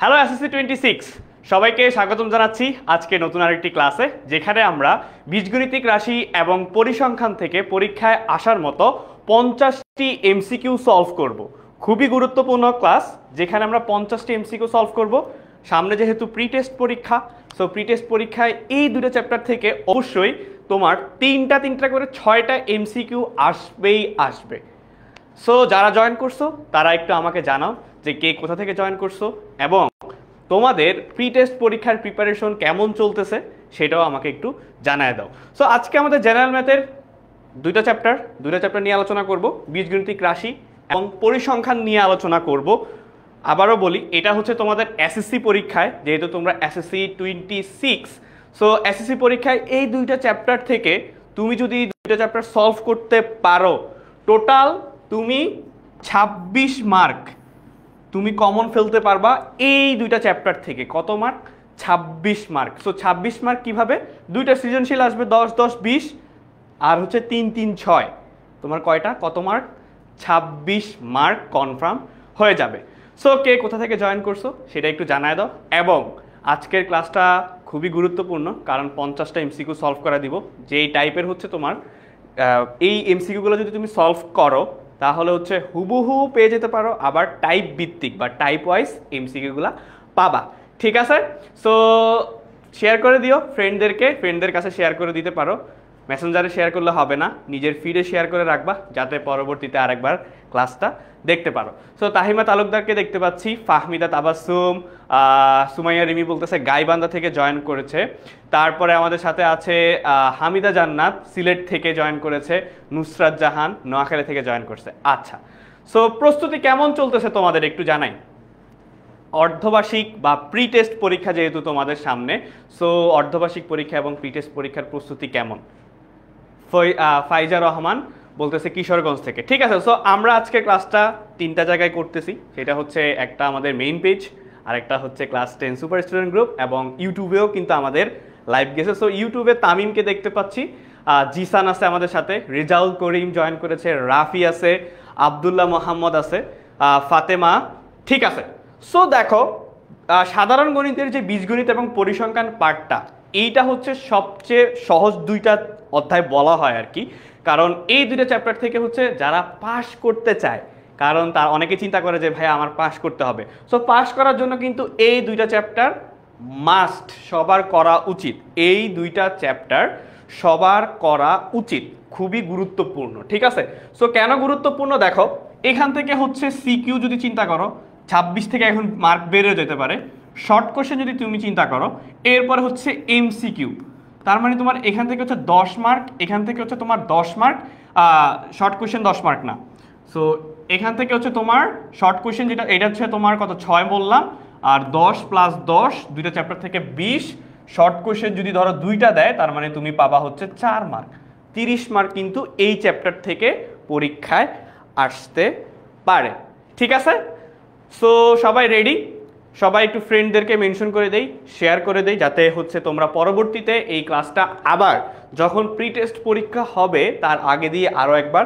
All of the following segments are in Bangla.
হ্যালো এসএসসি 26 সবাইকে স্বাগতম জানাচ্ছি আজকে নতুন আরেকটি ক্লাসে, যেখানে আমরা বীজগণিতিক রাশি এবং পরিসংখ্যান থেকে পরীক্ষায় আসার মতো 50টি এমসিকিউ সলভ করব। খুবই গুরুত্বপূর্ণ ক্লাস, যেখানে আমরা 50টি এমসিকিউ সলভ করব। সামনে যেহেতু প্রি টেস্ট পরীক্ষা, সো প্রি টেস্ট পরীক্ষায় এই দুটো চ্যাপ্টার থেকে অবশ্যই তোমার তিনটা করে 6টা এমসিকিউ আসবে। সো যারা জয়েন করছো তারা একটু আমাকে জানাও যে কে কোথা থেকে জয়েন করছো এবং তোমাদের প্রি টেস্ট পরীক্ষার প্রিপারেশন কেমন চলতেছে সেটাও আমাকে একটু জানায় দাও। সো আজকে আমাদের জেনারেল ম্যাথের দুইটা চ্যাপ্টার নিয়ে আলোচনা করব, বীজগণিতিক রাশি এবং পরিসংখ্যান নিয়ে আলোচনা করব। আবারও বলি, এটা হচ্ছে তোমাদের এসএসসি পরীক্ষায়, যেহেতু তোমরা এসএসসি 26, সো এসএসসি পরীক্ষায় এই দুইটা চ্যাপ্টার থেকে তুমি যদি দুইটা চ্যাপ্টার সলভ করতে পারো, টোটাল তুমি 26 মার্ক তুমি কমন ফেলতে পারবা এই দুইটা চ্যাপ্টার থেকে। কত মার্ক? 26 মার্ক। সো 26 মার্ক কিভাবে? দুইটা সৃজনশীল আসবে 10 10 20 আর হচ্ছে 3 3 6, তোমার কয়টা কত মার্ক? 26 মার্ক কনফার্ম হয়ে যাবে। সো কে কোথা থেকে জয়েন করছো সেটা একটু জানায় দাও। এবং আজকের ক্লাসটা খুবই গুরুত্বপূর্ণ, কারণ 50টা এমসিকিউ সলভ করা দিব। যেই টাইপের হচ্ছে তোমার এই এমসিকিউগুলো যদি তুমি সলভ করো তাহলে হচ্ছে হুবহু পেয়ে যেতে পারো, আবার টাইপ ভিত্তিক বা টাইপ ওয়াইজ এমসিকিউগুলো পাবা। ঠিক আছে? সো শেয়ার করে দিও ফ্রেন্ডদের কাছে শেয়ার করে দিতে পারো। মেসেঞ্জারে শেয়ার করলে হবে না, নিজের ফিডে শেয়ার করে রাখবা, যাতে পরবর্তীতে আরেকবার ক্লাসটা দেখতে পারো। সো তাহিমা তালুকদারকে দেখতে পাচ্ছি, ফাহমিদা তাবাসসুম, সুমাইয়া রিমি বলতেছে গাইবান্ধা থেকে জয়েন করেছে। তারপরে আমাদের সাথে আছে হামিদা জান্নাত, সিলেট থেকে জয়েন করেছে। নুসরাত জাহান নোয়াখালী থেকে জয়েন করছে। আচ্ছা, সো প্রস্তুতি কেমন চলতেছে তোমাদের একটু জানাই। অর্ধবার্ষিক বা প্রি টেস্ট পরীক্ষা যেহেতু তোমাদের সামনে, সো অর্ধবার্ষিক পরীক্ষা এবং প্রি টেস্ট পরীক্ষার প্রস্তুতি কেমন? ফাইজা রহমান বলতেছে কিশোরগঞ্জ থেকে। ঠিক আছে, সো আমরা আজকে ক্লাসটা 3টা জায়গায় করতেছি। সেটা হচ্ছে একটা আমাদের মেইন পেজ, আর একটা হচ্ছে ক্লাস 10 সুপার স্টুডেন্ট গ্রুপ, এবং ইউটিউবেও কিন্তু আমাদের লাইভ গেছে। সো ইউটিউবে তামিমকে দেখতে পাচ্ছি, জিসান আছে আমাদের সাথে, রেজাউল করিম জয়েন করেছে, রাফি আছে, আবদুল্লাহ মোহাম্মদ আছে, ফাতেমা। ঠিক আছে, সো দেখো, সাধারণ গণিতের যে বীজগণিত এবং পরিসংখ্যান পার্টটা, এইটা হচ্ছে সবচেয়ে সহজ দুইটা অধ্যায় বলা হয় আর কি। কারণ এই দুইটা চ্যাপ্টার থেকে হচ্ছে যারা পাস করতে চায়, কারণ তার অনেকে চিন্তা করে যে ভাই আমার পাস করতে হবে, সো পাস করার জন্য কিন্তু এই দুইটা চ্যাপ্টার মাস্ট, সবার করা উচিত। এই দুইটা চ্যাপ্টার সবার করা উচিত, খুবই গুরুত্বপূর্ণ। ঠিক আছে, সো কেন গুরুত্বপূর্ণ দেখো, এখান থেকে হচ্ছে সিকিউ যদি চিন্তা করো 26 থেকে এখন মার্ক বেড়ে যেতে পারে। শর্ট কোশ্চেন যদি তুমি চিন্তা করো, এরপরে হচ্ছে এমসিকিউ, তার মানে তোমার এখান থেকে হচ্ছে 10 মার্ক, এখান থেকে হচ্ছে তোমার 10 মার্ক, শর্ট কোশ্চেন 10 মার্ক না। সো এখান থেকে হচ্ছে তোমার শর্ট কোশ্চেন যেটা, এটা হচ্ছে তোমার কত 6 বললাম, আর 10 + 10 দুইটা চ্যাপ্টার থেকে 20। শর্ট কোশ্চেন যদি ধরো দুইটা দেয়, তার মানে তুমি পাবা হচ্ছে 4 মার্ক। 30 মার্ক কিন্তু এই চ্যাপ্টার থেকে পরীক্ষায় আসতে পারে। ঠিক আছে, সো সবাই রেডি? সবাই একটু ফ্রেন্ডদেরকে মেনশন করে দেই, শেয়ার করে দেই, যাতে হচ্ছে তোমরা পরবর্তীতে এই ক্লাসটা আবার যখন প্রি টেস্ট পরীক্ষা হবে তার আগে দিয়ে আরও একবার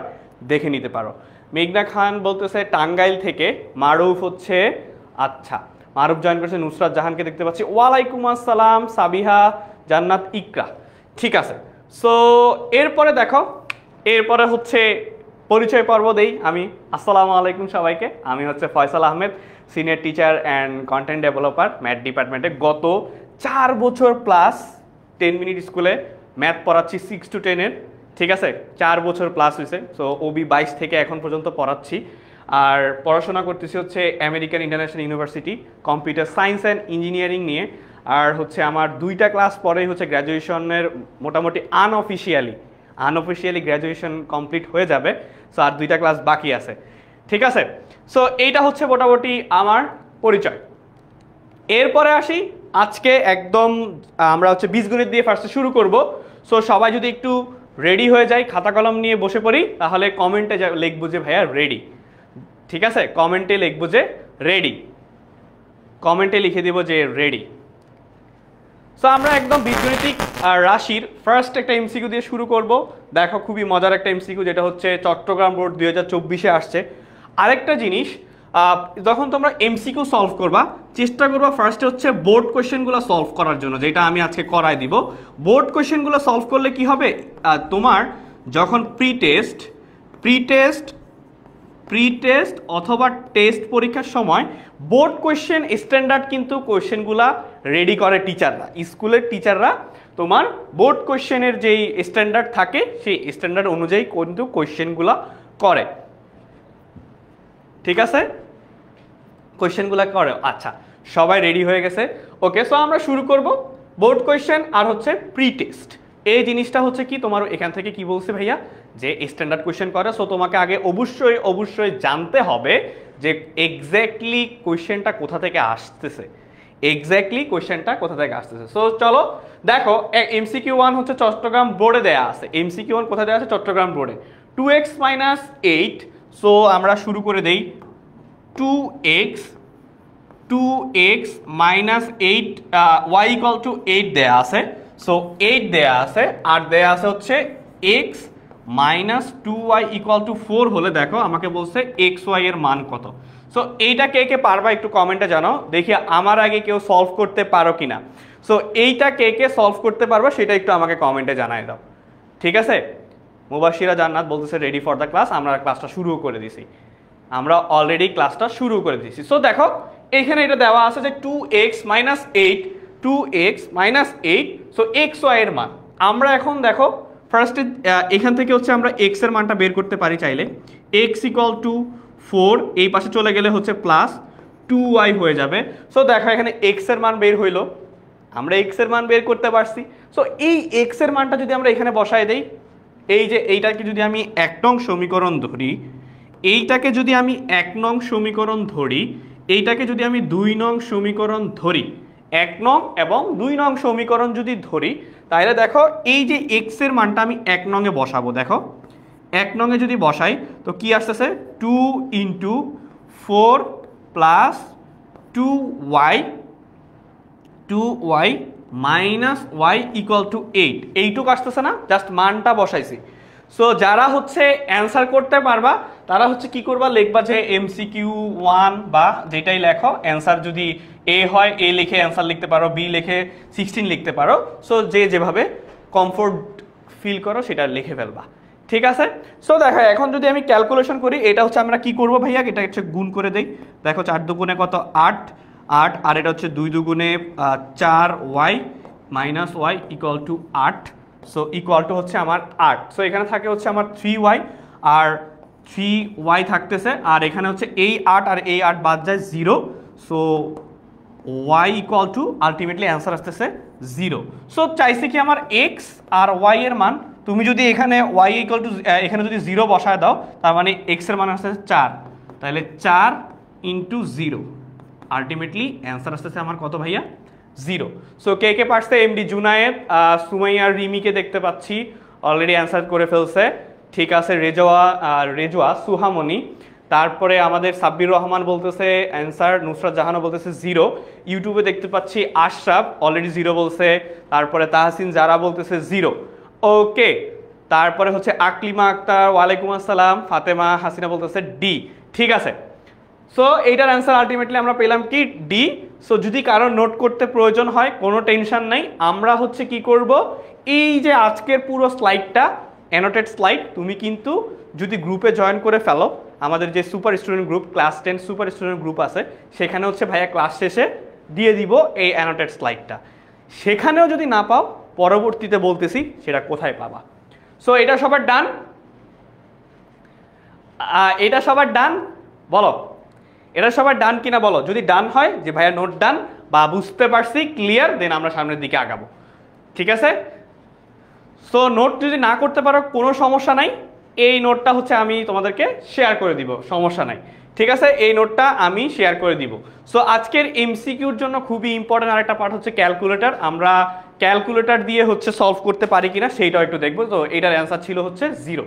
দেখে নিতে পারো। মেঘনা খান বলতেছে টাঙ্গাইল থেকে। মারুফ হচ্ছে, আচ্ছা মারুফ জয়েন করেছে। নুসরাত জাহানকে দেখতে পাচ্ছি। ওয়ালাইকুম আসসালাম সাবিহা জান্নাত ইকরা। ঠিক আছে, সো এরপরে দেখো, এরপরে হচ্ছে পরিচয় পর্ব দেই আমি। আসসালামু আলাইকুম সবাইকে, আমি হচ্ছে Faisal Ahmed, senior teacher and content developer math ডিপার্টমেন্টে। গত 4 বছর প্লাস 10 মিনিট স্কুলে ম্যাথ পড়াচ্ছি 6 to 10-এর। ঠিক আছে, 4 বছর প্লাস হয়েছে। সো ওবি 22 থেকে এখন পর্যন্ত পড়াচ্ছি, আর পড়াশোনা করতেছি হচ্ছে American international university computer science and engineering নিয়ে। আর হচ্ছে আমার 2টা ক্লাস পরেই হচ্ছে গ্র্যাজুয়েশনের মোটামুটি আনঅফিসিয়ালি গ্র্যাজুয়েশন কমপ্লিট হয়ে যাবে। সো আর 2টা ক্লাস বাকি আছে। ঠিক আছে, সো এইটা হচ্ছে মোটামুটি আমার পরিচয়। এরপরে আসি, আজকে একদম আমরা হচ্ছে বীজগণিত দিয়ে ফার্স্টে শুরু করব। সো সবাই যদি একটু রেডি হয়ে যায়, খাতা কলম নিয়ে বসে পড়ি, তাহলে কমেন্টে লিখবো যে ভাইয়া রেডি। ঠিক আছে, কমেন্টে লিখবো যে রেডি, কমেন্টে লিখে দিব যে রেডি। সো আমরা একদম বীজগণিতিক রাশির ফার্স্ট একটা এমসিকিউ দিয়ে শুরু করব। দেখো, খুবই মজার একটা এমসিকিউ, যেটা হচ্ছে চট্টগ্রাম বোর্ড 2024-এ আসছে। আরেকটা জিনিস, যখন তোমরা এমসিকিউ সলভ করবা চেষ্টা করবা ফার্স্টে হচ্ছে বোর্ড কোয়েশ্চেনগুলো সলভ করার জন্য, যেটা আমি আজকে করাই দিব। বোর্ড কোয়েশ্চেনগুলো সলভ করলে কি হবে, তোমার যখন প্রি টেস্ট অথবা টেস্ট পরীক্ষার সময় বোর্ড কোয়েশ্চেন স্ট্যান্ডার্ড কিন্তু কোয়েশ্চেনগুলা রেডি করে টিচাররা, স্কুলের টিচাররা তোমার বোর্ড কোয়েশ্চেনের যেই স্ট্যান্ডার্ড থাকে সেই স্ট্যান্ডার্ড অনুযায়ী কিন্তু কোয়েশ্চেনগুলা করে, ঠিক আছে, কোয়েশ্চেনগুলো করে। আচ্ছা, সবাই রেডি হয়ে গেছে? ওকে, সো আমরা শুরু করব বোর্ড কোয়েশ্চেন আর হচ্ছে প্রি টেস্ট। এই জিনিসটা হচ্ছে কি তোমার এখান থেকে কি বলছে ভাইয়া, যে স্ট্যান্ডার্ড কোয়েশ্চেন করে। সো তোমাকে আগে অবশ্যই জানতে হবে যে এক্স্যাক্টলি কোয়েশ্চেনটা কোথা থেকে আসতেছে, সো চলো দেখো, এমসিকিউ 1 হচ্ছে চট্টগ্রাম বোর্ডে দেয়া আছে। এমসিকিউ 1 কোথায় দেয়া আছে? চট্টগ্রাম বোর্ডে। 2x - 8, সো আমরা শুরু করে দেই। 2x - 8 y = 8 দেয়া আছে, সো 8 দেয়া আছে, আর দেয়া আছে হচ্ছে x - 2y = 4 হলে দেখো আমাকে বলছে xy এর মান কত। সো এইটা কে কে পারবা একটু কমেন্টে জানাও, দেখি আমার আগে কেউ সলভ করতে পারো কিনা। সো এইটা কে কে সলভ করতে পারবা সেটা একটু আমাকে কমেন্টে জানাই দাও, ঠিক আছে। মুবাশিরা জান্নাত বলতেছে রেডি ফর দ্য ক্লাস, আমরা ক্লাসটা শুরু করে দিছি, আমরা অলরেডি ক্লাসটা শুরু করে দিয়েছি। সো দেখো এখানে এটা দেওয়া আছে যে 2x - 8, সো xy এর মান আমরা এখন দেখো ফার্স্টে এখান থেকে হচ্ছে আমরা x এর মানটা বের করতে পারি চাইলে। x = 4, এই পাশে চলে গেলে হচ্ছে প্লাস 2y হয়ে যাবে। সো দেখো এখানে x এর মান বের হইলো, আমরা x এর মান বের করতে পারছি। সো এই x এর মানটা যদি আমরা এখানে বসায় দেই, এই যে এইটাকে যদি আমি 1 নং সমীকরণ ধরি, এইটাকে যদি আমি 1 নং সমীকরণ ধরি, এইটাকে যদি আমি 2 নং সমীকরণ ধরি, 1 নং এবং 2 নং সমীকরণ যদি ধরি, তাহলে দেখো এই যে x এর মানটা আমি 1 নং এ বসাবো। দেখো 1 নং এ যদি বসাই তো কি আসতেছে, 2 × 4 + 2y - y = 8, এইটুকু আসতেছে না, জাস্ট মানটা বসাইছি। সো যারা হচ্ছে অ্যান্সার করতে পারবা তারা হচ্ছে কি করবা, লিখবা যে MCQ 1 বা যেটাই লেখো, অ্যান্সার যদি A হয় A লিখে অ্যান্সার লিখতে পারো, B লিখে 16 লিখতে পারো। সো যে যেভাবে কমফোর্ট ফিল করো সেটা লিখে ফেলবা, ঠিক আছে। সো দেখো এখন যদি আমি ক্যালকুলেশন করি, এটা হচ্ছে আমরা কি করব ভাইয়া, এটা হচ্ছে গুণ করে দেই। দেখো 4 দুগুণে কত, 8, আর এটা হচ্ছে 2 দুগুণে 4y - y = 8, so equal to হচ্ছে আমার 8। সো এখানে থাকে হচ্ছে আমার 3y, আর 3y থাকতেছে, আর এখানে হচ্ছে এই 8 আর এই 8 বাদ যায় 0, সো y = আলটিমেটলি অ্যান্সার আসতেছে 0। সো চাইছি কি আমার x আর y এর মান, তুমি যদি এখানে y = এখানে যদি 0 বসায় দাও, তার মানে x এর মান আসতেছে 4, তাহলে 4 × 0, আলটিমেটলি অ্যান্সার আসতেছে আমার কত ভাইয়া, 0। সো কে কে পারছে, এমডি জুনায়েদ, সুমাইয়া, রিমিকে দেখতে পাচ্ছি অলরেডি অ্যান্সার করে ফেলছে, ঠিক আছে। রেজোয়া, সুহামনি, তারপরে আমাদের সাব্বির রহমান বলতেছে অ্যান্সার, নুসরাত জাহানও বলতেছে 0, ইউটিউবে দেখতে পাচ্ছি আশরাফ অলরেডি 0 বলছে, তারপরে তাহসিন জারা বলতেছে 0, ওকে। তারপরে হচ্ছে আকলিমা আক্তার, ওয়ালাইকুম আসসালাম, ফাতেমা হাসিনা বলতেছে ডি, ঠিক আছে। সো এইটার অ্যান্সার আলটিমেটলি আমরা পেলাম কি, ডি। সো যদি কারো নোট করতে প্রয়োজন হয় কোনো টেনশন নাই, আমরা হচ্ছে কি করব, এই যে আজকের পুরো স্লাইডটা অ্যানোটেড স্লাইড তুমি কিন্তু যদি গ্রুপে জয়েন করে ফেলো, আমাদের যে super student group, class 10 super student group আছে, সেখানে হচ্ছে ভাইয়া ক্লাস শেষে দিয়ে দিব এই অ্যানোটেড স্লাইডটা। সেখানেও যদি না পাও, পরবর্তীতে বলতেছি সেটা কোথায় পাবা। সো এটা সবার ডান, এটা সবার ডান বলো, এটা সবার ডান কিনা বলো। যদি ডান হয় যে ভাইয়া নোট ডান বা বুঝতে পারছি, ক্লিয়ার, দেন আমরা সামনের দিকে আগাবো, ঠিক আছে। সো নোট যদি না করতে পারো কোনো সমস্যা নাই, এই নোটটা হচ্ছে আমি তোমাদেরকে শেয়ার করে দিব, সমস্যা নাই, ঠিক আছে, এই নোটটা আমি শেয়ার করে দিব। সো আজকের এমসিকিউর জন্য খুবই ইম্পর্টেন্ট আরেকটা পার্ট হচ্ছে ক্যালকুলেটর, আমরা ক্যালকুলেটর দিয়ে হচ্ছে সলভ করতে পারি কিনা সেইটাও একটু দেখবো। তো এটার অ্যান্সার ছিল হচ্ছে 0।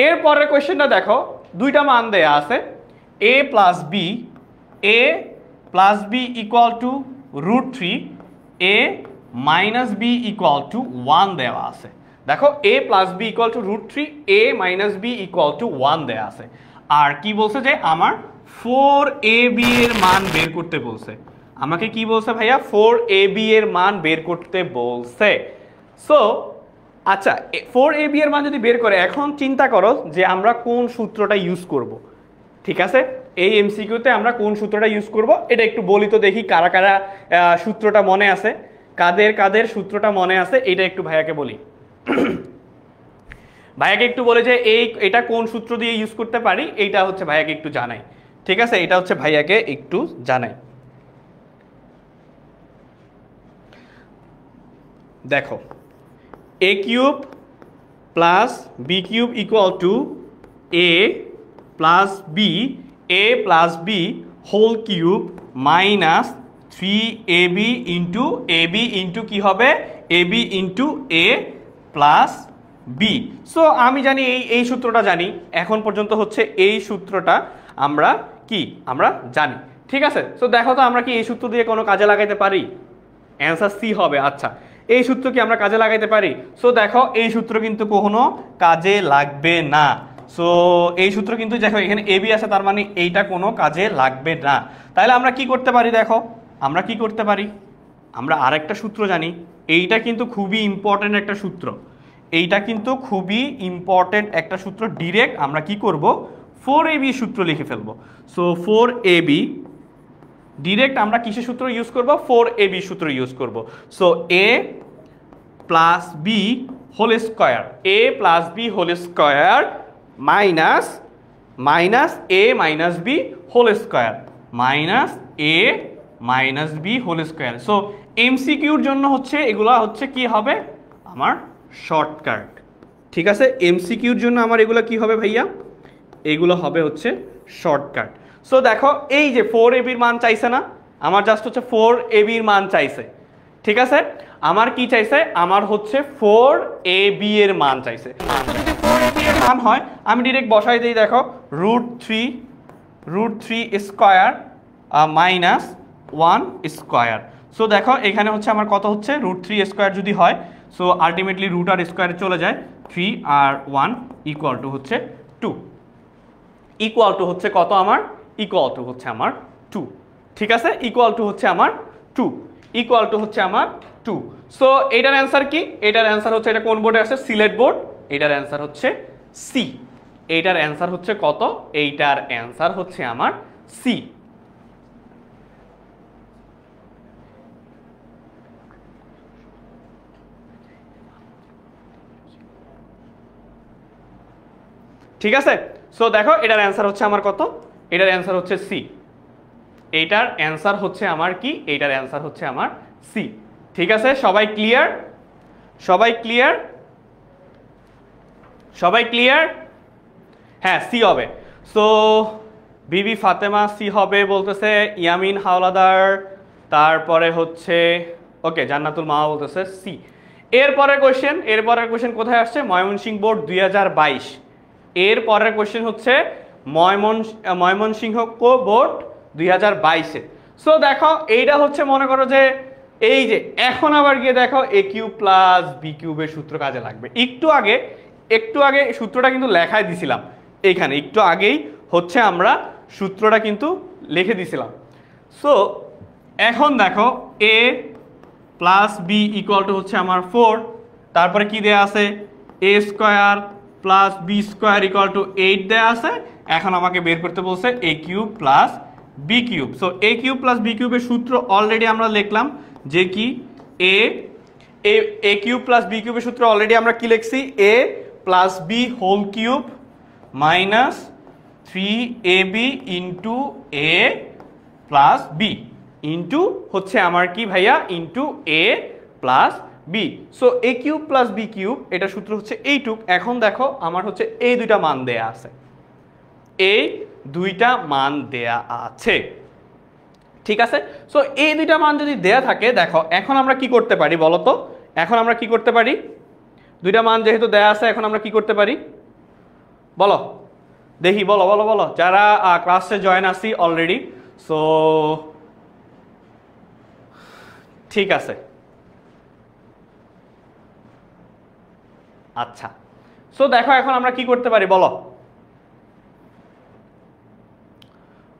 এরপরের কোয়েশ্চেনটা দেখো, দুইটা মান দেয়া আছে, a + b = √3, a - b = 1 দেওয়া আছে। দেখো a + b = √3, a - b = 1 দেওয়া আছে, আর কি বলছে যে আমার 4ab এর মান বের করতে বলছে। আমাকে কি বলছে ভাইয়া? 4ab এর মান বের করতে বলছে। সো আচ্ছা, 4ab এর মান যদি বের করে, এখন চিন্তা করো যে আমরা কোন সূত্রটা ইউজ করব। ঠিক আছে, এই এমসিকিউতে আমরা কোন সূত্রটা ইউজ করব এটা একটু বলি তো দেখি, কারা কারা সূত্রটা মনে আছে, কাদের কাদের সূত্রটা মনে আছে, এটা একটু ভাইয়াকে বলি। ভাইয়াকে একটু বলে যে এটা কোন সূত্র দিয়ে ইউজ করতে পারি, এইটা হচ্ছে ভাইয়াকে একটু জানাই। ঠিক আছে, এটা হচ্ছে ভাইয়াকে একটু জানাই। দেখো, a cube plus B cube equal to a plus B, a plus B whole cube minus 3ab into ab into কি হবে, ab into a plus B. So আমি জানি এই সূত্রটা জানি, এখন পর্যন্ত হচ্ছে এই সূত্রটা আমরা আমরা জানি। ঠিক আছে, সো দেখো তো আমরা কি এই সূত্র দিয়ে কোনো কাজে লাগাইতে পারি? অ্যান্সার সি হবে। আচ্ছা, এই সূত্র কি আমরা কাজে লাগাইতে পারি? সো দেখো, এই সূত্র কিন্তু কখনো কাজে লাগবে না। সো এই সূত্র কিন্তু দেখো এখানে এবি আছে, তার মানে এইটা কোনো কাজে লাগবে না। তাহলে আমরা কি করতে পারি? দেখো আমরা কি করতে পারি, আমরা আরেকটা সূত্র জানি। এইটা কিন্তু খুবই ইম্পর্টেন্ট একটা সূত্র, এইটা কিন্তু খুবই ইম্পর্টেন্ট একটা সূত্র। ডিরেক্ট আমরা কি করব, 4ab সূত্র লিখে ফেলবো। সো 4ab ডিরেক্ট আমরা কিসের সূত্র ইউজ করব? 4ab সূত্র ইউজ করব। So a plus B whole square, a plus B whole square minus a minus B whole square minus a minus B whole square. So এমসিকিউর জন্য হচ্ছে এগুলা হচ্ছে কি হবে, আমার শর্টকাট। ঠিক আছে, এমসিকিউর জন্য আমার এগুলো কি হবে ভাইয়া? এগুলো হবে হচ্ছে শর্টকাট। সো দেখো, এই যে 4ab এর মান চাইছে না, আমার জাস্ট হচ্ছে 4ab এর মান চাইছে। ঠিক আছে, আমার কি চাইছে? আমার হচ্ছে 4ab এর মান চাইছে। তো যদি 4ab এর মান হয়, আমি ডিরেক্ট বসাই দিই। দেখো, √3 স্কোয়ার মাইনাস 1 স্কোয়ার। সো দেখো এখানে হচ্ছে আমার কত হচ্ছে, √3 স্কোয়ার যদি হয়, সো আলটিমেটলি রুট আর স্কোয়ারে চলে যায়, 3 আর 1 ইকুয়াল টু হচ্ছে 2। ইকুয়াল টু হচ্ছে কত আমার? ইকুয়াল টু হচ্ছে আমার 2। ঠিক আছে, ইকুয়াল টু হচ্ছে আমার 2, ইকুয়াল টু হচ্ছে আমার 2। সো এটার অ্যান্সার কি? এটার অ্যান্সার হচ্ছে, এটা কোন বোর্ডে আছে? সিলেট বোর্ড। এটার অ্যান্সার হচ্ছে সি। এইটার অ্যান্সার হচ্ছে কত? এইটার অ্যান্সার হচ্ছে আমার সি। ঠিক আছে, সো দেখো এটার অ্যান্সার হচ্ছে আমার কত? এটার অ্যান্সার হচ্ছে সি। এইটার অ্যান্সার হচ্ছে আমার কি? এইটার অ্যান্সার হচ্ছে আমার সি। ঠিক আছে, সবাই ক্লিয়ার? সবাই ক্লিয়ার? সবাই ক্লিয়ার? হ্যাঁ, সি হবে। সো বিবি ফাতেমা সি হবে বলতেছে, ইয়ামিন হাওলাদার, তারপরে হচ্ছে ওকে জান্নাতুল মাহা বলতেছে সি। এরপরের কোয়েশ্চেন কোথায় আসছে? ময়মনসিংহ বোর্ড 2022। এর পরের কোয়েশ্চেন হচ্ছে ময়মনসিংহ বোর্ড 2022-এ। সো দেখো এইটা হচ্ছে, মনে করো যে এই যে এখন আবার গিয়ে দেখো এ কিউব প্লাস বি কিউবের সূত্র কাজে লাগবে। একটু আগে সূত্রটা কিন্তু লেখাই দিছিলাম, এইখানে একটু আগেই হচ্ছে আমরা সূত্রটা কিন্তু লিখে দিছিলাম। সো এখন দেখো a plus B equal to হচ্ছে আমার 4, তারপরে কি দেয়া আছে? A square plus B square equal to 8 দেয়া আছে। এখন আমাকে বের করতে বলছে a cube plus B cube. So a cube plus b কিউবের সূত্র অলরেডি আমরা লিখলাম, যে কি এ কিউব প্লাস বি কিউবের সূত্র অলরেডি আমরা কি লিখছি? A plus B whole cube minus 3ab into a plus b into হচ্ছে আমার কি ভাইয়া? Into a plus B. So a cube plus B cube, এটা সূত্র হচ্ছে এইটুক। এখন দেখো আমার হচ্ছে এই দুইটা মান দেয়া আছে, এই দুইটা মান দেয়া আছে। ঠিক আছে, সো এই দুইটা মান যদি দেয়া থাকে, দেখো এখন আমরা কি করতে পারি বলো তো? এখন আমরা কি করতে পারি? দুইটা মান যেহেতু দেয়া আছে, এখন আমরা কি করতে পারি বলো দেখি? বলো বলো বলো, যারা ক্লাসে জয়েন আসি অলরেডি। সো ঠিক আছে, আচ্ছা। সো দেখো এখন আমরা কি করতে পারি বলো?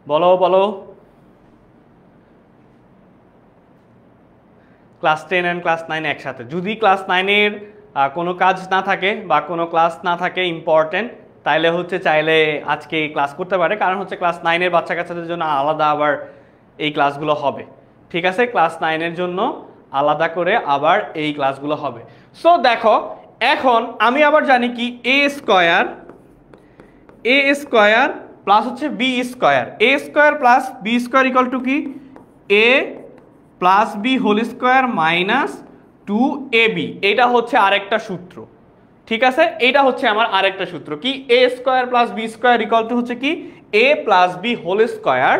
বলো বলো। ক্লাস 10 অ্যান্ড ক্লাস 9 একসাথে। যদি ক্লাস 9-এর কোনো কাজ না থাকে বা কোনো ক্লাস না থাকে ইম্পর্টেন্ট, তাইলে হচ্ছে চাইলে আজকে ক্লাস করতে পারে, কারণ হচ্ছে ক্লাস 9-এর বাচ্চা কাচ্চাদের জন্য আলাদা আবার এই ক্লাসগুলো হবে। ঠিক আছে, ক্লাস 9-এর জন্য আলাদা করে আবার এই ক্লাসগুলো হবে। সো দেখো, এখন আমি আবার জানি কি এ স্কোয়ার প্লাস হচ্ছে b square, a square plus B square equal to কি a plus B whole square minus 2ab। এটা হচ্ছে আরেকটা সূত্র। ঠিক আছে, এটা হচ্ছে আমার আরেকটা সূত্র কি a square plus B square equal to হচ্ছে কি a plus B whole square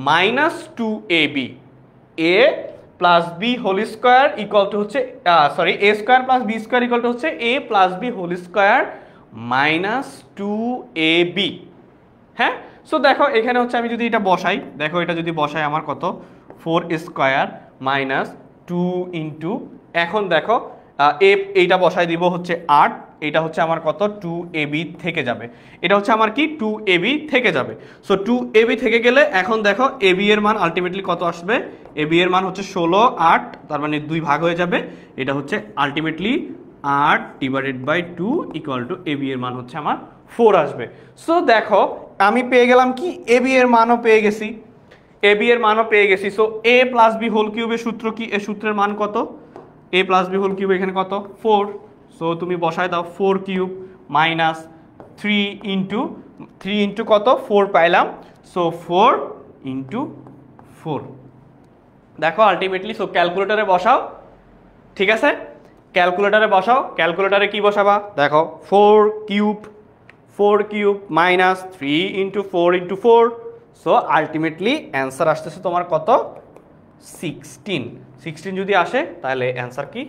minus 2ab। A plus B whole square equal to হচ্ছে sorry a square plus B square equal to হচ্ছে a plus B whole square minus 2ab। হ্যাঁ, সো দেখো এখানে হচ্ছে আমি যদি এটা বসাই, দেখো এটা যদি বসাই আমার কত 4 স্কোয়ার মাইনাস 2 ইন্টু, এখন দেখো এইটা বসাই দিব হচ্ছে 8, এটা হচ্ছে আমার কত 2ab থেকে যাবে, এটা হচ্ছে আমার কি 2ab থেকে যাবে। সো 2ab থেকে গেলে এখন দেখো ab এর মান আলটিমেটলি কত আসবে, ab এর মান হচ্ছে 16, 8, তার মানে 2 ভাগ হয়ে যাবে, এটা হচ্ছে ultimately 8 divided by 2 equal to ab এর মান হচ্ছে আমার 4 আসবে। সো দেখো আমি পেয়ে গেলাম কি ab এর মানও পেয়ে গেছি, ab এর মানও পেয়ে গেছি। So a plus B whole কিউবের সূত্র কি, এর সূত্রের মান কত, a plus B whole cube এখানে কত 4। সো তুমি বসায় দাও 4 কিউব মাইনাস 3 ইন্টু কত 4 পাইলাম, সো 4 ইন্টু 4। দেখো আলটিমেটলি, সো ক্যালকুলেটারে বসাও। ঠিক আছে, ক্যালকুলেটারে বসাও, ক্যালকুলেটারে কি বসাবা দেখো 4 cube minus 3 into 4 into 4। So ultimately answer আসতেছে তোমার কত 16 যদি আসে তাহলে অ্যান্সার কি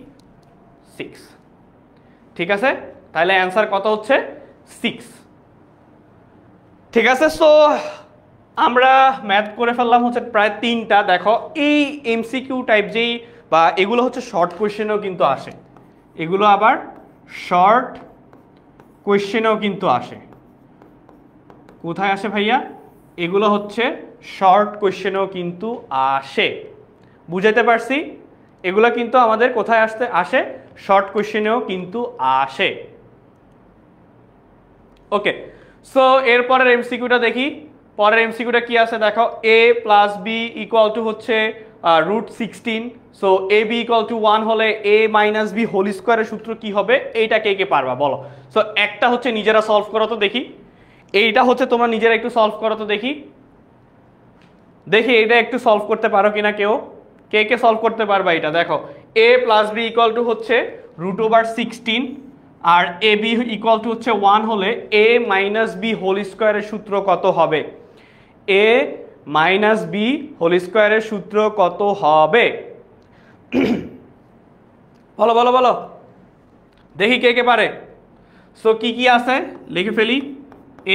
6। ঠিক আছে, তাহলে অ্যান্সার কত হচ্ছে 6। ঠিক আছে, সো আমরা ম্যাথ করে ফেললাম হচ্ছে প্রায় 3টা। দেখো এই এমসিকিউ টাইপ যেই বা এগুলো হচ্ছে শর্ট কোয়েশ্চেনেও কিন্তু আসে, এগুলো আবার শর্ট কোয়েশ্চেনেও কিন্তু আসে। কোথায় আসে ভাইয়া, এগুলো হচ্ছে শর্ট কোয়েশ্চেনেও কিন্তু আসে। বুঝাইতে পারছি, এগুলো কিন্তু আমাদের কোথায় আসে শর্ট কোয়েশ্চেনেও কিন্তু আসে। ওকে, সো এরপরের এমসিকিউটা দেখি। পরের এমসিকিউটা কি আছে দেখো, a plus B equal to হচ্ছে √16। So A B equal to 1 হলে a মাইনাস বি হোল স্কোয়ারের সূত্র কি হবে, এইটা কে কে পারবা বলো। সো একটা হচ্ছে নিজেরা সলভ করো তো দেখি, এইটা হচ্ছে তোমরা নিজেরা একটু সলভ করো তো দেখি, এটা একটু সলভ করতে পারো কিনা কেউ, কে কে সলভ করতে পারবা এটা। দেখো a plus B equal to হচ্ছে √16 আর এ বি ইকুয়াল টু হচ্ছে 1 হলে a মাইনাস বি হোল স্কোয়ারের সূত্র কত হবে, a মাইনাস বি হোল স্কোয়ারের সূত্র কত হবে বলো বলো বলো দেখি কে কে পারে। সো কি কি আছে লিখে ফেলি,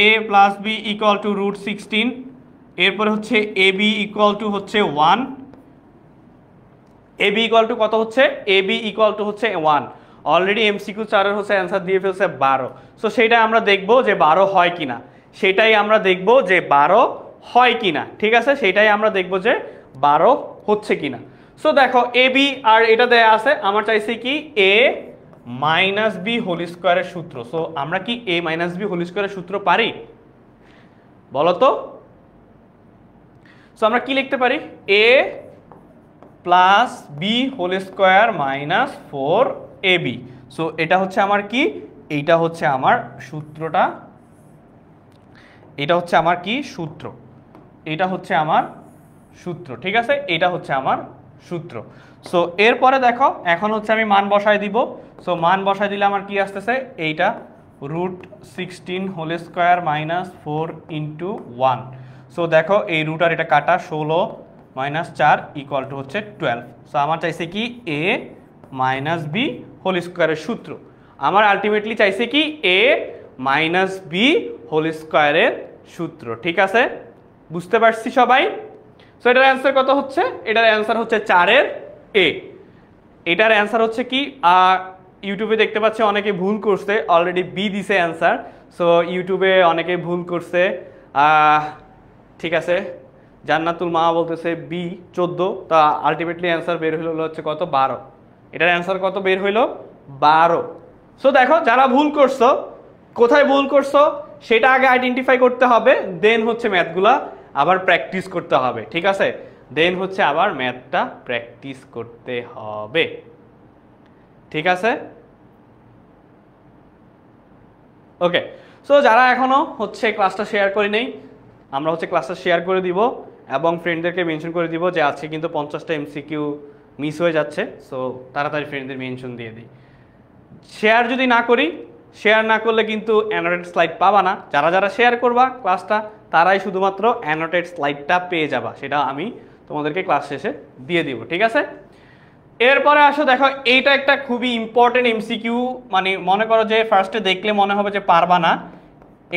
a plus B equal to √16, এরপরে হচ্ছে এ বি ইকুয়াল টু হচ্ছে 1, এ বি ইকুয়াল টু কত হচ্ছে, এ বি ইকুয়াল টু হচ্ছে 1। অলরেডি এমসিকিউ 4-এর হচ্ছে অ্যান্সার দিয়ে ফেলছে 12। সো সেটাই আমরা দেখবো যে 12 হয় কিনা, সেটাই আমরা দেখবো যে 12 হয় কিনা। ঠিক আছে, সেটাই আমরা দেখবো যে 12 হচ্ছে কিনা। সো দেখো এ বি আর এটা দেয়া আছে, আমার চাইছে কি এ মাইনাস বি হোল স্কোয়ারের সূত্র। সো আমরা কি এ মাইনাস বি হোল স্কোয়ারের সূত্র পারি বলো তো। সো আমরা কি লিখতে পারি, a plus B whole square minus 4ab। So এটা হচ্ছে আমার কি, এইটা হচ্ছে আমার সূত্রটা, এটা হচ্ছে আমার কি সূত্র, এটা হচ্ছে আমার সূত্র। ঠিক আছে, এটা হচ্ছে আমার সূত্র। সো এরপরে দেখো এখন হচ্ছে আমি মান বসাই দিব। সো মান বসাই দিলে আমার কি আসতেছে, এইটা √16 whole square minus 4 into 1। So দেখো এই রুট আর এটা কাটা, 16 মাইনাস 4 ইকুয়াল টু হচ্ছে 12। সো আমার চাইছে কি a মাইনাস বি হোল স্কোয়ারের সূত্র, আমার আলটিমেটলি চাইছে কি a মাইনাস বি হোল স্কোয়ারের সূত্র। ঠিক আছে, বুঝতে পারছি সবাই। সো এটার অ্যান্সার কত হচ্ছে, এটার অ্যান্সার হচ্ছে 4-এর a। এটার অ্যান্সার হচ্ছে কি, ইউটিউবে দেখতে পাচ্ছি অনেকে ভুল করছে, অলরেডি বি দিছে অ্যান্সার। সো ইউটিউবে অনেকে ভুল করছে, ঠিক আছে জান্নাতুল মা বলতেছে বি 14, তা আলটিমেটলি অ্যান্সার বের হলো হচ্ছে কত 12। এটার অ্যান্সার কত বের হইলো 12। সো দেখো যারা ভুল করছো, কোথায় ভুল করছো সেটা আগে আইডেন্টিফাই করতে হবে, দেন হচ্ছে ম্যাথগুলা আবার প্র্যাকটিস করতে হবে, ঠিক আছে? দেন হচ্ছে আবার ম্যাথটা প্র্যাকটিস করতে হবে, ঠিক আছে? ওকে, সো যারা এখনো হচ্ছে ক্লাসটা শেয়ার করে নেই, আমরা হচ্ছে ক্লাসটা শেয়ার করে দিব এবং ফ্রেন্ডদেরকে মেনশন করে দিব যে আজকে কিন্তু 50টা এমসিকিউ মিস হয়ে যাচ্ছে। সো তাড়াতাড়ি ফ্রেন্ডদের মেনশন দিয়ে দিই। শেয়ার যদি না করি, শেয়ার না করলে কিন্তু অ্যানোটেড স্লাইড পাবা না। যারা যারা শেয়ার করবা ক্লাসটা তারাই শুধুমাত্র অ্যানোটেড স্লাইডটা পেয়ে যাবা, সেটা আমি তোমাদেরকে ক্লাস শেষে দিয়ে দিব, ঠিক আছে? এরপরে আসো, দেখো এইটা একটা খুবই ইম্পর্টেন্ট এমসিকিউ, মানে মনে করো যে ফার্স্টে দেখলে মনে হবে যে পারবা না,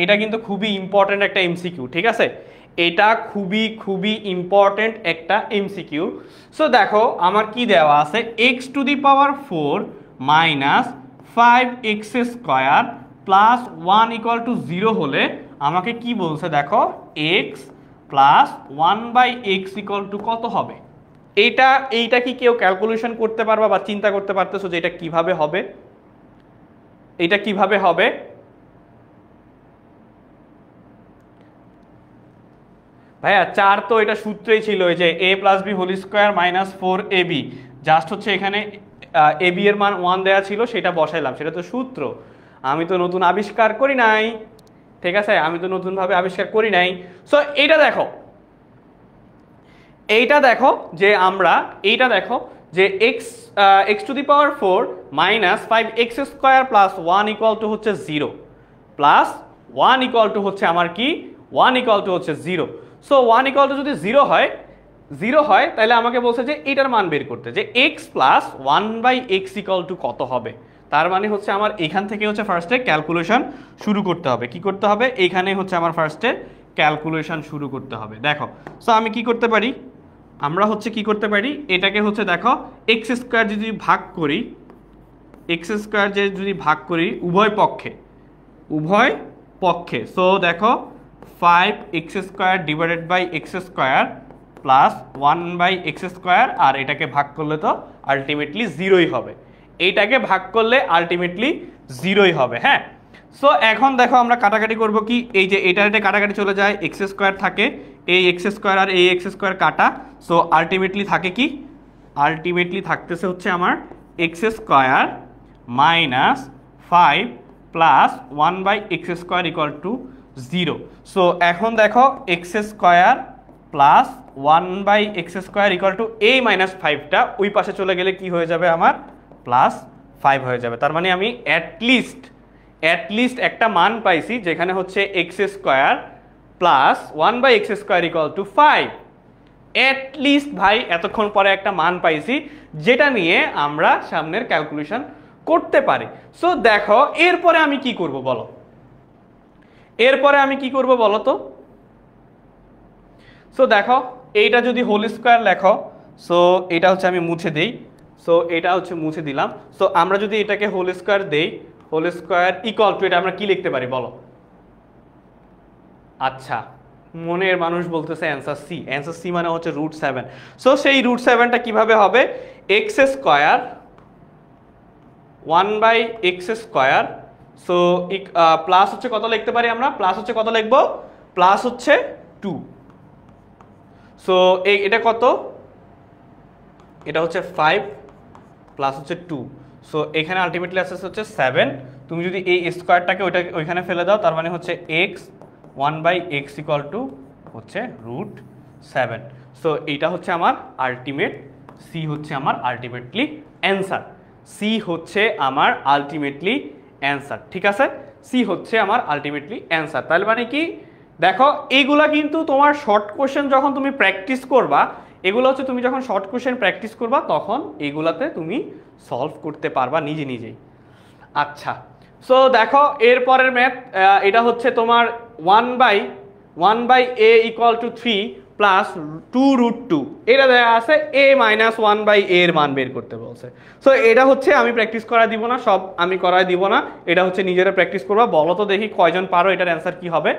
এটা কিন্তু খুবই ইম্পর্টেন্ট একটা এমসিকিউ, ঠিক আছে? এটা খুবই খুবই ইম্পর্টেন্ট একটা এমসিকিউ। সো দেখো আমার কি দেওয়া আছে, x⁴ মাইনাস 5x² প্লাস 1 = 0 হলে আমাকে কি বলছে, দেখো x প্লাস 1/x = কত হবে? এইটা কি কেউ ক্যালকুলেশন করতে পারবা বা চিন্তা করতে পারতেছো যে এটা কিভাবে হবে? এটা কিভাবে হবে? ভাইয়া 4 তো এটা সূত্রেই ছিল, এই যে a + b² - 4ab, জাস্ট হচ্ছে এখানে ab এর মান 1 দেয়া ছিল, সেটা বসাইলাম, সেটা তো সূত্র, আমি তো নতুন আবিষ্কার করি নাই, ঠিক আছে? আমি তো নতুনভাবে আবিষ্কার করি নাই। সো এইটা দেখো যে আমরা এইটা দেখো যে x⁴ মাইনাস 5x² প্লাস 1 = হচ্ছে 0 প্লাস 1 = হচ্ছে আমার কি 1 = হচ্ছে 0। সো 1 = যদি 0 হয় তাহলে আমাকে বলছে যে এটার মান বের করতে, যে x প্লাস 1/x = কত হবে। তার মানে হচ্ছে আমার এখান থেকে হচ্ছে ফার্স্টে ক্যালকুলেশন শুরু করতে হবে। কি করতে হবে? এইখানে হচ্ছে আমার ফার্স্টে ক্যালকুলেশন শুরু করতে হবে। দেখো, সো আমি কি করতে পারি, আমরা হচ্ছে কি করতে পারি, এটাকে হচ্ছে দেখো x² যদি ভাগ করি, x² যদি ভাগ করি উভয় পক্ষে, সো দেখো 5x² / x² প্লাস 1/x², আর এটাকে ভাগ করলে তো আলটিমেটলি 0ই হবে, এইটাকে ভাগ করলে আলটিমেটলি 0ই হবে। হ্যাঁ, সো এখন দেখো আমরা কাটাকাটি করব কি, এই যে এটা কাটাকাটি চলে যায়, x² থাকে, এই x² আর এই x² কাটা, সো আলটিমেটলি থাকে কি, আলটিমেটলি থাকতেছে হচ্ছে আমার x² minus 5 plus 1/x² = 0। So এখন দেখো x² প্লাস 1/x² = a - 5টা ওই পাশে চলে গেলে কি হয়ে যাবে, আমার প্লাস 5 হয়ে যাবে। তার মানে আমি অ্যাটলিস্ট একটা মান পাইছি যেখানে হচ্ছে x² প্লাস 1/x² = 5। অ্যাটলিস্ট ভাই এতক্ষণ পরে একটা মান পাইছি যেটা নিয়ে আমরা সামনের ক্যালকুলেশন করতে পারি। সো দেখো এরপরে আমি কি করব বলো, তো সো দেখো এইটা যদি হোল স্কয়ার লেখো, সো এটা হচ্ছে আমি মুছে দেই, সো এটা হচ্ছে মুছে দিলাম। সো আমরা যদি এটাকে হোল স্কয়ার দেই, হোল স্কয়ার = এটা আমরা কি লিখতে পারি বলো? আচ্ছা, মনের মানুষ বলতেছে অ্যান্সার সি মানে হচ্ছে √7। সো সেই √7টা কিভাবে হবে, x² 1/x², সো প্লাস হচ্ছে কত লিখতে পারি আমরা, প্লাস হচ্ছে কত লিখবো, প্লাস হচ্ছে 2। সো এটা কত, এটা হচ্ছে 5 প্লাস হচ্ছে 2, সো এখানে আলটিমেটলি আসছে হচ্ছে 7। তুমি যদি এই স্কয়ারটাকে ওইখানে ফেলে দাও, তার মানে হচ্ছে x 1/x = হচ্ছে √7। সো এইটা হচ্ছে আমার আলটিমেট সি, হচ্ছে আমার আলটিমেটলি অ্যান্সার, সি হচ্ছে আমার আলটিমেটলি অ্যান্সার, ঠিক আছে? সি হচ্ছে আমার আলটিমেটলি অ্যান্সার। তাহলে মানে কি, দেখো এইগুলা কিন্তু তোমার শর্ট কোশ্চেন যখন তুমি প্র্যাকটিস করবা, এগুলো হচ্ছে তুমি যখন শর্ট কোশ্চেন প্র্যাকটিস করবা তখন এগুলাতে তুমি সলভ করতে পারবা নিজেই। আচ্ছা, সো দেখো এরপরের ম্যাথ, এটা হচ্ছে তোমার 1/a = 3 প্লাস 2√2, এটা দেওয়া আছে a - 1/a এর মান বের করতে বলছে। সো এটা হচ্ছে আমি প্র্যাকটিস করা দিব না, সব আমি করাই দিব না, এটা হচ্ছে নিজেরা প্র্যাকটিস করবা। বলো তো দেখি কয়জন পারো, এটার অ্যান্সার কি হবে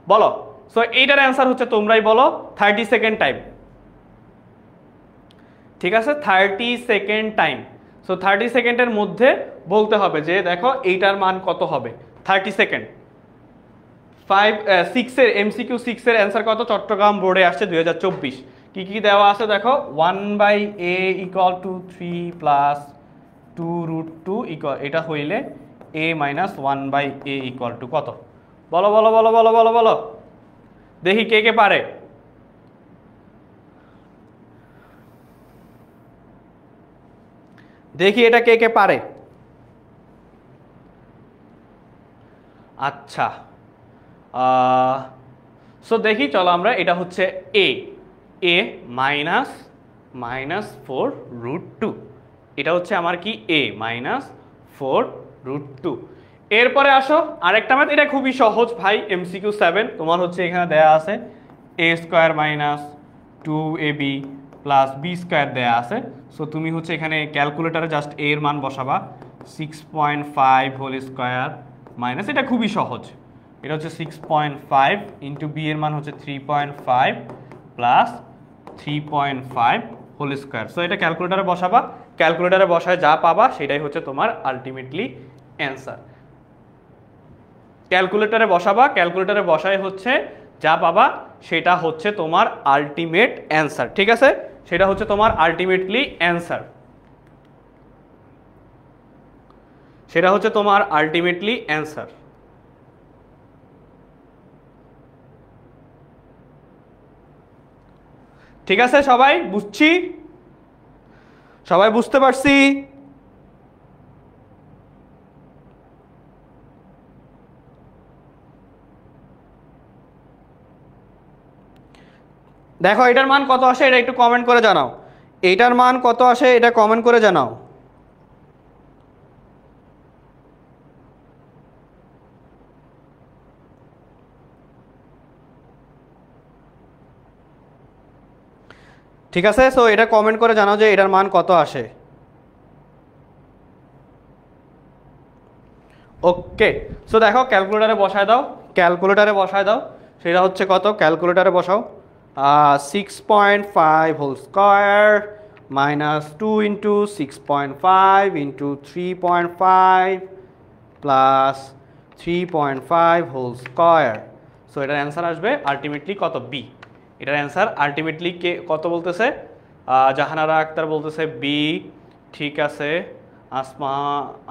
বলো? সো এইটার অ্যান্সার হচ্ছে তোমরাই বলো 30 সেকেন্ড টাইম। ঠিক আছে, 30 সেকেন্ড টাইম। সো 30 সেকেন্ডের মধ্যে বলতে হবে যে দেখো এইটার মান কত হবে। 30 সেকেন্ড। 6 এর MCQ 6 এর অ্যান্সার কত? চট্টগ্রাম বোর্ডে আসছে 2024। কি কি দেওয়া আছে দেখো, 1/a equal to 3 plus 2√2 equal, এটা হইলে a minus 1/a equal to কত? বলো বলো বলো বলো বলো বলো, দেখি কে কে পারে। দেখি এটা কে কে পারে। আচ্ছা, সো দেখি, চলো আমরা, এটা হচ্ছে a মাইনাস 4√2, এটা হচ্ছে আমার কি a মাইনাস 4√2। এরপরে আসো আরেকটা ম্যাথ, এটা খুবই সহজ ভাই, MCQ 7। তোমার হচ্ছে এখানে দেয়া আছে a square minus 2ab plus b square দেয়া আছে। সো তুমি হচ্ছে এখানে ক্যালকুলেটারে জাস্ট a এর মান বসাবা, 6.5 হোল স্কোয়ার মাইনাস, এটা খুবই সহজ, এটা হচ্ছে 6.5 ইন্টু বি এর মান হচ্ছে 3.5 প্লাস 3.5 হোল স্কোয়ার। সো এটা ক্যালকুলেটারে বসাবা, ক্যালকুলেটারে বসায় যা পাবা সেটাই হচ্ছে তোমার আলটিমেটলি অ্যান্সার। ক্যালকুলেটারে বসাবা, ক্যালকুলেটারে বসায় হচ্ছে যা পাবা সেটা হচ্ছে তোমার আলটিমেট অ্যান্সার। ঠিক আছে, সেটা হচ্ছে তোমার আলটিমেটলি অ্যান্সার, সেটা হচ্ছে তোমার আলটিমেটলি অ্যান্সার। ঠিক আছে, সবাই বুঝছি, সবাই বুঝতে পারছি। দেখো এটার মান কত আসে এটা একটু কমেন্ট করে জানাও, এইটার মান কত আসে এটা কমেন্ট করে জানাও। ঠিক আছে, সো এটা কমেন্ট করে জানাও যে এটার মান কত আসে। ওকে, সো দেখো ক্যালকুলেটারে বসায় দাও, ক্যালকুলেটারে বসায় দাও, সেটা হচ্ছে কত, ক্যালকুলেটারে বসাও 6.5 whole square minus 2 into 6.5 into 3.5 plus 3.5 whole square. So এটার অ্যান্সার আসবে আলটিমেটলি কত? বি। এটার অ্যান্সার আলটিমেটলি কে কত বলতেছে? জাহানারা আক্তার বলতেছে বি। ঠিক আছে,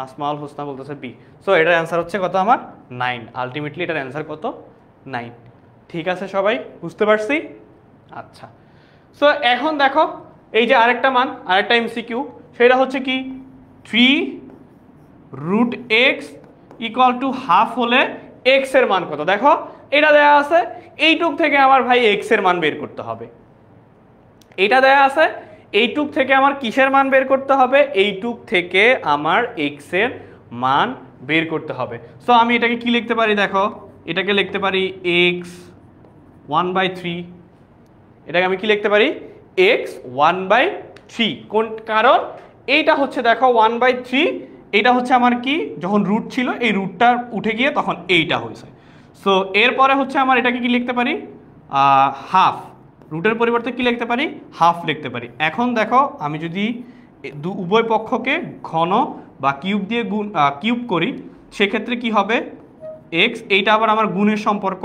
আসমাউল হোসনা বলতেছে বি। সো এটার অ্যান্সার হচ্ছে কত আমার? 9। আলটিমেটলি এটার অ্যান্সার কত? 9। ঠিক আছে, সবাই বুঝতে পারছি? আচ্ছা, সো এখন দেখো এই যে আরেকটা মান, আরেকটা MCQ, সেটা হচ্ছে কি 3√x ইকুয়াল টু হাফ হলে x এর মান কত? দেখো এটা দেয়া আছে, এইটুক থেকে আমার ভাই x এর মান বের করতে হবে। এটা দেয়া আছে, এইটুক থেকে আমার কিসের মান বের করতে হবে? এইটুক থেকে আমার x এর মান বের করতে হবে। সো আমি এটাকে কি লিখতে পারি? দেখো এটাকে লিখতে পারি x 1/3। এটাকে আমি কি লিখতে পারি? x 1/3। কোন কারণ? এইটা হচ্ছে দেখো 1/3, এটা হচ্ছে আমার কি, যখন রুট ছিল এই রুটটা উঠে গিয়ে তখন এইটা হয়েছে। সো এরপরে হচ্ছে আমার এটাকে কি লিখতে পারি? হাফ। রুটের পরিবর্তে কি লিখতে পারি? হাফ লিখতে পারি। এখন দেখো আমি যদি উভয় পক্ষকে ঘন বা কিউব দিয়ে কিউব করি, সেক্ষেত্রে কি হবে? x, এইটা আবার আমার গুণের সম্পর্ক।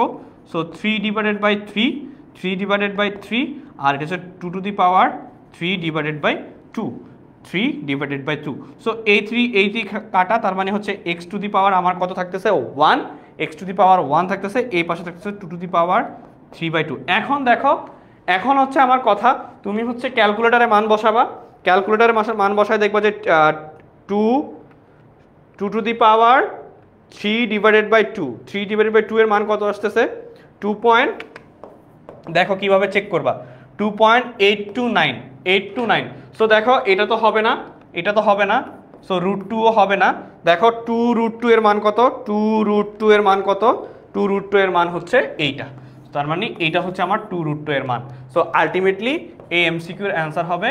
সো 3/3, 3/3, আর এটা হচ্ছে 2 টু দি পাওয়ার 3/2, 3/2। সো এই 3 কাটা, তার মানে হচ্ছে x টু দি পাওয়ার আমার কত থাকতেছে? 1। x টু দি পাওয়ার 1 থাকতেছে, এই পাশে থাকতেছে 2 টু দি পাওয়ার 3/2। এখন দেখো, এখন হচ্ছে আমার কথা, তুমি হচ্ছে ক্যালকুলেটারে মান বসাবা, ক্যালকুলেটারে মান বসায় দেখবা যে 2 টু দি পাওয়ার 3/2, 3/2 এর মান কত আসতেছে? 2. দেখো কিভাবে চেক করবা, 2.829। সো দেখো এটা তো হবে না, এটা তো হবে না, সো √2ও হবে না। দেখো 2√2 এর মান কত? 2√2 এর মান কত? 2√2 এর মান হচ্ছে এইটা, তার মানে এইটা হচ্ছে আমার 2√2 এর মান। সো আলটিমেটলি এই MCQর অ্যান্সার হবে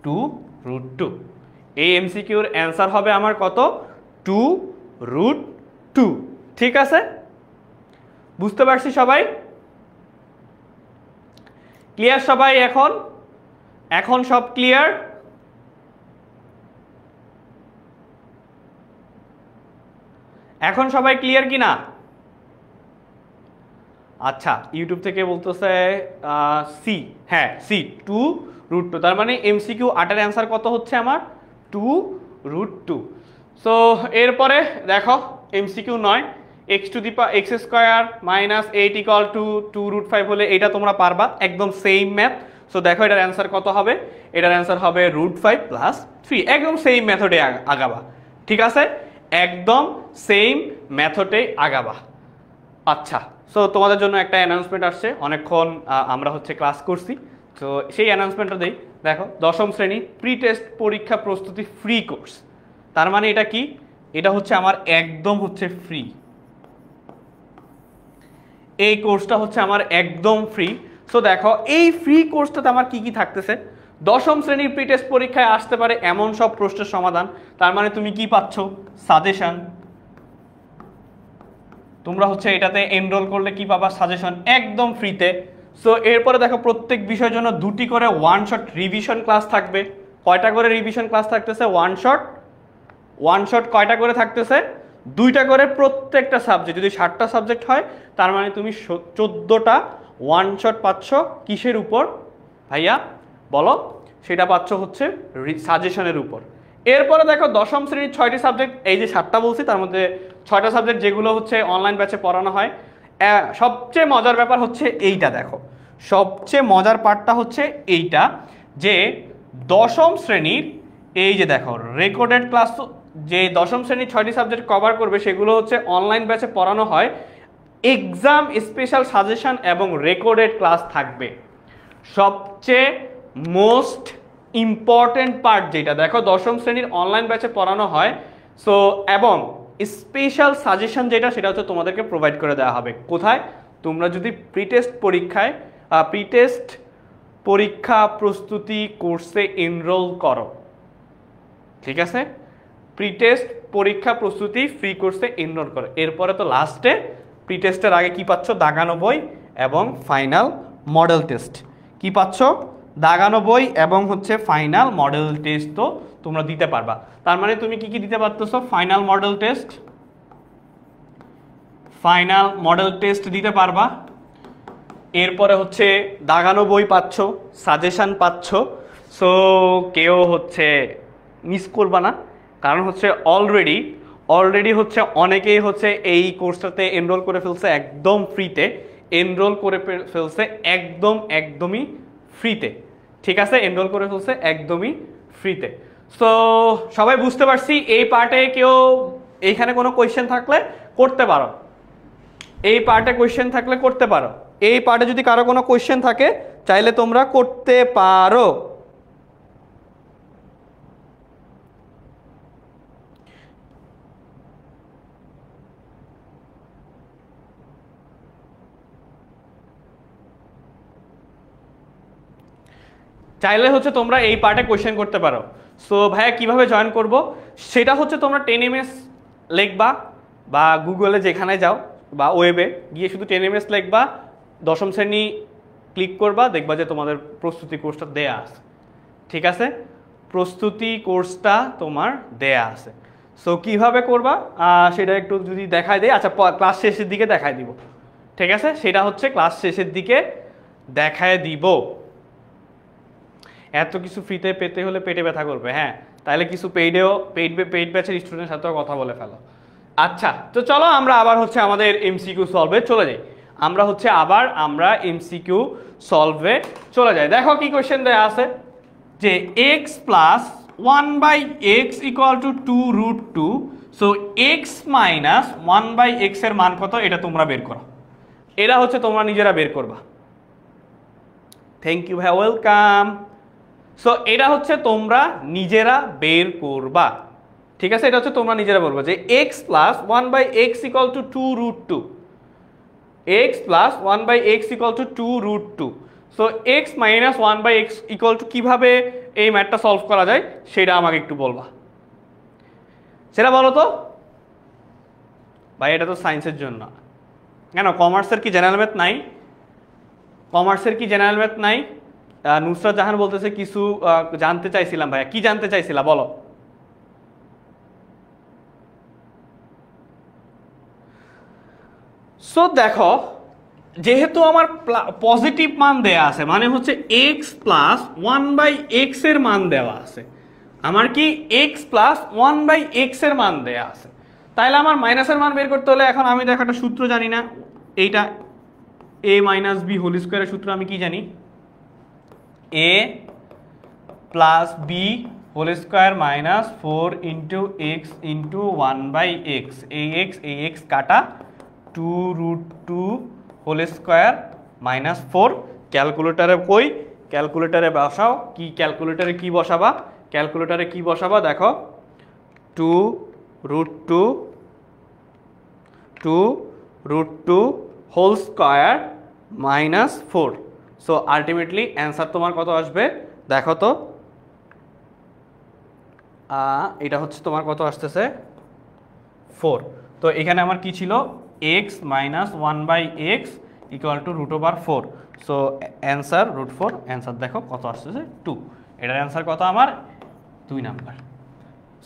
2√2। এই MCQর অ্যান্সার হবে আমার কত? 2√2। ঠিক আছে, বুঝতে পারছি সবাই? ক্লিয়ার সবাই? এখন এখন সব ক্লিয়ার? এখন সবাই ক্লিয়ার কি না? আচ্ছা, ইউটিউব থেকে বলতেছে সি, হ্যাঁ সি 2√2, তার মানে এমসিকিউ 8-এর অ্যান্সার কত হচ্ছে আমার 2√2। সো এরপরে দেখো এমসিকিউ 9, x² - 8 = 2√5 হলে এটা তোমরা পারবা, একদম সেম ম্যাথ। সো দেখো এটার অ্যান্সার কত হবে, এটার অ্যান্সার হবে √5 + 3, একদম সেম মেথডে আগাবা। ঠিক আছে, একদম সেম মেথডে আগাবা। আচ্ছা, সো তোমাদের জন্য একটা অ্যানাউন্সমেন্ট আসছে, অনেকক্ষণ আমরা হচ্ছে ক্লাস করছি, তো সেই অ্যানাউন্সমেন্টটা দেই। দেখো 10ম শ্রেণী প্রি টেস্ট পরীক্ষা প্রস্তুতি ফ্রি কোর্স, তার মানে এটা কি, এটা হচ্ছে আমার একদম হচ্ছে ফ্রি, এই কোর্সটা হচ্ছে আমার একদম ফ্রি। সো দেখো এই ফ্রি কোর্সটাতে আমার কি কি থাকতেছে, 10ম শ্রেণীর প্রি টেস্ট পরীক্ষায় আসতে পারে এমন সব প্রশ্নের সমাধান, তার মানে তুমি কি পাচ্ছ, সাজেশন। তোমরা হচ্ছে এটাতে এনরোল করলে কি পাবা, সাজেশন একদম ফ্রিতে। সো এরপরে দেখো প্রত্যেক বিষয়ের জন্য 2টি করে ওয়ান শট রিভিশন ক্লাস থাকবে। কয়টা করে রিভিশন ক্লাস থাকতেছে, ওয়ান শট কয়টা করে থাকতেছে, 2টা করে প্রত্যেকটা সাবজেক্ট। যদি 60টা সাবজেক্ট হয় তার মানে তুমি 14টা ওয়ান শট পাচ্ছ। কিসের উপর ভাইয়া বলো, সেটা পাচ্ছ হচ্ছে সাজেশনের উপর। এরপরে দেখো 10ম শ্রেণীর 6টি সাবজেক্ট, এই যে 7টা বলছি তার মধ্যে 6টা সাবজেক্ট যেগুলো হচ্ছে অনলাইন ব্যাচে পড়ানো হয়। সবচেয়ে মজার ব্যাপার হচ্ছে এইটা, দেখো সবচেয়ে মজার পার্টটা হচ্ছে এইটা, যে 10ম শ্রেণীর এই যে দেখো রেকর্ডেড ক্লাস, যে 10ম শ্রেণীর 6টি সাবজেক্ট কভার করবে সেগুলো হচ্ছে অনলাইন ব্যাচে পড়ানো হয়, এক্সাম স্পেশাল সাজেশন এবং রেকর্ডেড ক্লাস থাকবে। সবচেয়ে মোস্ট ইম্পর্টেন্ট পার্ট যেটা, দেখো 10ম শ্রেণীর অনলাইন ব্যাচে পড়ানো হয়, সো এবং স্পেশাল সাজেশন যেটা সেটা হচ্ছে তোমাদেরকে প্রোভাইড করে দেওয়া হবে। কোথায়, তোমরা যদি প্রি টেস্ট পরীক্ষা প্রস্তুতি কোর্সে এনরোল করো, ঠিক আছে, প্রি টেস্ট পরীক্ষা প্রস্তুতি ফ্রি কোর্সে এনরোল করো। এরপরে তো লাস্টে প্রি টেস্টের আগে কি পাচ্ছ, দাগানো বই এবং ফাইনাল মডেল টেস্ট। কি পাচ্ছ, দাগানো বই এবং হচ্ছে ফাইনাল মডেল টেস্ট তো তোমরা দিতে পারবা। তার মানে তুমি কি কি দিতে পারতেছো, ফাইনাল মডেল টেস্ট দিতে পারবা। এরপরে হচ্ছে দাগানো বই পাচ্ছ, সাজেশন পাচ্ছ। সো কেউ হচ্ছে মিস করবা না, কারণ হচ্ছে অলরেডি হচ্ছে অনেকেই হচ্ছে এই কোর্সটাতে এনরোল করে ফেলছে একদম ফ্রিতে, একদমই ফ্রিতে। ঠিক আছে, এনরোল করে ফেলছে একদমই ফ্রিতে। সো সবাই বুঝতে পারছি, এই পার্টে কেউ এইখানে কোনো কোয়েশ্চেন থাকলে করতে পারো, এই পার্টে কোয়েশ্চেন থাকলে করতে পারো, এই পার্টে যদি কারো কোনো কোয়েশ্চেন থাকে চাইলে তোমরা করতে পারো। চাইলে হচ্ছে তোমরা এই পার্টে কোয়েশ্চেন করতে পারো। সো ভাইয়া কিভাবে জয়েন করব, সেটা হচ্ছে তোমরা 10ms লিখবা, বা গুগলে যেখানে যাও বা ওয়েবে গিয়ে শুধু 10ms লিখবা, 10ম শ্রেণী ক্লিক করবা, দেখবা যে তোমাদের প্রস্তুতি কোর্সটা দেয়া আছে। ঠিক আছে, প্রস্তুতি কোর্সটা তোমার দেয়া আছে। সো কিভাবে করবা সেটা একটু যদি দেখায় দেয়, আচ্ছা ক্লাস শেষের দিকে দেখায় দিব। ঠিক আছে, সেটা হচ্ছে ক্লাস শেষের দিকে দেখায় দিব। এত কিছু ফ্রিতে পেতে হলে পেটে ব্যথা করবে, হ্যাঁ, তাহলে কিছু পেইড ব্যাচের স্টুডেন্টের সাথেও কথা বলে ফেলো। আচ্ছা, তো চলো আমরা আবার হচ্ছে আমাদের এমসিকিউ সলভে চলে যাই। আমরা এমসিকিউ সলভে চলে যাই। দেখো কি কোয়েশ্চেন দেয়া আছে, যে x plus 1/x = 2√2, so x minus 1/x এর মান কত, এটা তোমরা বের করো। এটা হচ্ছে তোমরা নিজেরা বের করবা। থ্যাংক ইউ ভাই, ওয়েলকাম। সো এটা হচ্ছে তোমরা নিজেরা বের করবা। ঠিক আছে, এটা হচ্ছে তোমরা নিজেরা বলবা যে x plus 1/x = 2√2, x plus 1/x = 2√2। So x minus 1/x = কিভাবে এই ম্যাথটা সলভ করা যায় সেটা আমাকে একটু বলবা, সেটা বলো তো ভাই। এটা তো সায়েন্সের জন্য, কেন কমার্সের কি জেনারেল ম্যাথ নাই? কমার্সের কি জেনারেল ম্যাথ নাই? নুসরাত জাহান বলতেছে কিছু জানতে চাইছিলাম ভাইয়া। কি জানতে চাইছিলা বলো? সো দেখো, যেহেতু আমার পজিটিভ মান দেয়া আছে, মানে হচ্ছে X plus one by X এর মান দেওয়া আছে, আমার কি X plus one by X এর মান দেয়া আছে, তাহলে আমার মাইনাসের মান বের করতে হলে এখন আমি দেখো একটা সূত্র জানি না, এইটা এ মাইনাস বি হোল স্কোয়ারের সূত্র আমি কি জানি, a plus B whole square minus 4 into x into 1 by x, এই এক্স কাটা 2√2 হোল স্কোয়ার মাইনাস 4। ক্যালকুলেটারে কই? ক্যালকুলেটারে বসাও। কি ক্যালকুলেটারে কি বসাবা? ক্যালকুলেটারে কি বসাবা দেখো, 2√2 whole square minus 4। So ultimately answer তোমার কত আসবে দেখো তো, এটা হচ্ছে তোমার কত আসতেছে 4। তো এখানে আমার কি ছিল, X minus 1 by x equal to √4। So answer √4, answer দেখো কত আসতেছে 2। এটার অ্যান্সার কত আমার 2 নাম্বার।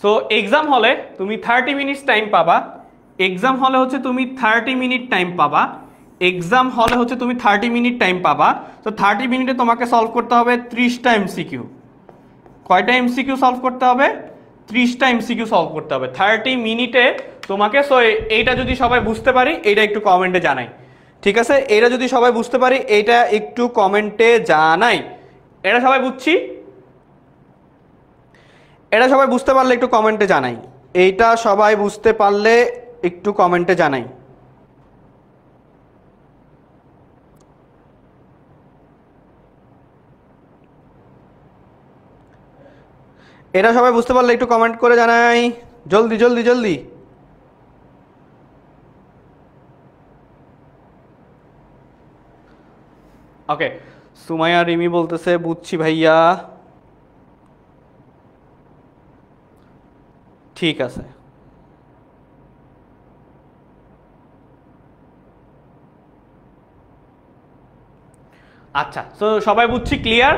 সো এক্সাম হলে তুমি 30 মিনিটস টাইম পাবা, এক্সাম হলে হচ্ছে তুমি 30 মিনিট টাইম পাবা, এক্সাম হলে হচ্ছে তুমি 30 মিনিট টাইম পাবা। তো 30 মিনিটে তোমাকে সলভ করতে হবে 30টা এমসিকিউ। কয়টা এমসিকিউ সলভ করতে হবে? 30টা এমসিকিউ সলভ করতে হবে 30 মিনিটে তোমাকে। সো এইটা যদি সবাই বুঝতে পারি, এইটা একটু কমেন্টে জানাই, ঠিক আছে? এইটা যদি সবাই বুঝতে পারি, এইটা একটু কমেন্টে জানাই। এটা সবাই বুঝছি? এটা সবাই বুঝতে পারলে একটু কমেন্টে জানাই। এইটা সবাই বুঝতে পারলে একটু কমেন্টে জানাই। এটা সবাই বুঝতে পারলে একটু কমেন্ট করে জানাই, জলদি জলদি জলদি। ওকে, সুমাইয়া রিমি বলতেছে বুঝছি ভাইয়া, ঠিক আছে। আচ্ছা, সো সবাই বুঝছি, ক্লিয়ার?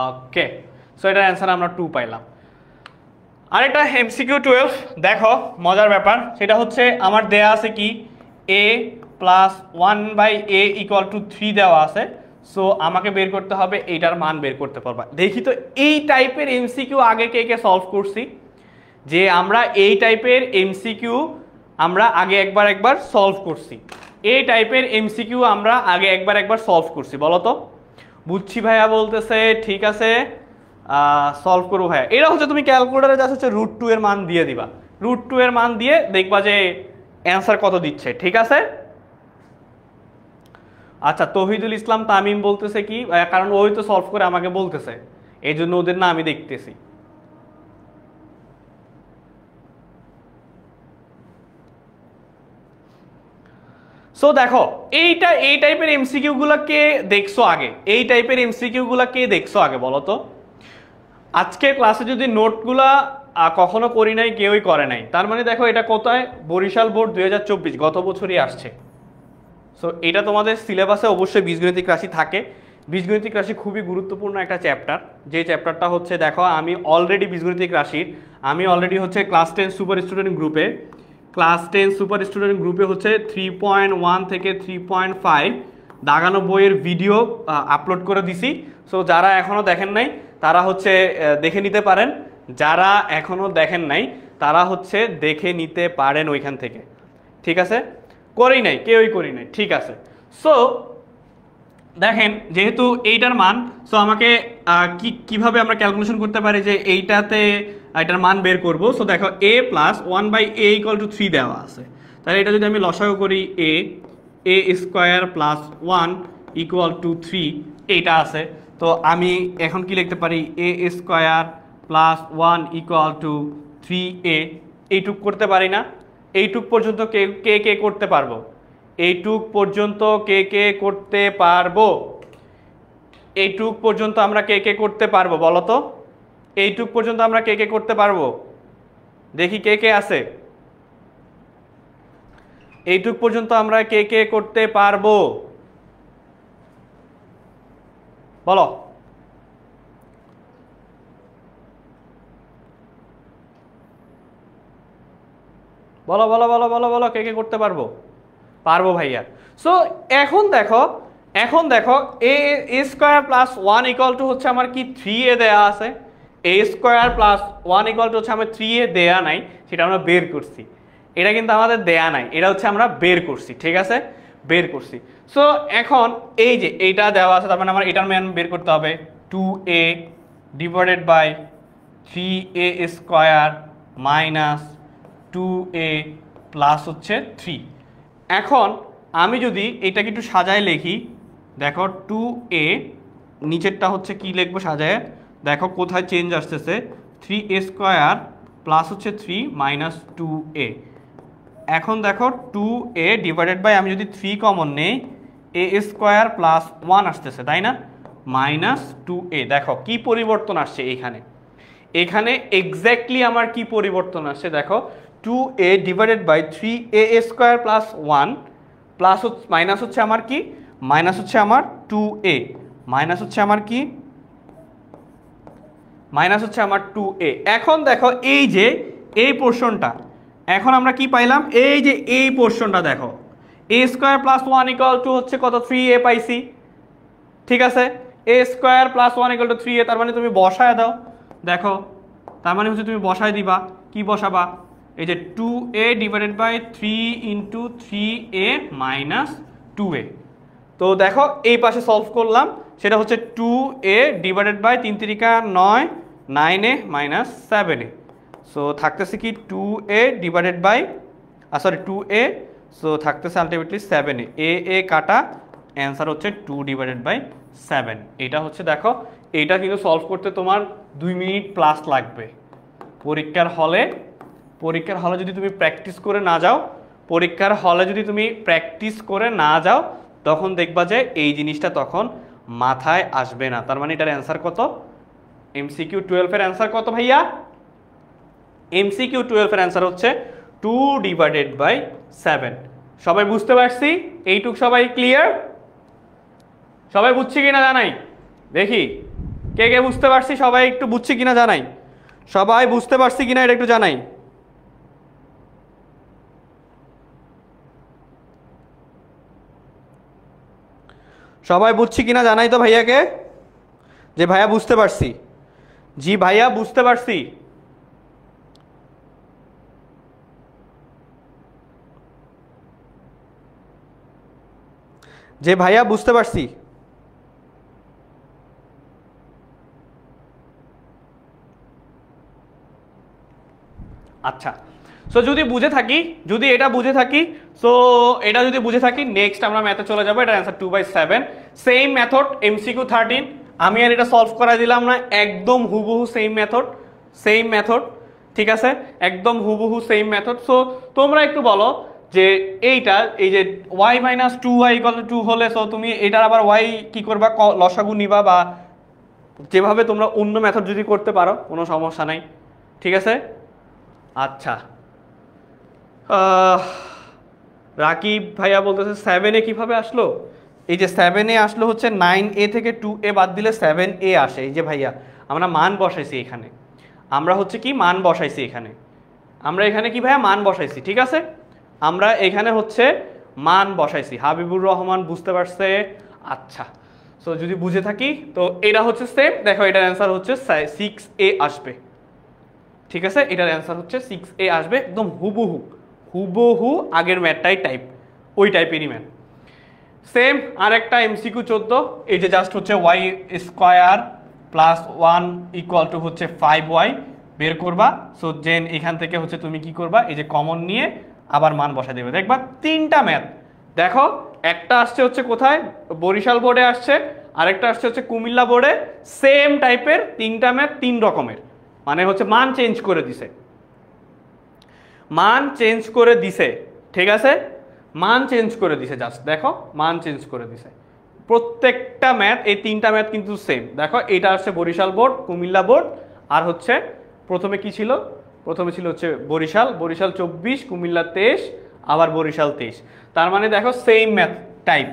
ওকে, সো এটার অ্যান্সার আমরা 2 পাইলাম। আরেকটা এমসিকিউ 12 দেখো, মজার ব্যাপার, সেটা হচ্ছে আমার দেয়া আছে কি, a plus 1 by a equal to 3 দেওয়া আছে। সো আমাকে বের করতে হবে এইটার মান বের করতে পারবা। দেখি তো এই টাইপের এমসিকিউ আগে কে কে সলভ করছি, যে আমরা এই টাইপের এমসিকিউ আমরা আগে একবার সলভ করছি, এই টাইপের এমসিকিউ আমরা আগে একবার সলভ করছি, বলো তো? বুঝছি ভাইয়া বলতেছে, ঠিক আছে সলভ করবো ভাইয়া। এটা হচ্ছে তুমি ক্যালকুলেটারে জাস্ট হচ্ছে √2 এর মান দিয়ে দিবা, √2 এর মান দিয়ে দেখবা যে অ্যান্সার কত দিচ্ছে, ঠিক আছে? আচ্ছা, তৌহিদুল ইসলাম তামিম বলতেছে কি, কারণ ওই তো সলভ করে আমাকে বলতেছে, এই জন্য ওদের না আমি দেখতেছি। সো দেখো, এই টাইপের এমসিকিউ গুলা কে দেখছো আগে, এই টাইপের এমসিকিউ গুলা কে দেখছো আগে বলো তো? আজকে ক্লাসে যদি নোটগুলা কখনো করি নাই, কেউই করে নাই, তার মানে দেখো এটা কোথায়, বরিশাল বোর্ড 2024 গত বছরই আসছে। সো এটা তোমাদের সিলেবাসে অবশ্যই বীজগণিতিক রাশি থাকে। বীজগণিতিক রাশি খুবই গুরুত্বপূর্ণ একটা চ্যাপ্টার, যে চ্যাপ্টারটা হচ্ছে দেখো, আমি অলরেডি বীজগণিতিক রাশির আমি অলরেডি হচ্ছে ক্লাস 10 সুপার স্টুডেন্ট গ্রুপে, ক্লাস 10 সুপার স্টুডেন্ট গ্রুপে হচ্ছে 3.1 থেকে 3.5 দাগানো বইয়ের ভিডিও আপলোড করে দিছি। সো যারা এখনও দেখেন নাই তারা হচ্ছে দেখে নিতে পারেন, যারা এখনও দেখেন নাই তারা হচ্ছে দেখে নিতে পারেন ওইখান থেকে, ঠিক আছে? করি নাই, কেউই করি নাই, ঠিক আছে? সো দেখেন, যেহেতু এইটার মান, সো আমাকে কিভাবে আমরা ক্যালকুলেশন করতে পারি যে এইটাতে এটার মান বের করব। সো দেখো, a plus 1 by a equal to 3 দেওয়া আছে, তাহলে এটা যদি আমি লসাগু করি, a square plus 1 equal to 3 এইটা আছে। তো আমি এখন কি লিখতে পারি, a square plus 1 equal to 3a, এইটুক করতে পারি না? এইটুক পর্যন্ত কে কে করতে পারবো? এইটুক পর্যন্ত কে কে করতে পারবো? এইটুক পর্যন্ত আমরা কে কে করতে পারবো বলো তো? এইটুক পর্যন্ত আমরা কে কে করতে পারবো? দেখি কে কে আছে। এইটুক পর্যন্ত আমরা কে কে করতে পারবো বলো? বলো বলো বলো বলো বলো, কে কে করতে পারবো? পারবো ভাইয়া। সো এখন দেখো a square plus one equal to হচ্ছে আমার কি 3a দেয়া আছে, a square plus one equal to হচ্ছে আমার 3a দেয়া নাই, সেটা আমরা বের করছি। এটা কিন্তু আমাদের দেয়া নাই, এটা হচ্ছে আমরা বের করছি, ঠিক আছে, বের করছি। সো এখন এই যে এইটা দেওয়া আছে, তার মানে আমার এটার মান বের করতে হবে 2a divided by 3a square minus 2a plus হচ্ছে 3। এখন আমি যদি এটাকে একটু সাজায় লিখি, দেখো 2a নিচেরটা হচ্ছে কি লিখবো সাজায়, দেখো কোথায় চেঞ্জ আসতেছে, 3a স্কোয়ার প্লাস হচ্ছে 3 মাইনাস 2a। এখন দেখো 2a ডিভাইডেড বাই আমি যদি 3 কমন নেই, a স্কোয়ার প্লাস 1 আসতেছে, তাই না, মাইনাস 2a। দেখো কি পরিবর্তন আসছে এখানে, এখানে এক্স্যাক্টলি আমার কি পরিবর্তন আসছে, দেখো 2a divided by 3a square plus 1 plus minus হচ্ছে আমার কি, মাইনাস হচ্ছে আমার 2a, মাইনাস হচ্ছে আমার কি, মাইনাস হচ্ছে আমার 2a। এখন দেখো এই যে এই পোর্শনটা, এখন আমরা কি পাইলাম, এই যে এই পোর্শনটা দেখো, a square plus 1 equal to হচ্ছে কত, 3a পাইছি, ঠিক আছে, a square plus 1 equal to 3a, তার মানে তুমি বসায় দাও, দেখো তার মানে হচ্ছে তুমি বসায় দিবা, কি বসাবা, এই যে 2a divided by 3 into 3a minus 2a। তো দেখো এই পাশে সলভ করলাম, সেটা হচ্ছে 2a divided by 3 3 9 9a minus 7a। So থাকতেছে কি 2a divided by sorry 2a, so থাকতেছে আলটিমেটলি 7a, a কাটা, অ্যান্সার হচ্ছে 2 ডিভাইডেড বাই 7। এটা হচ্ছে দেখো, এইটা কিন্তু সলভ করতে তোমার 2 মিনিট প্লাস লাগবে। পরীক্ষার হলে যদি তুমি প্র্যাকটিস করে না যাও, পরীক্ষার হলে যদি তুমি প্র্যাকটিস করে না যাও, তখন দেখবা যে এই জিনিসটা তখন মাথায় আসবে না। তার মানে এটার অ্যান্সার কত, এমসিকিউ 12 এর অ্যান্সার কত ভাইয়া, এমসিকিউ 12 এর অ্যান্সার হচ্ছে 2 ডিভাইডেড বাই 7। সবাই বুঝতে পারছি? এইটুক সবাই ক্লিয়ার? সবাই বুঝছি কিনা জানাই, দেখি কে কে বুঝতে পারছি, সবাই একটু বুঝছি কিনা জানাই, সবাই বুঝতে পারছি কিনা এটা একটু জানাই। সবাই বুঝছি কিনা জানাই তো ভাইয়াকে, যে ভাইয়া বুঝতে পারছি, জি ভাইয়া বুঝতে পারছি। যে ভাইয়া বুঝতে পারছি, আচ্ছা। সো যদি বুঝে থাকি, যদি এটা বুঝে থাকি, সো এটা যদি বুঝে থাকি, নেক্সট আমরা ম্যাথে চলে যাবো। এটা অ্যান্সার 2/7, সেম মেথড এমসিকিউ 13। আমি আর এটা সলভ করা দিলাম না, একদম হুবহু সেম মেথড, ঠিক আছে, একদম হুবহু সেম মেথড। সো তোমরা একটু বলো যে এইটা, এই যে y minus 2y equal to 2 হলে, সো তুমি এটার আবার y কি করবা, লসাগু নিবা, বা যেভাবে তোমরা অন্য মেথড যদি করতে পারো কোনো সমস্যা নাই, ঠিক আছে। আচ্ছা, রাকিব ভাইয়া বলতেছে 7a কিভাবে আসলো, এই যে 7a আসলো হচ্ছে 9a থেকে 2a বাদ দিলে 7a আসে। এই যে ভাইয়া আমরা মান বসাইছি এখানে, আমরা হচ্ছে কি মান বসাইছি এখানে, আমরা এখানে কি ভাইয়া মান বসাইছি, ঠিক আছে, আমরা এখানে হচ্ছে মান বসাইছি। হাবিবুর রহমান বুঝতে পারছে, আচ্ছা। সো যদি বুঝে থাকি, তো এটা হচ্ছে সেম, দেখো এটার অ্যান্সার হচ্ছে 6a আসবে, ঠিক আছে, এটার অ্যান্সার হচ্ছে 6a আসবে, একদম হুবহু আগের ম্যাথটাই টাইপ, ওই টাইপেরই ম্যাথ। সেম আরেকটা এমসিকিউ 14, এই যে জাস্ট হচ্ছে y square plus 1 equal to হচ্ছে 5y বের করবা। সো জেন এখান থেকে হচ্ছে তুমি কি করবা, এই যে কমন নিয়ে আবার মান বসা দেবে, দেখবা তিনটা ম্যাথ। দেখো একটা আসছে হচ্ছে কোথায়, বরিশাল বোর্ডে আসছে, আরেকটা আসছে হচ্ছে কুমিল্লা বোর্ডে, সেম টাইপের তিনটা ম্যাথ, 3 রকমের, মানে হচ্ছে মান চেঞ্জ করে দিছে, ঠিক আছে, মান চেঞ্জ করে দিছে, জাস্ট দেখো মান চেঞ্জ করে দিছে। প্রত্যেকটা ম্যাথ, এই তিনটা ম্যাথ কিন্তু সেম। দেখো এটা আসছে বরিশাল বোর্ড, কুমিল্লা বোর্ড, আর হচ্ছে প্রথমে কি ছিল, প্রথমে ছিল হচ্ছে বরিশাল 24, কুমিল্লা 23, আবার বরিশাল 23। তার মানে দেখো সেম ম্যাথ টাইপ,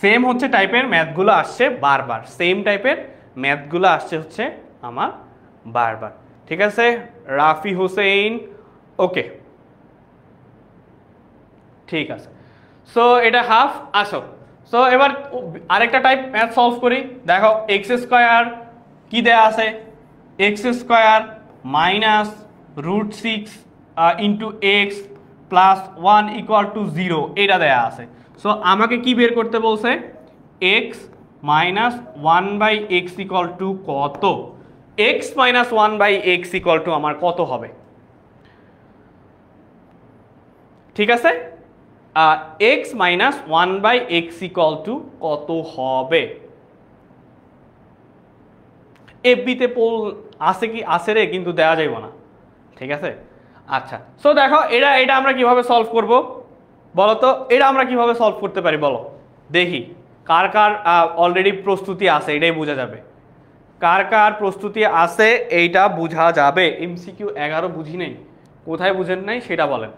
সেম হচ্ছে টাইপের ম্যাথগুলো আসছে বারবার, সেম টাইপের ম্যাথগুলো আসছে হচ্ছে আমার বারবার। ঠিক আছে, রাফি হোসেন, ওকে ঠিক আছে। সো এটা হাফ। আসো, সো এবার আরেকটা টাইপ ম্যাথ সলভ করি। দেখো এক্স স্কোয়ার কি দেয়া আছে, X square minus root six into X plus one equal to 0 এটা দেয়া আছে। সো আমাকে কি বের করতে বলছে, x minus one by x equal to কত, x minus one by x equal to আমার কত হবে। ঠিক আছে, x minus one by x equal to কত হবে। এফবিতে পোল আছে কি, আছে রে, কিন্তু দেওয়া যাইব না। ঠিক আছে, আচ্ছা। সো দেখো এটা আমরা কিভাবে সলভ করব বলো তো, এটা আমরা কিভাবে সলভ করতে পারি বলো দেখি, কার কার অলরেডি প্রস্তুতি আছে এটাই বোঝা যাবে, কার কার প্রস্তুতি আছে এইটা বোঝা যাবে। এমসিকিউ 11 বুঝি নেই, কোথায় বুঝেন নাই সেটা বলেন।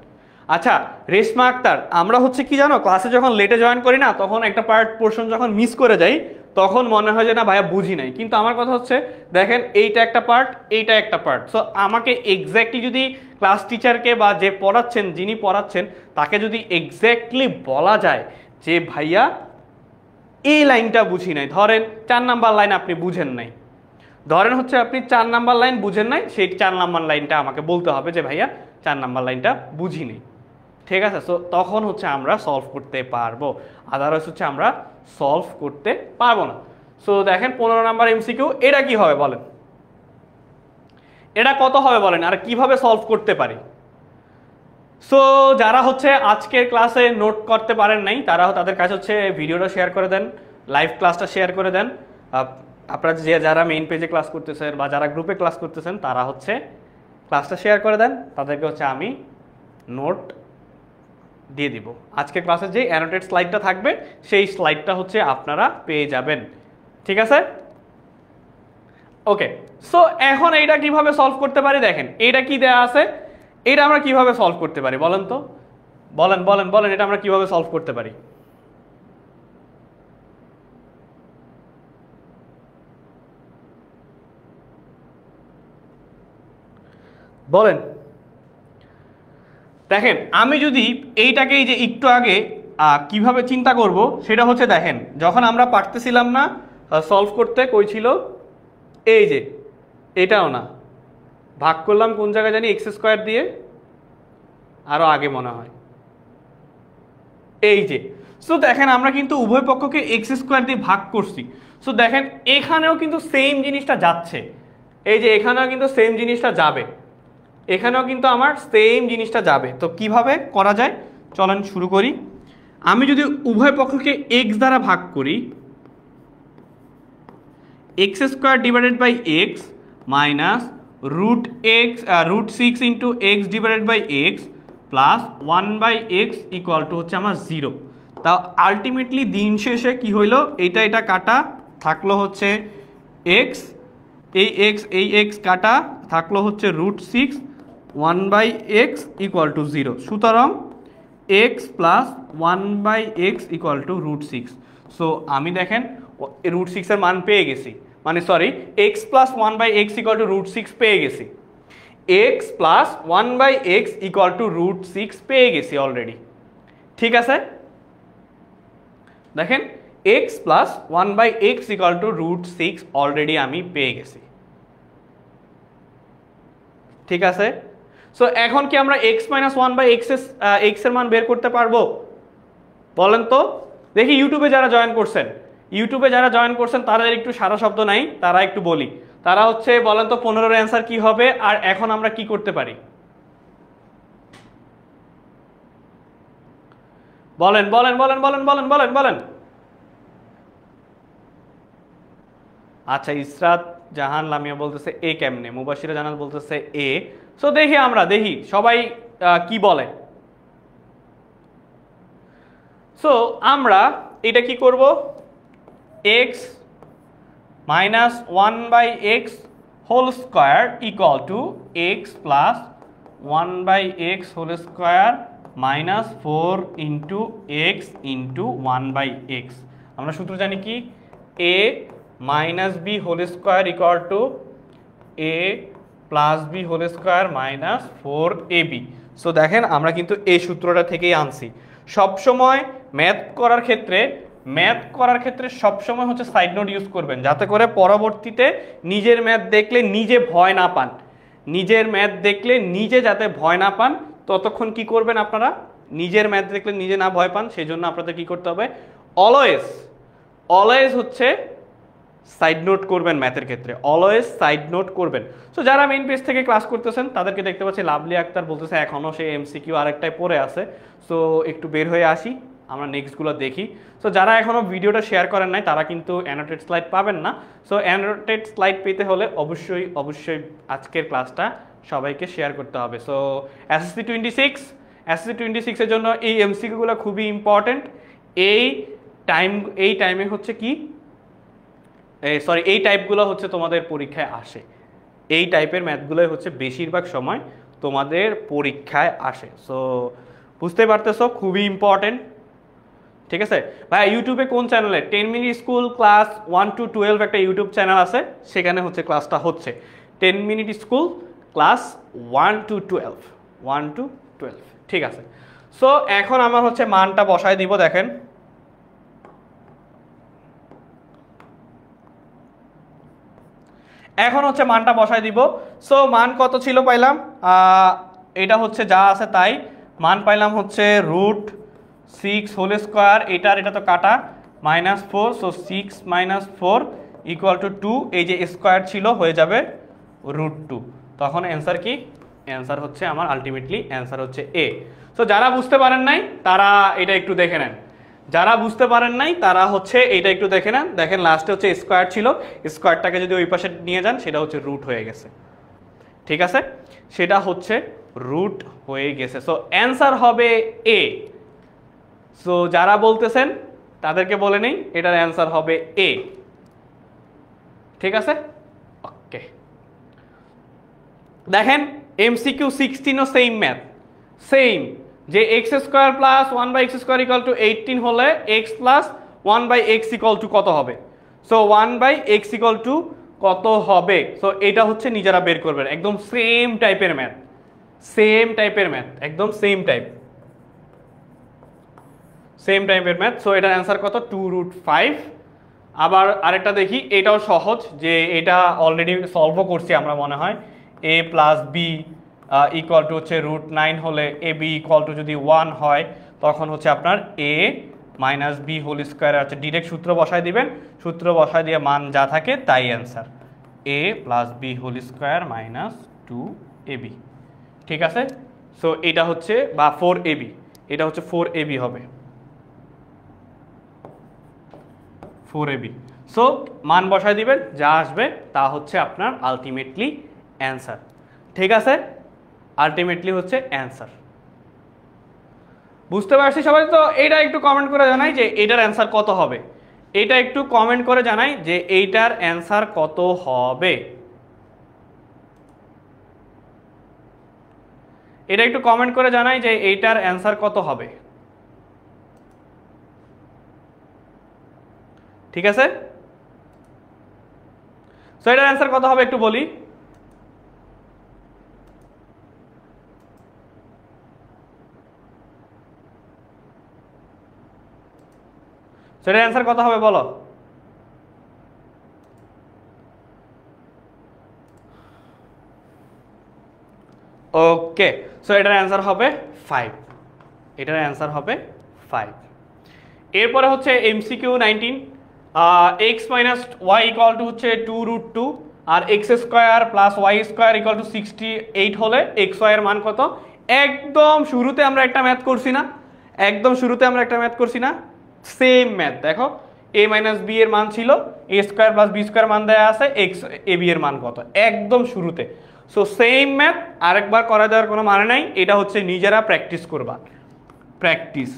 আচ্ছা রেশমা আক্তার, আমরা হচ্ছে কি জানো, ক্লাসে যখন লেটে জয়েন করি না, তখন একটা পোর্শন যখন মিস করে যাই, তখন মনে হয় যে না ভাইয়া বুঝি নাই। কিন্তু আমার কথা হচ্ছে দেখেন, এইটা একটা পার্ট, এইটা একটা পার্ট। সো আমাকে এক্স্যাক্টলি যদি ক্লাস টিচারকে বা যে পড়াচ্ছেন, যিনি পড়াচ্ছেন, তাকে যদি এক্স্যাক্টলি বলা যায় যে ভাইয়া এই লাইনটা বুঝি নাই, ধরেন 4 নাম্বার লাইন আপনি বুঝেন নাই, ধরেন হচ্ছে আপনি 4 নাম্বার লাইন বুঝেন নাই, সেই 4 নাম্বার লাইনটা আমাকে বলতে হবে যে ভাইয়া 4 নাম্বার লাইনটা বুঝি নেই। ঠিক আছে, সো তখন হচ্ছে আমরা সলভ করতে পারবো, আদারওয়াইজ হচ্ছে আমরা সলভ করতে পারবো না। সো দেখেন 15 নাম্বার এমসিকিউ, এটা কি হবে বলেন, এটা কত হবে বলেন, আর কিভাবে সলভ করতে পারি। সো যারা হচ্ছে আজকের ক্লাসে নোট করতে পারেন নাই, তারা তাদের কাছে হচ্ছে ভিডিওটা শেয়ার করে দেন, লাইভ ক্লাসটা শেয়ার করে দেন। আপনারা যারা মেইন পেজে ক্লাস করতেছেন বা যারা গ্রুপে ক্লাস করতেছেন, তারা হচ্ছে ক্লাসটা শেয়ার করে দেন, তাদেরকে হচ্ছে আমি নোট দিয়ে দিব। আজকের ক্লাসে যে অ্যানোটেড স্লাইডটা থাকবে, সেই স্লাইডটা হচ্ছে আপনারা পেয়ে যাবেন। ঠিক আছে, ওকে। সো এখন এইটা কিভাবে সলভ করতে পারি, দেখেন এইটা কি দেয়া আছে, এটা আমরা কিভাবে সলভ করতে পারি বলেন তো, বলেন বলেন বলেন, এটা আমরা কিভাবে সলভ করতে পারি বলেন। দেখেন আমি যদি এইটাকে এই যে একটু আগে কিভাবে চিন্তা করব, সেটা হচ্ছে দেখেন, যখন আমরা পারতেছিলাম না সলভ করতে, কই ছিল, এই যে এটাও না, ভাগ করলাম কোন জায়গায় জানি, এক্স স্কোয়ার দিয়ে, আরো আগে মনে হয় এই যে। সো দেখেন আমরা কিন্তু উভয় পক্ষকে এক্স স্কোয়ার দিয়ে ভাগ করছি। সো দেখেন এখানেও কিন্তু সেম জিনিসটা যাচ্ছে, এই যে এখানেও কিন্তু সেম জিনিসটা যাবে, এখানেও কিন্তু আমার সেম জিনিসটা যাবে। তো কিভাবে করা যায় চলেন শুরু করি। আমি যদি উভয় পক্ষকে এক্স দ্বারা ভাগ করি, X square divided by X minus root six into X divided by X plus 1/x equal to হচ্ছে আমার 0। তা আলটিমেটলি দিন শেষে কি হইল, এটা কাটা থাকলো হচ্ছে এক্স, এই এক্স কাটা থাকলো হচ্ছে root six, 1/x equal to 0। সুতরাং X plus 1/x equal to root six. So আমি দেখেন রুট সিক্সের মান পেয়ে গেছি, মানে sorry, X plus 1/x equal to root six পেয়ে গেছি, X plus 1/x equal to root six পেয়ে গেছি অলরেডি। ঠিক আছে, দেখেন X plus 1/x equal to root six already আমি পেয়ে গেছি। ঠিক আছে, সো এখন কি আমরা x মাইনাস 1/x এর মান বের করতে পারবো বলেন তো দেখি। ইউটিউবে যারা জয়েন করছেন তাদের একটু সারা শব্দ নাই, তারা একটু বলি, তারা হচ্ছে বলেন তো 15 এর অ্যান্সার কি হবে, আর এখন আমরা কি করতে পারি বলেন বলেন বলেন বলেন বলেন বলেন বলেন। আচ্ছা ইসরাত জাহান লামিয়া বলতেছে এ কেমনে, মুবাশিরা জানাত বলতেছে এ। সো দেখি সবাই কি বলে। সো আমরা এটা কি করব, x minus 1/x whole square equal to X plus 1/x whole square minus 4 into x into 1/x। আমরা সূত্র জানি কি, a minus B whole square equal to a plus B whole square minus 4ab। So দেখেন আমরা কিন্তু এই সূত্রটা থেকেই আনছি। সবসময় ম্যাথ করার ক্ষেত্রে সবসময় হচ্ছে সাইড নোট ইউজ করবেন, যাতে করে পরবর্তীতে নিজের ম্যাথ দেখলে নিজে ভয় না পান। নিজের ম্যাথ দেখলে নিজে যাতে ভয় না পান, ততক্ষণ কি করবেন আপনারা, নিজের ম্যাথ দেখলে নিজে না ভয় পান, সেই জন্য আপনাদের কি করতে হবে, অলওয়েজ হচ্ছে সাইড নোট করবেন ম্যাথের ক্ষেত্রে, অলওয়েজ সাইড নোট করবেন। সো যারা মেইন পেজ থেকে ক্লাস করতেছেন তাদেরকে দেখতে পাচ্ছি লাভলি আক্তার বলতেছে এখনও সেই এমসিকিউ আরেকটাই পড়ে আছে। সো একটু বের হয়ে আসি, আমরা নেক্সটগুলো দেখি। সো যারা এখনও ভিডিওটা শেয়ার করেন নাই তারা কিন্তু অ্যানোটেড স্লাইড পাবেন না। সো অ্যানোটেড স্লাইড পেতে হলে অবশ্যই আজকের ক্লাসটা সবাইকে শেয়ার করতে হবে। সো এসএসসি 26 এর জন্য এই এমসিকিউগুলো খুবই ইম্পর্টেন্ট। এই টাইমে হচ্ছে কি, এই টাইপগুলো হচ্ছে তোমাদের পরীক্ষায় আসে, এই টাইপের ম্যাথগুলোই হচ্ছে বেশিরভাগ সময় তোমাদের পরীক্ষায় আসে। সো বুঝতে পারতেছো, খুবই ইম্পর্টেন্ট। ঠিক আছে ভাই, ইউটিউবে কোন চ্যানেলে 10 মিনিট স্কুল ক্লাস 1 to 12 একটা ইউটিউব চ্যানেল আছে, সেখানে হচ্ছে ক্লাসটা হচ্ছে 10 মিনিট স্কুল ক্লাস 1 to 12। ঠিক আছে। সো এখন আমার হচ্ছে মানটা বসায় দিব, দেখেন এখন হচ্ছে মানটা বসায় দিব। সো মান কত ছিল পাইলাম, এটা হচ্ছে যা আছে তাই, মান পাইলাম হচ্ছে √6 হোল স্কোয়ার, এটা তো কাটা, -4। সো 6 - 4 ইকুয়াল টু 2, এই যে স্কোয়ার ছিল হয়ে যাবে √2। তখন অ্যান্সার কি, অ্যান্সার হচ্ছে আমার আলটিমেটলি অ্যান্সার হচ্ছে এ। সো যারা বুঝতে পারেন নাই তারা এটা একটু দেখে নেন, দেখেন লাস্টে হচ্ছে স্কোয়ার ছিল, স্কোয়ারটাকে যদি ওই পাশে নিয়ে যান সেটা হচ্ছে রুট হয়ে গেছে। ঠিক আছে, সেটা হচ্ছে রুট হয়ে গেছে। সো অ্যান্সার হবে এ। সো যারা বলতেছেন তাদেরকে বলে নেই, এটার অ্যান্সার হবে এ। ঠিক আছে, ওকে। দেখেন এমসিকিউ 16ও সেম ম্যাথ, সেম, যে x square plus 1/x square equal two 18 হলে x plus 1/x equal to কত হবে। সো 1/x ইকুয়াল টু কত হবে, সো এটা হচ্ছে নিজেরা বের করবেন। একদম সেম টাইপের ম্যাথ, একদম সেম টাইপের ম্যাথ। সো এটার অ্যান্সার কত, 2√5। আবার আরেকটা দেখি, এটাও সহজ, যে এটা অলরেডি সলভও করছি আমরা মনে হয়। a plus B equal to হচ্ছে √9 হলে এ বি ইকুয়াল টু যদি 1 হয়, তখন হচ্ছে আপনার a minus B whole square আছে, ডিরেক্ট সূত্র বসায় দিবেন, সূত্র বসায় দিয়ে মান যা থাকে তাই answer, a plus B whole square minus 2ab। ঠিক আছে, সো এটা হচ্ছে বা 4ab, এটা হচ্ছে 4ab হবে, 4ab। সো মান বসায় দিবেন, যা আসবে তা হচ্ছে আপনার আলটিমেটলি অ্যান্সার। ঠিক আছে, আলটিমেটলি হচ্ছে অ্যান্সার। বুঝতে পারছি সবাই তো? এইটা একটু কমেন্ট করে জানাই যে এইটার অ্যান্সার কত হবে, এটা একটু কমেন্ট করে জানাই যে এইটার অ্যান্সার কত হবে, এটা একটু কমেন্ট করে জানাই যে এইটার অ্যান্সার কত হবে। ঠিক আছে, সো এটার অ্যান্সার কত হবে একটু বলি। সেটার অ্যান্সার কত হবে বলো। ওকে, সো এটার অ্যান্সার হবে 5, এটার অ্যান্সার হবে 5। এরপরে হচ্ছে MCQ 19, x minus Y equal to হচ্ছে 2√2 আর x square plus y square equal to 68 হলে এক্স ওয়াই এর মান কত। একদম শুরুতে আমরা একটা ম্যাথ করছি না, সেম ম্যাথ। দেখো a মাইনাস বি এর মান ছিল, a square plus B square মান দেওয়া আছে, এক্স এ বি এর মান কত, একদম শুরুতে। সো সেম ম্যাথ, আরেকবার করা দেওয়ার কোনো মানে নাই, এটা হচ্ছে নিজেরা প্র্যাকটিস করবা, প্র্যাকটিস।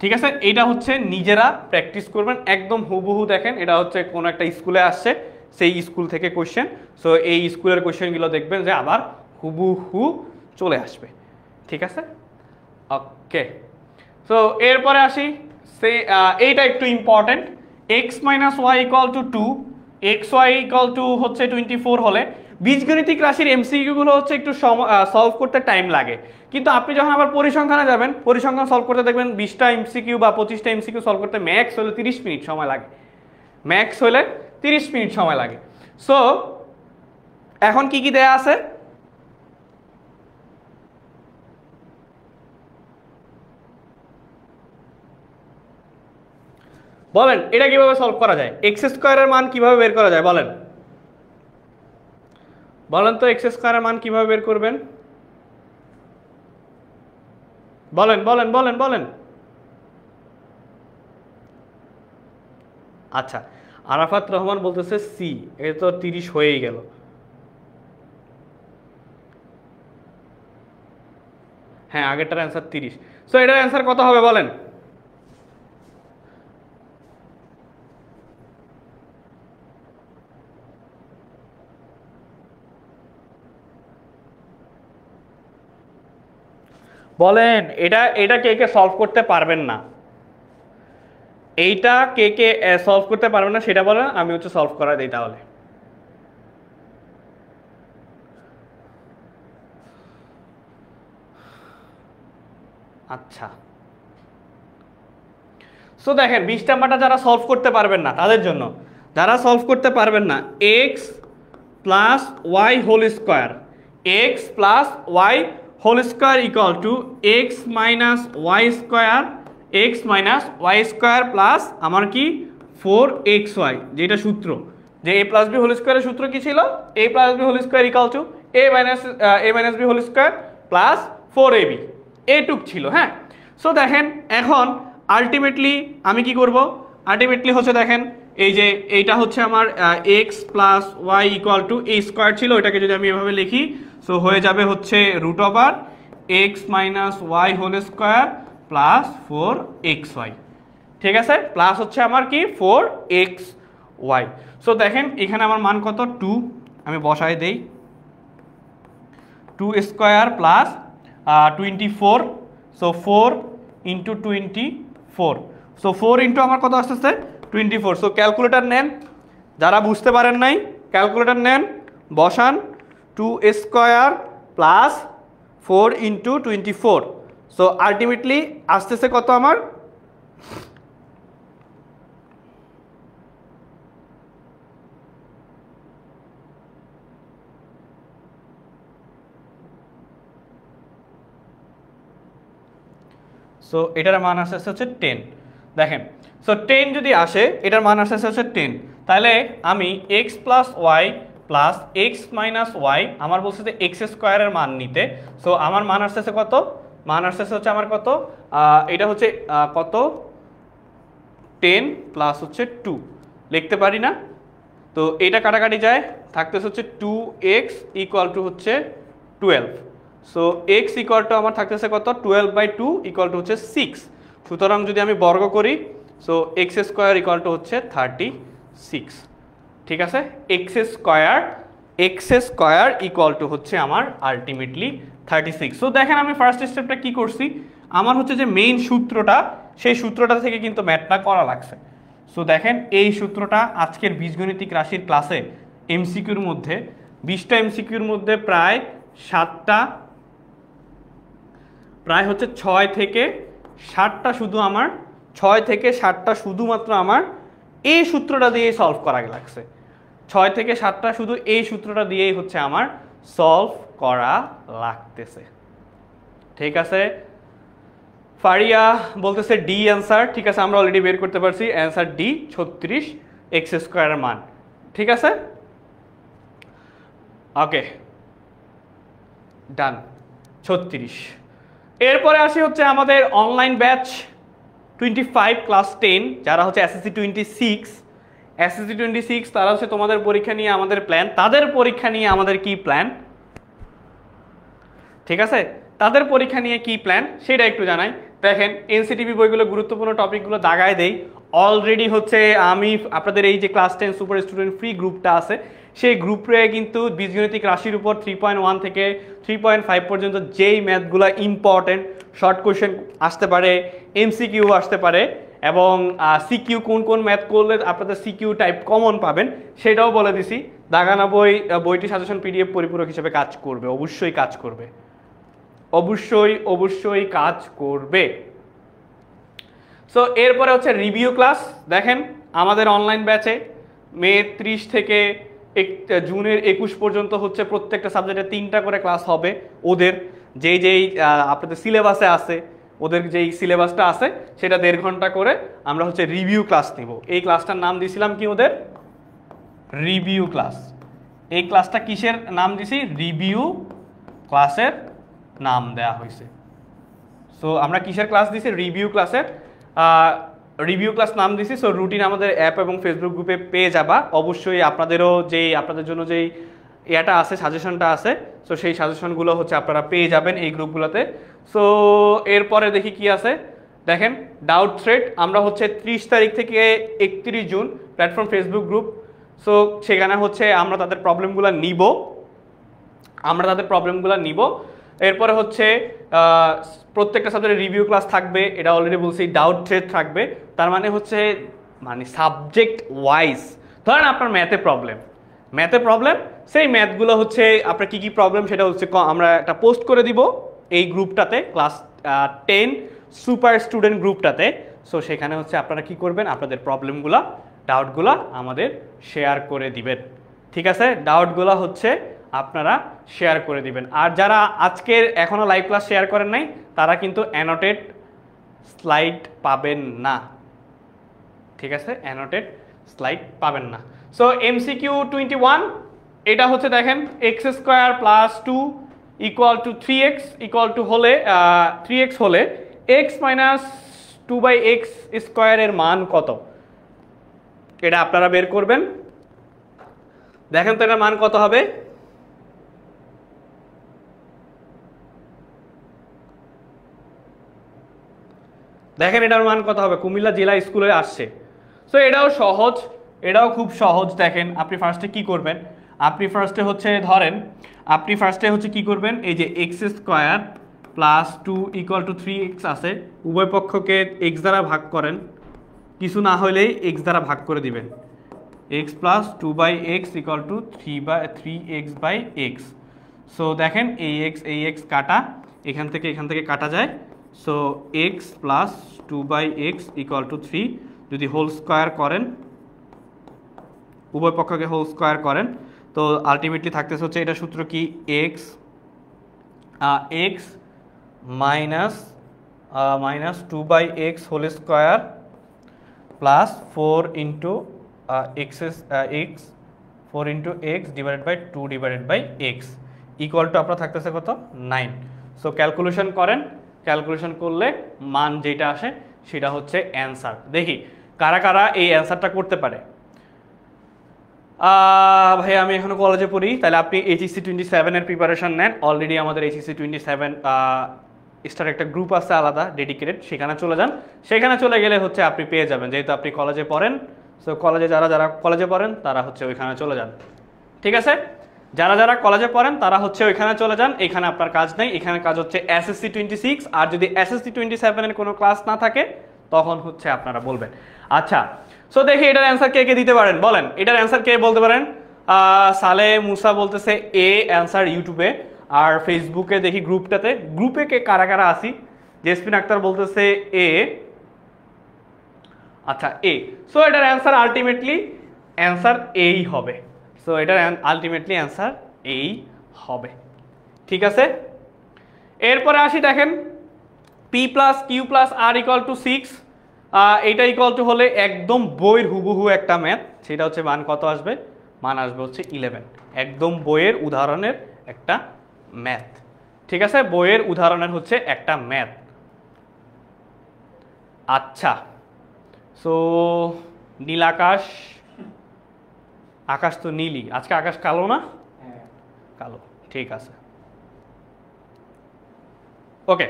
ঠিক আছে, এটা হচ্ছে নিজেরা প্র্যাকটিস করবেন, একদম হুবহু। দেখেন এটা হচ্ছে কোনো একটা স্কুলে আসছে, সেই স্কুল থেকে কোশ্চেন। সো এই স্কুলের কোশ্চেনগুলো দেখবেন যে আবার হুবহু চলে আসবে, ঠিক আছে? ওকে, সো এরপরে আসি, সে এইটা একটু important, X minus Y equal to 2, X Y equal to হচ্ছে 24 হলে বীজগণিতিক রাশির এমসিকিউগুলো হচ্ছে একটু সলভ করতে টাইম লাগে, কিন্তু আপনি যখন আবার পরিসংখ্যানে যাবেন, পরিসংখ্যান সলভ করতে দেখবেন 20টা এমসিকিউ বা 25টা এমসিকিউ সলভ করতে ম্যাক্স হলে 30 মিনিট সময় লাগে, ম্যাক্স হলে 30 মিনিট সময় লাগে। সো এখন কি কি দেয়া আছে, বলেন এটা কিভাবে সলভ করা যায়, এক্স স্কোয়ারের মান কিভাবে বের করা যায়, বলেন বলেন তো এক্স স্কোয়ারের মান কিভাবে বের করবেন, বলেন বলেন বলেন বলেন। আচ্ছা, আরাফাত রহমান বলতেছে সি, এটা তো 30 হয়েই গেল। হ্যাঁ, আগেরটার অ্যান্সার 30। সো এটার অ্যান্সার কত হবে বলেন, বলেন এটা এটা কে কে সলভ করতে পারবেন না, এইটা কে কে সলভ করতে পারবেন না সেটা বলেন, আমি হচ্ছে সলভ করা দিই তাহলে। আচ্ছা, সো দেখেন 20 নাম্বারটা যারা সলভ করতে পারবেন না তাদের জন্য, যারা সলভ করতে পারবেন না, X plus Y whole square, X plus Y whole square equal to X minus Y square, X minus Y square plus আমার কি 4xy, যেটা সূত্র, যে এ প্লাস বি হোল স্কোয়ারের সূত্র কি ছিল, a plus B whole square equal to a minus B whole square plus 4ab, এটুক ছিল। হ্যাঁ, সো দেখেন এখন আলটিমেটলি আমি কি করব, আলটিমেটলি হচ্ছে দেখেন এই যে এইটা হচ্ছে আমার X plus Y equal to A square ছিল, এটাকে যদি আমি এভাবে লিখি সো হয়ে যাবে হচ্ছে root over X minus Y whole square plus 4xy, ঠিক আছে, প্লাস হচ্ছে আমার কি 4xy। সো দেখেন এখানে আমার মান কত 2, আমি বসাই দেই 2 square plus 24, so 4 into 24, so 4 into আমার কত আসতেছে 24। সো ক্যালকুলেটার নেন, যারা বুঝতে পারেন নাই ক্যালকুলেটার নেন, বসান 2 square plus 4 into 24, so ultimately আসতেছে কত আমার, সো এটার মান আসে হচ্ছে 10। দেখেন সো 10 যদি আসে, এটার মান আসে হচ্ছে 10, তাহলে আমি X plus Y plus X minus Y, আমার বলছে যে এক্স স্কোয়ারের মান নিতে, সো আমার মান আসতেছে কত, মান আসতেছে হচ্ছে আমার কত, এটা হচ্ছে কত 10 প্লাস হচ্ছে 2, লিখতে পারি না, তো এটা কাটাকাটি যায়, থাকতেছে হচ্ছে 2x ইকুয়াল টু হচ্ছে 12, সো x ইকুয়াল টু আমার থাকতেছে কত 12/2 ইকুয়াল টু হচ্ছে 6, সুতরাং যদি আমি বর্গ করি so x square equal to হচ্ছে 36, ঠিক আছে, এক্স স্কোয়ার ইকুয়াল টু হচ্ছে আমার আলটিমেটলি 36। সো দেখেন আমি ফার্স্ট স্টেপটা কি করছি, আমার হচ্ছে যে মেইন সূত্রটা, সেই সূত্রটা থেকে কিন্তু ম্যাথটা করা লাগছে। সো দেখেন এই সূত্রটা আজকের বীজগণিতিক রাশির ক্লাসে এমসিকিউর মধ্যে 20টা এমসিকিউর মধ্যে প্রায় 7টা, প্রায় হচ্ছে 6 থেকে 7টা শুধু আমার, 6 থেকে 7টা শুধুমাত্র আমার এই সূত্রটা দিয়েই সলভ করা লাগছে, 6 থেকে 7টা শুধু এই সূত্রটা দিয়েই হচ্ছে আমার সলভ করা লাগতেছে, ঠিক আছে। ফারিয়া বলতেছে ডি অ্যান্সার, ঠিক আছে, আমরা অলরেডি বের করতে পারছি অ্যান্সার ডি 36 এক্স স্কোয়ারের মান, ঠিক আছে, ওকে ডান 36। এরপরে আসি হচ্ছে আমাদের অনলাইন ব্যাচ 25 ক্লাস 10, যারা হচ্ছে এসএসসি 26, তারা হচ্ছে তোমাদের পরীক্ষা নিয়ে আমাদের প্ল্যান, তাদের পরীক্ষা নিয়ে আমাদের কি প্ল্যান, ঠিক আছে, তাদের পরীক্ষা নিয়ে কি প্ল্যান সেটা একটু জানাই। দেখেন এনসিটিভি বইগুলো গুরুত্বপূর্ণ টপিকগুলো দাগায় দেই। অলরেডি হচ্ছে আমি আপনাদের এই যে ক্লাস 10 সুপার স্টুডেন্ট ফ্রি গ্রুপটা আছে সেই গ্রুপে কিন্তু বীজগণিতিক রাশির উপর 3.1 থেকে 3.5 পর্যন্ত যেই ম্যাথগুলো ইম্পর্টেন্ট, শর্ট কোয়েশ্চেন আসতে পারে, এমসিকিউ আসতে পারে এবং সিকিউ কোন কোন ম্যাথ করলে আপনাদের সিকিউ টাইপ কমন পাবেন সেটাও বলে দিছি। দাগানা বইটি সাজেশন পিডিএফ পরিপূরক হিসেবে কাজ করবে, অবশ্যই কাজ করবে, অবশ্যই কাজ করবে। সো এরপরে হচ্ছে রিভিউ ক্লাস। দেখেন আমাদের অনলাইন ব্যাচে মে 30 থেকে জুনের 21 পর্যন্ত হচ্ছে প্রত্যেকটা সাবজেক্টে 3টা করে ক্লাস হবে। ওদের যেই আপনাদের সিলেবাসে আছে, ওদের যেই সিলেবাসটা আছে সেটা 1.5 ঘন্টা করে আমরা হচ্ছে রিভিউ ক্লাস নিব। এই ক্লাসটার নাম দিয়েছিলাম কি ওদের? Review class. এই ক্লাসটা কিসের নাম দিছি? রিভিউ ক্লাসের নাম দেয়া হয়েছে। সো আমরা কিসের ক্লাস দিছি? রিভিউ ক্লাসের রিভিউ ক্লাস নাম দিছি। সো রুটিন আমাদের অ্যাপ এবং ফেসবুক গ্রুপে পেয়ে যাবা। অবশ্যই আপনাদেরও আপনাদের জন্য যেই ইয়াটা আছে, সাজেশনটা আছে, সো সেই সাজেশনগুলো হচ্ছে আপনারা পেয়ে যাবেন এই গ্রুপগুলোতে। সো এরপরে দেখি কি আছে। দেখেন ডাউট থ্রেড আমরা হচ্ছে 30 তারিখ থেকে 31 June platform Facebook group. So সেখানে হচ্ছে আমরা তাদের প্রবলেমগুলো নিব। এরপরে হচ্ছে প্রত্যেকটা সাবজেক্টের রিভিউ ক্লাস থাকবে, এটা অলরেডি বলছি। ডাউট থ্রেড থাকবে, তার মানে হচ্ছে সাবজেক্ট ওয়াইজ। ধরেন আপনার ম্যাথে প্রবলেম, সেই ম্যাথগুলো হচ্ছে আপনার কি প্রবলেম সেটা হচ্ছে আমরা একটা পোস্ট করে দিব এই গ্রুপটাতে, ক্লাস 10 সুপার স্টুডেন্ট গ্রুপটাতে। সো সেখানে হচ্ছে আপনারা কি করবেন? আপনাদের প্রবলেমগুলো, ডাউটগুলো আমাদের শেয়ার করে দিবেন। ঠিক আছে, ডাউটগুলো হচ্ছে আপনারা শেয়ার করে দিবেন। আর যারা আজকের এখনো লাইভ ক্লাস শেয়ার করেন নাই তারা কিন্তু অ্যানোটেড স্লাইড পাবেন না। ঠিক আছে, অ্যানোটেড স্লাইড পাবেন না। সো এমসিকিউ 21 এটা হচ্ছে দেখেন x² + 2 = 3x হলে 3x হলে x - 2/x² এর মান কত? এটা আপনারা বের করবেন। দেখেন তো এটার মান কত হবে? দেখেন এটার মান কত হবে? কুমিল্লা জেলা স্কুলে আসছে। সো এটাও সহজ, এটাও খুব সহজ। দেখেন আপনি ফার্স্টে কি করবেন? আপনি ফার্স্টে হচ্ছে কি করবেন? এই যে x² + 2 = 3x আছে, উভয় পক্ষকে x দ্বারা ভাগ করেন, কিছু না হলেই x দ্বারা ভাগ করে দিবেন। x + 2/x = 3x/x। সো দেখেন এই x কাটা, এখান থেকে কাটা যায়। সো x + 2/x = 3 যদি হোল স্কয়ার করেন, উভয় পক্ষকে হোল স্কয়ার করেন, তো আলটিমেটলি থাকতেছে হচ্ছে এটা সূত্র কি? x minus 2/x whole square plus 4 into x / 2/x equal to আপনার থাকতেছে কত? 9। সো ক্যালকুলেশন করেন, ক্যালকুলেশন করলে মান যেটা আসে সেটা হচ্ছে অ্যান্সার। দেখি কারা কারা এই অ্যান্সারটা করতে পারে। ভাই আমি এখনো কলেজে পড়ি, তাহলে আপনি HEC 27 এর প্রিপারেশন নেন। অলরেডি আমাদের HEC 27 স্টার একটা গ্রুপ আছে আলাদা ডেডিকেটেড, সেখানে চলে যান। সেখানে চলে গেলে হচ্ছে আপনি পেয়ে যাবেন, যেহেতু আপনি কলেজে পড়েন। সো কলেজে যারা কলেজে পড়েন তারা হচ্ছে ওইখানে চলে যান। ঠিক আছে, যারা কলেজে পড়েন তারা হচ্ছে ওইখানে চলে যান। এখানে আপনার কাজ নেই, এখানে কাজ হচ্ছে SSC 26। আর যদি SSC 27 এর কোনো ক্লাস না থাকে তখন হচ্ছে আপনারা বলবেন। আচ্ছা, সো দেখি এটার অ্যান্সার কে দিতে পারেন, বলেন এটার অ্যান্সার কে বলতে পারেন? সালে মুসা বলতেছে এ অ্যান্সার ইউটিউবে, আর ফেসবুকে দেখি গ্রুপে কে কারা কারা আসি। জেসমিন আক্তার বলতেছে এ। আচ্ছা এ। সো এটার অ্যান্সার আলটিমেটলি অ্যান্সার এই হবে। সো এটার আলটিমেটলি অ্যান্সার এই হবে। ঠিক আছে, এরপরে আসি। দেখেন p + q + r = 6, এইটা ইকুয়াল টু হলে একদম বইয়ের হুবহু একটা ম্যাথ, সেটা হচ্ছে মান কত আসবে? মান আসবে হচ্ছে 11। একদম বইয়ের উদাহরণের একটা ম্যাথ। ঠিক আছে, বইয়ের উদাহরণের হচ্ছে একটা ম্যাথ। আচ্ছা, সো নীল আকাশ তো নীলই, আজকে আকাশ কালো না? কালো, ঠিক আছে। ওকে,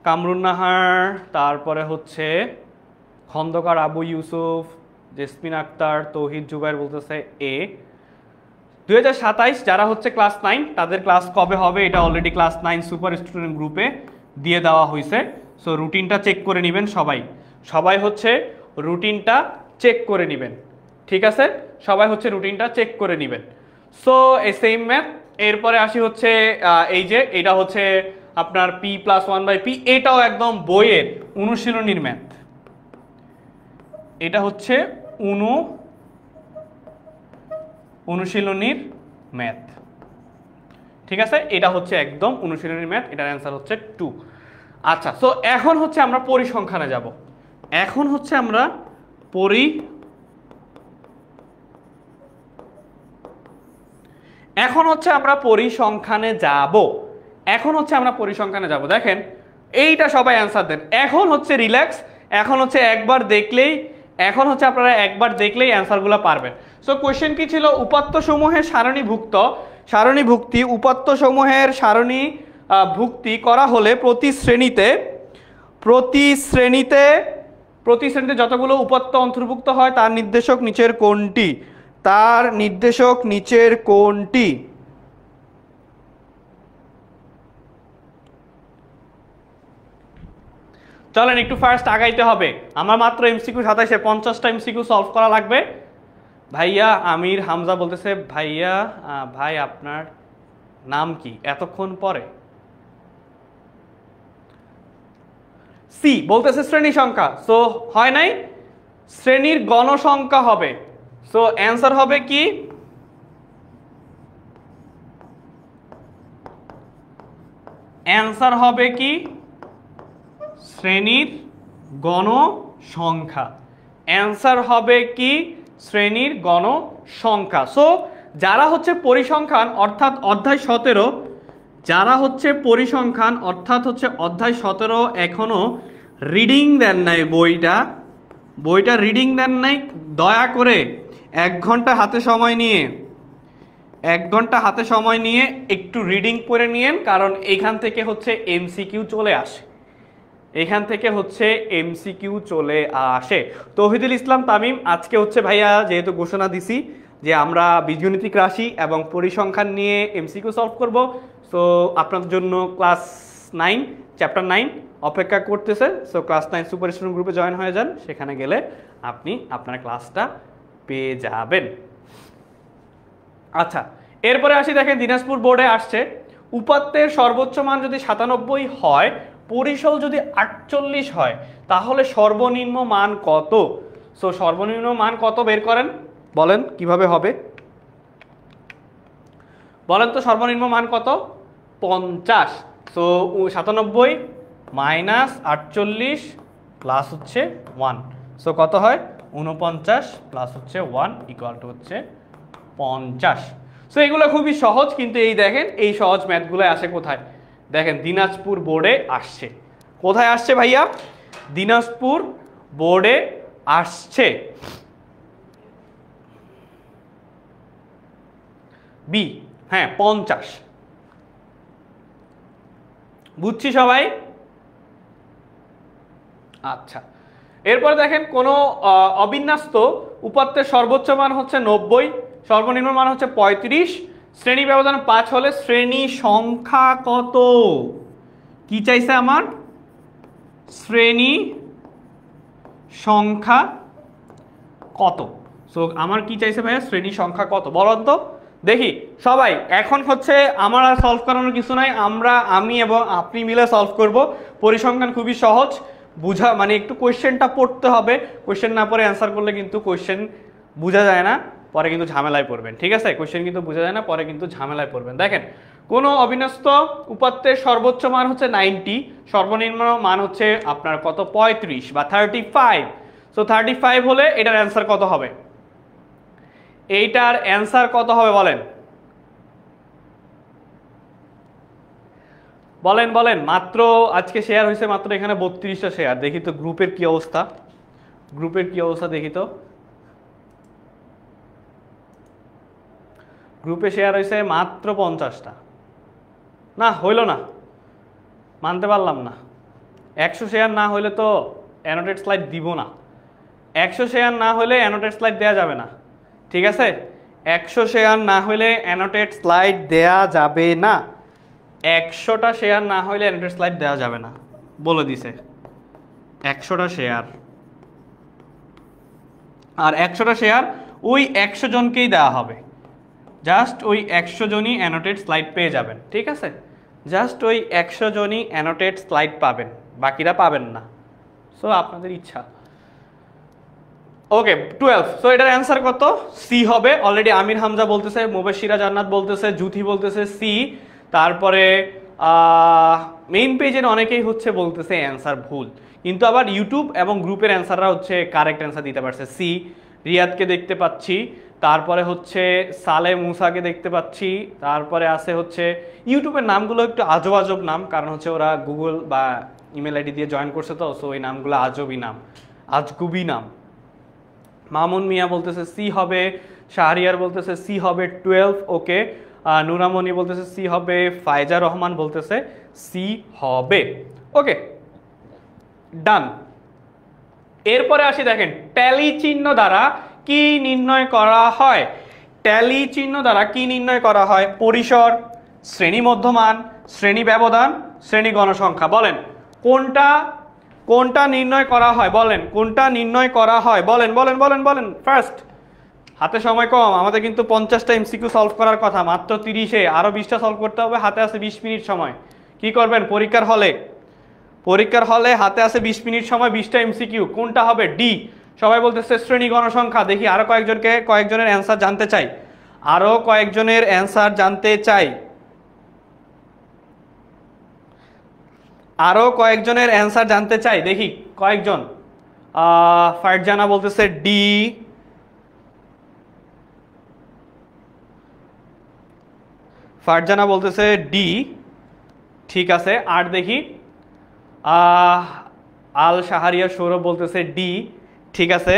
কামরুন নাহার, তারপরে হচ্ছে খন্দকার আবু ইউসুফ, জেসমিন আক্তার, তৌহিদ জুবাইর বলতেছে এ। 2027 যারা হচ্ছে ক্লাস 9 তাদের ক্লাস কবে হবে এটা অলরেডি ক্লাস 9 সুপার স্টুডেন্ট গ্রুপে দিয়ে দেওয়া হয়েছে। সো রুটিনটা চেক করে নেবেন সবাই হচ্ছে রুটিনটা চেক করে নেবেন, ঠিক আছে? সবাই হচ্ছে রুটিনটা চেক করে নেবেন। সো এই সেম ম্যাথ, এরপরে আসি হচ্ছে এই যে এটা হচ্ছে আপনার p+1/p, এটাও একদম বইয়ের অনুশীলনীর ম্যাথ। এটা হচ্ছে অনুশীলনীর ম্যাথ, ঠিক আছে? এটা হচ্ছে একদম অনুশীলনীর ম্যাথ, এটার অ্যান্সার হচ্ছে 2। আচ্ছা, সো এখন হচ্ছে আমরা পরিসংখ্যানে যাব। এখন হচ্ছে আমরা পরিসংখ্যানে যাব। দেখেন এইটা সবাই অ্যান্সার দেন। এখন হচ্ছে রিল্যাক্স, এখন হচ্ছে একবার দেখলেই অ্যান্সারগুলো পারবেন। সো কোশ্চেন কি ছিল? উপাত্তসমূহের সারণীভুক্তি উপাত্তসমূহের সারণীভুক্তি করা হলে প্রতি শ্রেণীতে যতগুলো উপাত্ত অন্তর্ভুক্ত হয় তার নির্দেশক নিচের কোনটি? চলেন একটু ফার্স্ট আগাইতে হবে। আমার মাত্র এমসিকিউ 27-এ 50টা এমসিকিউ সলভ করা লাগবে। ভাইয়া আমির হামজা বলতেছে ভাইয়া ভাই আপনার নাম কি? এতক্ষণ পরে সি বলতেছে শ্রেণী সংখ্যা। সো হয় নাই, শ্রেণীর গণসংখ্যা হবে। সো অ্যান্সার হবে কি? শ্রেণীর গণসংখ্যা। সো যারা হচ্ছে পরিসংখ্যান অর্থাৎ অধ্যায় 17, অধ্যায় 17 এখনো রিডিং দেন নাই, বইটা রিডিং দেন নাই, দয়া করে 1 ঘন্টা হাতে সময় নিয়ে একটু রিডিং করে নিয়েন, কারণ এখান থেকে হচ্ছে এমসিকিউ চলে আসে। তৌহিদুল ইসলাম তামিম, আজকে হচ্ছে ভাইয়া যেহেতু ঘোষণা দিছি যে আমরা বীজগণিতিক রাশি এবং পরিসংখ্যান নিয়ে এমসিকিউ সলভ করব, সো আপনাদের জন্য ক্লাস 9 চ্যাপ্টার 9 অপেক্ষা করতেছে। সো ক্লাস 9 সুপার স্টুডেন্ট গ্রুপে জয়েন হয়ে যান, সেখানে গেলে আপনি আপনার ক্লাসটা পেয়ে যাবেন। আচ্ছা, এরপরে আসি, দেখেন দিনাজপুর বোর্ডে আসছে উপাত্তের সর্বোচ্চ মান যদি 97 হয়, পরিসল যদি 48 হয়, তাহলে সর্বনিম্ন মান কত? সো সর্বনিম্ন মান কত বের করেন, বলেন কিভাবে হবে? বলেন তো সর্বনিম্ন মান কত? 50। সো 97 মাইনাস 48 প্লাস হচ্ছে 1, সো কত হয়? 49 প্লাস হচ্ছে 1 ইকুয়াল টু হচ্ছে 50। সো এগুলো খুবই সহজ, কিন্তু এই দেখেন এই সহজ ম্যাথগুলো আসে কোথায়? দেখেন দিনাজপুর বোর্ডে আসছে। কোথায় আসছে ভাইয়া? দিনাজপুর বোর্ডে আসছে। বি, হ্যাঁ 50। বুঝছি সবাই? আচ্ছা, এরপর দেখেন কোন অবিন্যস্ত উপাত্তের সর্বোচ্চ মান হচ্ছে 90, সর্বনিম্ন মান হচ্ছে 35, শ্রেণী ব্যবধান 5 হলে শ্রেণী সংখ্যা কত? কি চাইছে আমার? শ্রেণী সংখ্যা কত? সো আমার কি চাইছে ভাইয়া? শ্রেণী সংখ্যা কত বলুন তো দেখি সবাই। এখন হচ্ছে আমার আর সলভ করানোর কিছু নাই, আমি এবং আপনি মিলে সলভ করব। পরিসংখ্যান খুবই সহজ, বুঝা মানে একটু কোয়েশ্চেনটা পড়তে হবে, কোয়েশ্চেন না পড়ে অ্যান্সার করলে কিন্তু কোয়েশ্চেন বোঝা যায় না, পরে কিন্তু ঝামেলায় পড়বেন, ঠিক আছে? কোয়েশ্চেন কিন্তু বোঝা যায় না, পরে কিন্তু ঝামেলায় পড়বেন। দেখেন কোনো অবিন্যস্ত উপাত্তের সর্বোচ্চ মান হচ্ছে 90, সর্বনিম্ন মান হচ্ছে আপনার কত? 35 বা 35। সো 35 হলে এটার অ্যান্সার কত হবে? এইটার অ্যান্সার কত হবে বলেন? বলেন মাত্র আজকে শেয়ার হয়েছে মাত্র এখানে 32টা শেয়ার। দেখি তো গ্রুপের কি অবস্থা, দেখি তো। গ্রুপে শেয়ার হয়েছে মাত্র 50টা। না হইল না, মানতে পারলাম না। 100 শেয়ার না হলে তো অ্যানোটেড স্লাইড দিব না। 100 শেয়ার না হলে অ্যানোটেড স্লাইড দেওয়া যাবে না, ঠিক আছে? 100 শেয়ার না হলে অ্যানোটেড স্লাইড দেয়া যাবে না। 100টা শেয়ার না হলে অ্যানোটেড স্লাইড দেওয়া যাবে না, বলে দিছে। 100টা শেয়ার, আর 100টা শেয়ার ওই 100 জনকেই দেওয়া হবে। জাস্ট ওই 100 জনই অ্যানোটেড স্লাইড পেয়ে যাবেন, ঠিক আছে? জাস্ট ওই 100 জনই অ্যানোটেড স্লাইড পাবেন, বাকিরা পাবেন না। সো আপনাদের ইচ্ছা। ওকে 12। সো এটার অ্যান্সার কত? সি হবে। অলরেডি আমির হামজা বলতেছে, মুবাশশিরা জান্নাত বলতেছে, জুথি বলতেছে সি। তারপরে মেইন পেজের অনেকেই হচ্ছে বলতেছে অ্যান্সার ভুল, কিন্তু আবার ইউটিউব এবং গ্রুপের অ্যান্সাররা হচ্ছে কারেক্ট অ্যান্সার দিতে পারছে। সি। রিয়াদকে দেখতে পাচ্ছি, তারপরে হচ্ছে সালে মুসাকে দেখতে পাচ্ছি, তারপরে আছে হচ্ছে ইউটিউবের নামগুলো একটু আজব আজব নাম, কারণ হচ্ছে ওরা গুগল বা ইমেল আইডি দিয়ে জয়েন করছে, তো সো ওই নামগুলো আজবই নাম, আজগুবি নাম। মামুন মিয়া বলতেছে সি হবে, শাহরিয়ার বলতেছে সি হবে 12। ওকে, নুরামণি বলতেছে সি হবে, ফায়জা রহমান বলতেছে সি হবে। ওকে ডান। এরপরে আসি, দেখেন ট্যালি চিহ্ন দ্বারা কি নির্ণয় করা হয়? ট্যালি চিহ্ন দ্বারা কি নির্ণয় করা হয়? পরিসর, শ্রেণী মধ্যমান, শ্রেণী ব্যবধান, শ্রেণী গণসংখ্যা। বলেন কোনটা কোনটা নির্ণয় করা হয়? বলেন কোনটা নির্ণয় করা হয়? বলেন বলেন বলেন বলেন। ফার্স্ট, হাতে সময় কম, আমাদের কিন্তু 50টা এমসিকিউ সলভ করার কথা, মাত্র 30-এ, আরো 20টা সলভ করতে হবে। হাতে আছে 20 মিনিট সময়। কি করবেন পরীক্ষার হলে? পরীক্ষার হলে হাতে আছে 20 মিনিট সময়, 20টা এমসিকিউ। কোনটা হবে? ডি। সবাই বলতেছে শ্রেণী গণসংখ্যা। দেখি আরো কয়েকজনের অ্যান্সার জানতে চাই, আরো কয়েকজনের অ্যান্সার জানতে চাই, আরো কয়েকজনের অ্যান্সার জানতে চাই। দেখি কয়েকজন। ফারজানা বলতেছে ডি, ফারজানা বলতেছে ডি, ঠিক আছে। আর দেখি আল শাহরিয়া সৌরভ বলতেছে ডি, ঠিক আছে।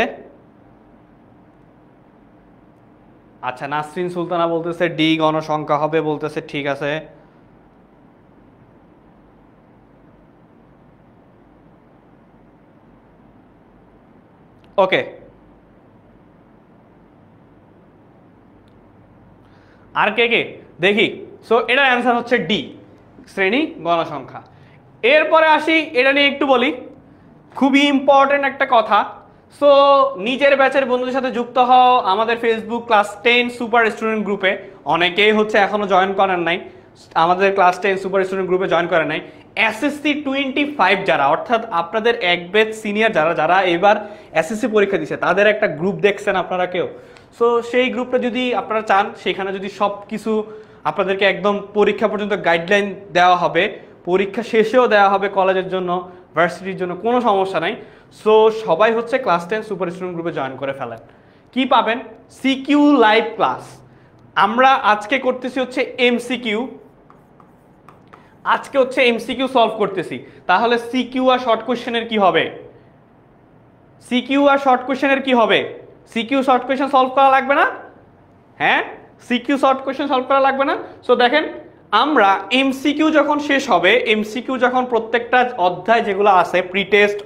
আচ্ছা, নাসরিন সুলতানা বলতেছে ডি গণসংখ্যা হবে বলতেছে, ঠিক আছে। ওকে, আর কে কে দেখি। সো এটার অ্যান্সার হচ্ছে ডি, শ্রেণী গণসংখ্যা। এরপরে আসি, এটা নিয়ে একটু বলি, খুবই ইম্পর্টেন্ট একটা কথা। সো নিজের ব্যাচের বন্ধুদের সাথে যুক্ত হও আমাদের ফেসবুক ক্লাস 10 সুপার স্টুডেন্ট গ্রুপে। অনেকেই হচ্ছে এখনো জয়েন করেন নাই, আমাদের ক্লাস 10 সুপার স্টুডেন্ট গ্রুপে জয়েন করেন নাই। এসএসসি 25 যারা, অর্থাৎ আপনাদের এক ব্যাচ সিনিয়র যারা যারা এবার এসএসসি পরীক্ষা দিচ্ছে, তাদের একটা গ্রুপ দেখছেন আপনারা কেউ? সো সেই গ্রুপটা যদি আপনারা চান, সেখানে যদি সব কিছু আপনাদেরকে একদম পরীক্ষা পর্যন্ত গাইডলাইন দেওয়া হবে, পরীক্ষা শেষেও দেওয়া হবে কলেজের জন্য, ভার্সিটির জন্য, কোনো সমস্যা নাই। সো সবাই হচ্ছে ক্লাস 10 সুপার স্টুডেন্ট গ্রুপে জয়েন করে ফেলেন। কি পাবেন? CQ live class. আমরা আজকে করতেছি হচ্ছে এমসিকিউ, আজকে হচ্ছে এমসিকিউ সলভ করতেছি। তাহলে সিকিউ আর শর্ট কোশ্চেনের কি হবে? সিকিউ আর শর্ট কোশ্চেনের কি হবে? সিকিউ শর্ট কোশ্চেন সলভ করা লাগবে না? হ্যাঁ, সিকিউ শর্ট কোশ্চেন সলভ করা লাগবে না? সো দেখেন, আমরা এমসিকিউ যখন শেষ হবে, এমসিকিউ যখন প্রত্যেকটা অধ্যায় যেগুলো আছে প্রি টেস্ট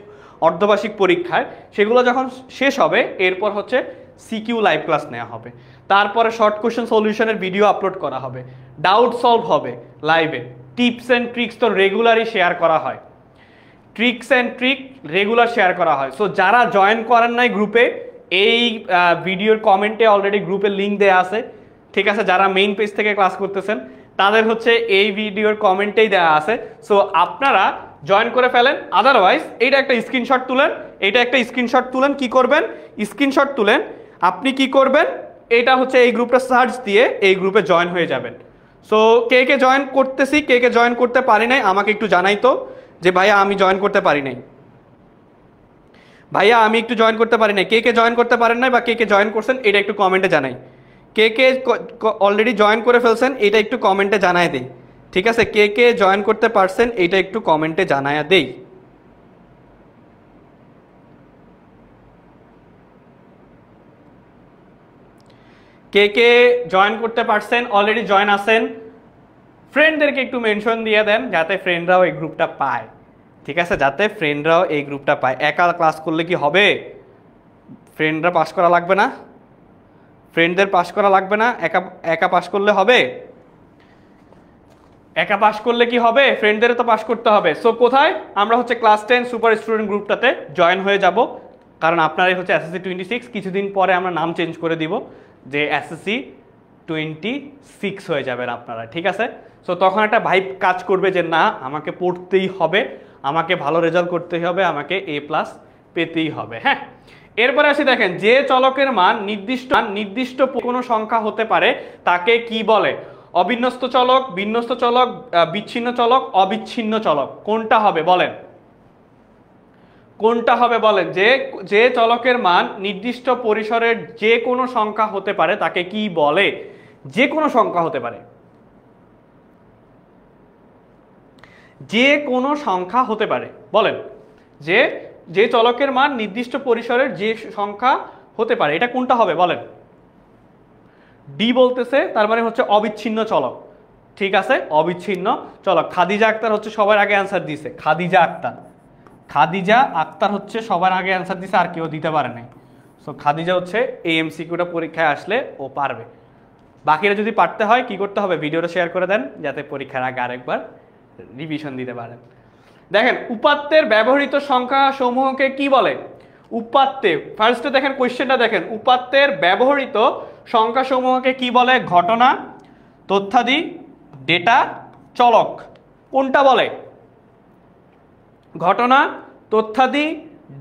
অর্ধবার্ষিক পরীক্ষায়, সেগুলো যখন শেষ হবে, এরপর হচ্ছে সিকিউ লাইভ ক্লাস নেওয়া হবে। তারপরে শর্ট কোশ্চেন সলিউশনের ভিডিও আপলোড করা হবে, ডাউট সলভ হবে লাইভে। টিপস অ্যান্ড ট্রিক্স তো রেগুলারই শেয়ার করা হয়, tricks and trick regular share করা হয়। সো যারা জয়েন করেন নাই গ্রুপে, এই ভিডিওর কমেন্টে অলরেডি গ্রুপের লিঙ্ক দেওয়া আছে, ঠিক আছে। যারা মেইন পেজ থেকে ক্লাস করতেছেন তাদের হচ্ছে এই ভিডিওর কমেন্টেই দেওয়া আছে। সো আপনারা জয়েন করে ফেলেন। আদারওয়াইজ এইটা একটা স্ক্রিনশট তুলেন, এটা একটা স্ক্রিনশট তুলেন। কি করবেন? স্ক্রিনশট তুলেন, আপনি কি করবেন? এটা হচ্ছে এই গ্রুপটা সার্চ দিয়ে এই গ্রুপে জয়েন হয়ে যাবেন। সো কে কে জয়েন করতেছি, কে কে জয়েন করতে পারি নাই, আমাকে একটু জানাই তো, যে ভাইয়া আমি জয়েন করতে পারি নাই, ভাইয়া আমি একটু জয়েন করতে পারি নাই। কে কে জয়েন করতে পারেন নাই বা কে কে জয়েন করছেন, এটা একটু কমেন্টে জানাই। কে কে অলরেডি জয়েন করে ফেলছেন, এটা একটু কমেন্টে জানায় দেই, ঠিক আছে। কে কে জয়েন করতে পারছেন, এটা একটু কমেন্টে জানায়া দেই। কে কে জয়েন করতে পারছেন, অলরেডি জয়েন আছেন, ফ্রেন্ডদেরকে একটু মেনশন দিয়ে দেন, যাতে ফ্রেন্ডরাও এই গ্রুপটা পায়, ঠিক আছে, যাতে ফ্রেন্ডরাও এই গ্রুপটা পায়। একা ক্লাস করলে কি হবে? ফ্রেন্ডরা পাস করা লাগবে না? ফ্রেন্ডদের পাস করা লাগবে না? একা একা পাস করলে হবে? একা পাস করলে কি হবে? ফ্রেন্ডদেরও তো পাস করতে হবে। সো কোথায়? আমরা হচ্ছে ক্লাস 10 সুপার স্টুডেন্ট গ্রুপটাতে জয়েন হয়ে যাব, কারণ আপনারাই হচ্ছে এসএসসি 26। কিছুদিন পরে আমরা নাম চেঞ্জ করে দিব, যে এসএসসি 26 হয়ে যাবেন আপনারা, ঠিক আছে? সো তখন একটা ভাইব কাজ করবে যে না, আমাকে পড়তেই হবে, আমাকে ভালো রেজাল্ট করতেই হবে, আমাকে A+ পেতেই হবে। হ্যাঁ, এরপরে আসি, দেখেন যে চলকের মান নির্দিষ্ট কোনো সংখ্যা হতে পারে তাকে কি বলে? অবিন্যস্ত চলক, বিন্যস্ত চলক, বিচ্ছিন্ন চলক, অবিচ্ছিন্ন চলক। কোনটা হবে বলেন? কোনটা হবে বলেন? যে চলকের মান নির্দিষ্ট পরিসরের যে কোনো সংখ্যা হতে পারে তাকে কি বলে? যে কোনো সংখ্যা হতে পারে, যে কোনো সংখ্যা হতে পারে, বলেন। যে চলকের মান নির্দিষ্ট পরিসরের যে সংখ্যা হতে পারে, এটা কোনটা হবে বলেন? ডি বলতেছে, তার মানে হচ্ছে অবিচ্ছিন্ন চলক। ঠিক আছে, অবিচ্ছিন্ন চলক। খাদিজা আক্তার হচ্ছে সবার আগে অ্যান্সার দিছে। খাদিজা আক্তার হচ্ছে সবার আগে অ্যান্সার দিছে, আর কেউ দিতে পারে নাই। সো খাদিজা হচ্ছে এই এমসিকিউটা পরীক্ষায় আসলে ও পারবে। বাকিরা যদি পারতে হয় কি করতে হবে? ভিডিওটা শেয়ার করে দেন, যাতে পরীক্ষার আগে আরেকবার রিভিশন দিতে পারেন। দেখেন, উপাত্তের ব্যবহৃত সংখ্যা সমূহকে কি বলে? উপাত্তে ফার্স্টে দেখেন কোশ্চেনটা দেখেন, উপাত্তের ব্যবহৃত সংখ্যা সমূহকে কি বলে? ঘটনা, তথ্যাদি, ডেটা, চলক। কোনটা বলে? ঘটনা, তথ্যাদি,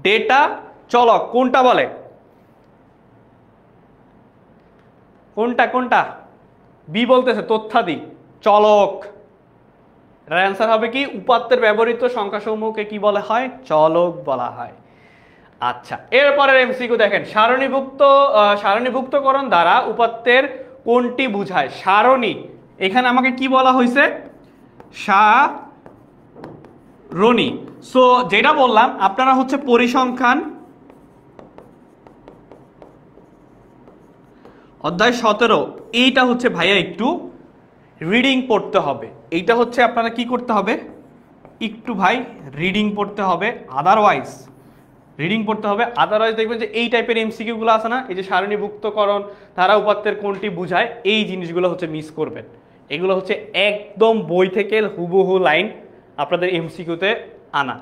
ডেটা, চলক। কোনটা বলে? কোনটা? বি বলতেছে তথ্যাদি, চলক। এর অ্যান্সার হবে কি? উপাত্তের ব্যবহৃত সংখ্যাসমূহকে কি বলা হয়? চলক বলা হয়। আচ্ছা, এরপরের এমসিকিউ দেখেন, সারণীভুক্তকরণ দ্বারা উপাত্তের কোনটি বোঝায়? সারণী, এখানে আমাকে কি বলা হয়েছে? সারণী। সো যেটা বললাম, আপনারা হচ্ছে পরিসংখ্যান অধ্যায় 17, এইটা হচ্ছে ভাইয়া একটু রিডিং পড়তে হবে। এইটা হচ্ছে আপনারা কি করতে হবে? একটু ভাই রিডিং পড়তে হবে, আদারওয়াইজ দেখবেন যে এই টাইপের এমসিকিউগুলো আছে না, এই যে সারণীভুক্তকরণ ধারা উপাত্তের কোনটি বোঝায়, এই জিনিসগুলো হচ্ছে মিস করবেন। এগুলো হচ্ছে একদম বই থেকে হুবহু লাইন আপনাদের এমসিকিউতে আনা,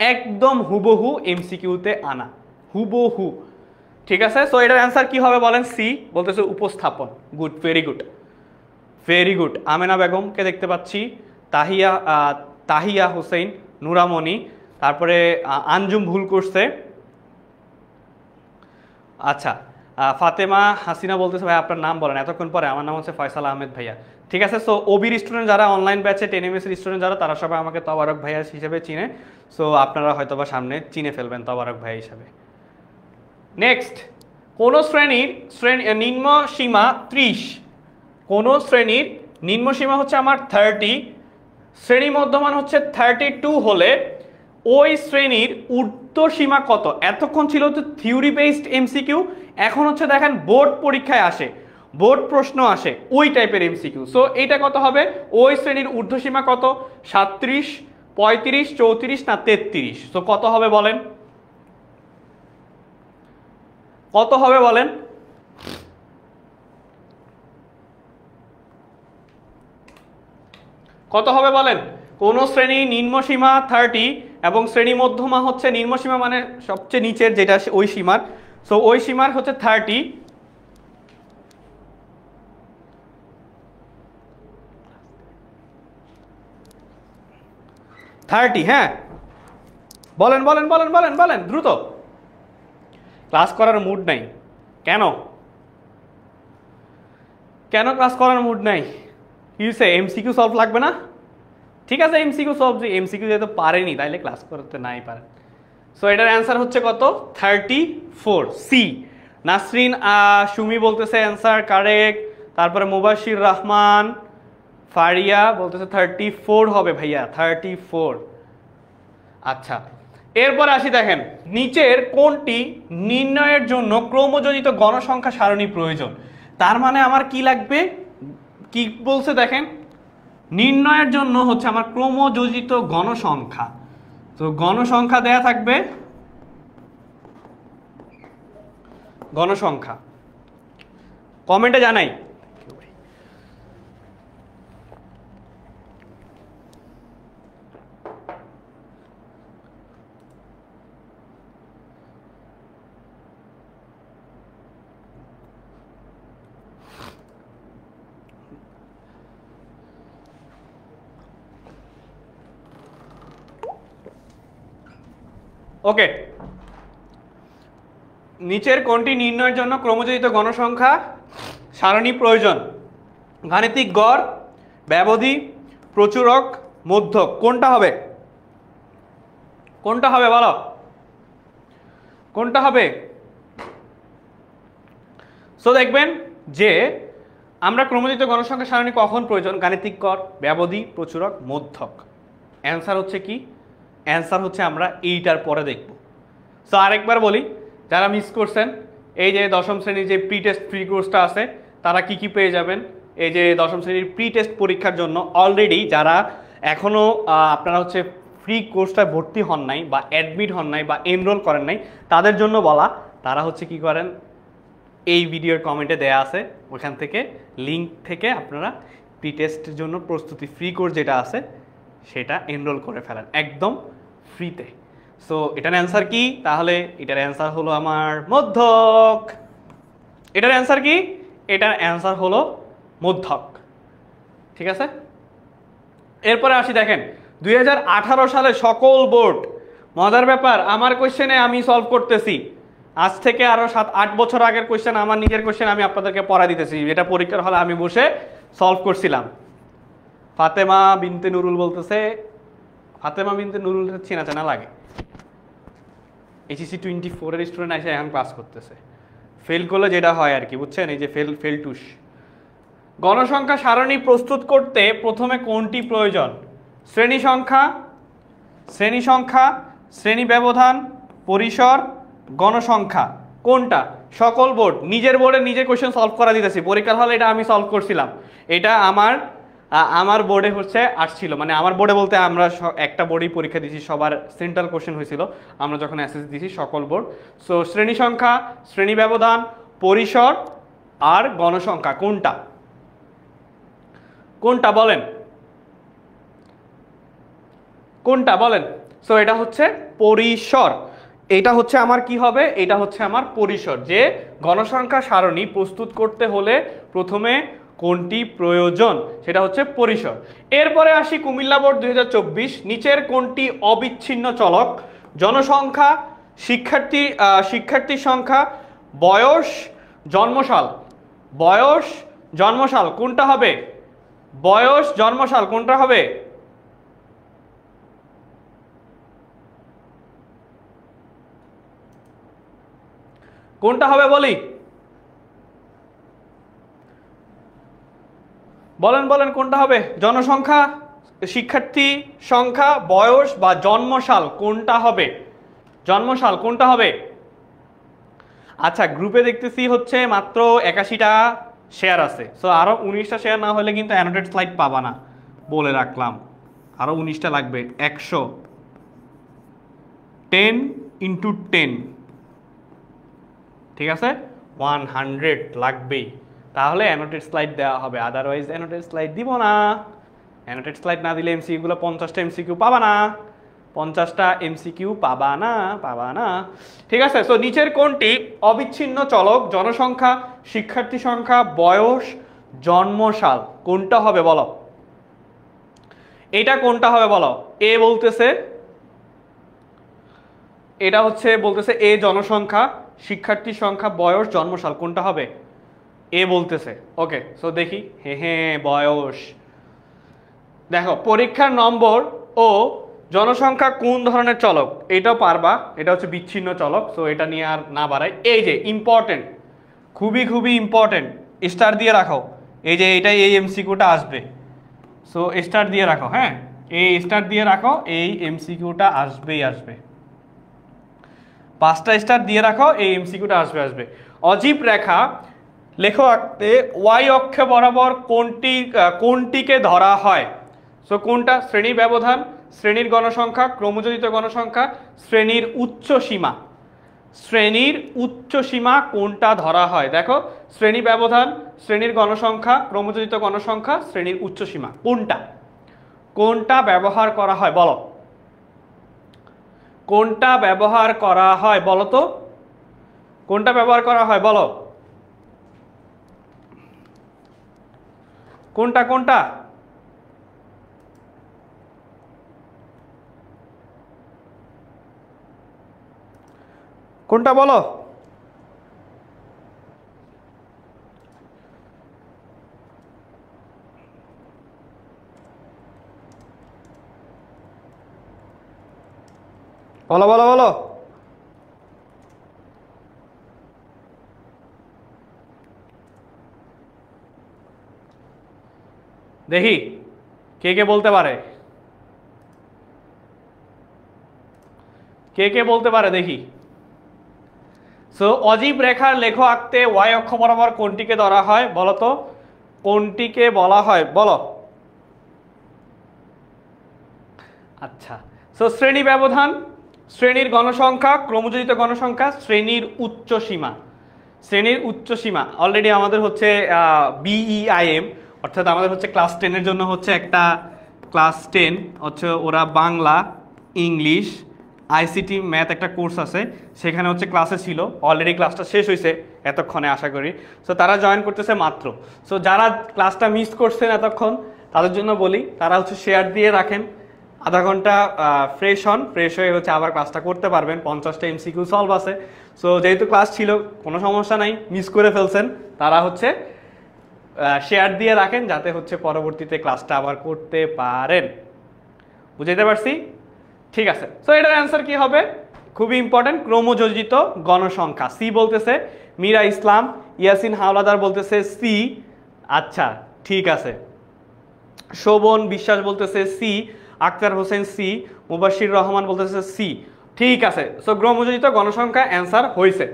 একদম হুবহু এমসিকিউতে আনা, হুবহু। ঠিক আছে, সো এটার অ্যান্সার কি হবে বলেন? সি বলতেছে উপস্থাপন। Good, very good. আমেনা বেগমকে দেখতে পাচ্ছি, তাহিয়া হোসেন, নুরামণি, তারপরে আঞ্জুম ভুল করছে। আচ্ছা, ফাতেমা হাসিনা বলতেছে ভাই আপনার নাম বলেন এতক্ষণ পরে। আমার নাম হচ্ছে ফয়সাল আহমেদ ভাইয়া। ঠিক আছে, সো ওবির স্টুডেন্ট যারা, অনলাইন ব্যাচে 10 MS স্টুডেন্ট যারা, তারা সবাই আমাকে তবারক ভাইয়া হিসেবে চিনে। সো আপনারা হয়তো বা সামনে চিনে ফেলবেন তবারক ভাইয়া হিসাবে। নেক্সট, কোন শ্রেণীর নিম্ন সীমা 30, কোন শ্রেণীর নিম্ন সীমা হচ্ছে আমার 30, শ্রেণী মধ্যমান হচ্ছে 32 হলে ওই শ্রেণীর ঊর্ধ্ব সীমা কত? এতক্ষণ ছিল তো থিওরি বেসড এমসিকিউ, এখন হচ্ছে দেখেন বোর্ড পরীক্ষায় আসে, বোর্ড প্রশ্ন আসে ওই টাইপের এমসিকিউ। সো এইটা কত হবে? ওই শ্রেণীর ঊর্ধ্ব সীমা কত? 37, 35, 34 না 33? সো কত হবে বলেন? কত হবে বলেন? কত হবে বলেন? কোন শ্রেণী নিম্নসীমা 30 এবং শ্রেণী মধ্যমা হচ্ছে, নিম্নসীমা মানে সবচেয়ে নিচের যেটা ওই সীমার, সো ওই সীমার হচ্ছে 30, হ্যাঁ বলেন বলেন বলেন বলেন বলেন দ্রুত। ক্লাস করার মুড নাই কেন? কেন ক্লাস করার মুড নাই? কি হয়েছে? এমসিকিউ সলভ লাগবে না? ঠিক আছে, এমসিকিউ সলভ, যে এমসিকিউ যেহেতু পারেনি তাইলে ক্লাস করতে নাই পারেন। সো এটার অ্যান্সার হচ্ছে কত? 34, সি। নাসরিন সুমি বলতেছে অ্যান্সার কারেক্ট। তারপরে মুবাশির রহমান, ফারিয়া বলতেছে 34 হবে ভাইয়া, 34। আচ্ছা, এরপর আসি, দেখেন নিচের কোনটি নির্ণয়ের জন্য ক্রমযোজিত গণসংখ্যা সারণী প্রয়োজন? তার মানে আমার কি লাগবে? কি বলছে দেখেন, নির্ণয়ের জন্য হচ্ছে আমার ক্রমযোজিত গণসংখ্যা। তো গণসংখ্যা দেয়া থাকবে, গণসংখ্যা কমেন্টে জানাই। ওকে, নিচের কোনটি নির্ণয়ের জন্য ক্রমযোজিত গণসংখ্যা সারণী প্রয়োজন? গাণিতিক গড়, ব্যবধি, প্রচুরক, মধ্যক, কোনটা হবে? কোনটা হবে বলো, কোনটা হবে? সো দেখবেন যে আমরা ক্রমযোজিত গণসংখ্যা সারণী কখন প্রয়োজন? গাণিতিক গড়, ব্যবধি, প্রচুরক, মধ্যক। অ্যান্সার হচ্ছে কি? অ্যান্সার হচ্ছে আমরা এইটার পরে দেখব। সো আরেকবার বলি, যারা মিস করছেন, এই যে দশম শ্রেণীর যে প্রি টেস্ট ফ্রি কোর্সটা আছে, তারা কি কি পেয়ে যাবেন? এই যে দশম শ্রেণীর প্রি টেস্ট পরীক্ষার জন্য অলরেডি যারা এখনও আপনারা হচ্ছে ফ্রি কোর্সটা ভর্তি হন নাই বা অ্যাডমিট হন নাই বা এনরোল করেন নাই, তাদের জন্য বলা, তারা হচ্ছে কি করেন, এই ভিডিওর কমেন্টে দেয়া আছে, ওখান থেকে লিঙ্ক থেকে আপনারা প্রি টেস্টের জন্য প্রস্তুতি ফ্রি কোর্স যেটা আছে সেটা এনরোল করে ফেলেন একদম ফ্রিতে। সো এটার অ্যান্সার কি? তাহলে এটার অ্যান্সার হলো আমার মধ্যক। এটার অ্যান্সার কি? এটার অ্যান্সার হলো মধ্যক। ঠিক আছে, এরপরে আসি, দেখেন 2018 সালে সকল বোর্ড, মজার ব্যাপার আমার কোয়েশ্চেনে আমি সলভ করতেছি, আজ থেকে আরো 7-8 বছর আগের কোয়েশ্চেন, আমার নিজের কোয়েশ্চেন আমি আপনাদেরকে পড়া দিতেছি, এটা পরীক্ষার হলে আমি বসে সলভ করছিলাম। ফাতেমা বিনতে নুরুল বলতেছে, ফাতেমা বিনতে নুরুল চেনা চেনা লাগে, HEC 24 এর স্টুডেন্ট এসে এখন ক্লাস করতেছে, ফেল করলে যেটা হয় আর কি, বুঝছেন, এই যে ফেলটুস। গণসংখ্যা সারণী প্রস্তুত করতে প্রথমে কোনটি প্রয়োজন? শ্রেণী সংখ্যা, শ্রেণী সংখ্যা, শ্রেণী ব্যবধান, পরিসর, গণসংখ্যা, কোনটা? সকল বোর্ড, নিজের বোর্ডে নিজে কোয়েশ্চেন সলভ করা দিতেছি, পরীক্ষার হলে এটা আমি সলভ করছিলাম, এটা আমার বোর্ডে হচ্ছে আসছিল, মানে আমার বোর্ডে বলতে আমরা একটা বোর্ডেই পরীক্ষা দিয়েছি, সবার সেন্ট্রাল কোশ্চেন হয়েছিল আমরা যখন এসএসসি দিয়েছি, সকল বোর্ড। সো শ্রেণী সংখ্যা, শ্রেণী ব্যবধান, পরিসর আর গণসংখ্যা, কোনটা? কোনটা বলেন, কোনটা বলেন? সো এটা হচ্ছে পরিসর, এটা হচ্ছে আমার কি হবে? এটা হচ্ছে আমার পরিসর। যে গণসংখ্যা সারণী প্রস্তুত করতে হলে প্রথমে কোনটি প্রয়োজন? সেটা হচ্ছে পরিসর। এরপরে আসি কুমিল্লা বোর্ড 2024, নিচের কোনটি অবিচ্ছিন্ন চলক? জনসংখ্যা, শিক্ষার্থীর সংখ্যা, বয়স, জন্মসাল। বয়স, জন্মসাল, কোনটা হবে? বয়স, জন্মসাল, কোনটা হবে? কোনটা হবে বলি, বলেন বলেন কোনটা হবে? জনসংখ্যা, শিক্ষার্থী সংখ্যা, বয়স বা জন্মসাল, কোনটা হবে? জন্মসাল কোনটা হবে? আচ্ছা, গ্রুপে দেখতেছি হচ্ছে মাত্র 81টা শেয়ার আছে, সো আরো 19টা শেয়ার না হলে কিন্তু অ্যানোটেড স্লাইড পাবা না, বলে রাখলাম, আরো 19টা লাগবে। 100 10 × 10, ঠিক আছে, 100 লাগবেই, তাহলে অ্যানোটেড স্লাইড দেওয়া হবে, আদারওয়াইজ অ্যানোটেড স্লাইড দিব না। অ্যানোটেড স্লাইড না দিলে এমসিকিউগুলো 50টা এমসিকিউ পাবা না, 50টা এমসিকিউ পাবা না, পাবা না। ঠিক আছে, সো নিচের কোনটি অবিচ্ছিন্ন চলক? জনসংখ্যা, শিক্ষার্থী সংখ্যা, বয়স, জন্মসাল, কোনটা হবে বলো? এটা কোনটা হবে বলো? এ বলতেছে, এটা হচ্ছে বলতেছে এ জনসংখ্যা, শিক্ষার্থী সংখ্যা, বয়স, জন্মসাল, কোনটা হবে? এ বলতেছে। ওকে, সো দেখি, হ্যাঁ বয়স। দেখো, পরীক্ষার নম্বর ও জনসংখ্যা কোন ধরনের চলক? এটাও পারবা, এটা হচ্ছে বিচ্ছিন্ন চলক, সো এটা নিয়ে আর না বাড়াই। এই যে ইম্পর্টেন্ট, খুবই খুবই ইম্পর্টেন্ট, স্টার দিয়ে রাখো, এই যে এটাই, এই এমসিকিউটা আসবে, সো স্টার দিয়ে রাখো, হ্যাঁ এই স্টার দিয়ে রাখো, এই এমসিকিউটা আসবেই আসবে, 5টা স্টার দিয়ে রাখো, এই এমসিকিউটা আসবে। অজীব রেখা লেখো আঁকতে ওয়াই অক্ষে বরাবর কোনটিকে ধরা হয়? সো কোনটা? শ্রেণী ব্যবধান, শ্রেণীর গণসংখ্যা, ক্রমযোজিত গণসংখ্যা, শ্রেণীর উচ্চ সীমা। শ্রেণীর উচ্চ সীমা কোনটা ধরা হয়? দেখো, শ্রেণী ব্যবধান, শ্রেণীর গণসংখ্যা, ক্রমযোজিত গণসংখ্যা, শ্রেণীর উচ্চ সীমা কোনটা কোনটা ব্যবহার করা হয় বলো? কোনটা ব্যবহার করা হয় বলো তো? কোনটা ব্যবহার করা হয় বলো? কোনটা কোনটা? কোনটা বলো? বলো বলো বলো। দেখি কে কে বলতে পারে, কে কে বলতে পারে দেখি। সো অজীব রেখার লেখ আঁকতে ওয়াই অক্ষ বরাবর কোনটিকে ধরা হয় বলো তো? কোনটিকে বলা হয় বলো? আচ্ছা, সো শ্রেণী ব্যবধান, শ্রেণীর গণসংখ্যা, ক্রমযোজিত গণসংখ্যা, শ্রেণীর উচ্চ সীমা। শ্রেণীর উচ্চ সীমা অলরেডি আমাদের হচ্ছে BEIM, অর্থাৎ আমাদের হচ্ছে ক্লাস 10-এর জন্য হচ্ছে একটা ক্লাস 10 হচ্ছে ওরা বাংলা, ইংলিশ, ICT, ম্যাথ একটা কোর্স আছে, সেখানে হচ্ছে ক্লাসে ছিল। অলরেডি ক্লাসটা শেষ হয়েছে এতক্ষণে আশা করি। সো তারা জয়েন করতেছে মাত্র। সো যারা ক্লাসটা মিস করছেন এতক্ষণ তাদের জন্য বলি, তারা হচ্ছে শেয়ার দিয়ে রাখেন, আধা ঘন্টা ফ্রেশ হন, ফ্রেশ হয়ে হচ্ছে আবার ক্লাসটা করতে পারবেন। 50টা MCQ সলভ আছে। সো যেহেতু ক্লাস ছিল কোনো সমস্যা নাই, মিস করে ফেলছেন, তারা হচ্ছে শেয়ার দিয়ে রাখেন যাতে হচ্ছে পরবর্তীতে ক্লাসটা আবার করতে পারেন। বুঝাইতে পারছি? ঠিক আছে। সো এটার অ্যান্সার কি হবে? খুবই ইম্পর্টেন্ট, ক্রমযোজিত গণসংখ্যা। সি বলতেছে মীরা ইসলাম, ইয়াসিন হাওলাদার বলতেছে সি। আচ্ছা ঠিক আছে। শোভন বিশ্বাস বলতেছে সি, আক্তার হোসেন সি, মুবাশির রহমান বলতেছে সি। ঠিক আছে। সো ক্রমযোজিত গণসংখ্যা অ্যান্সার হয়েছে।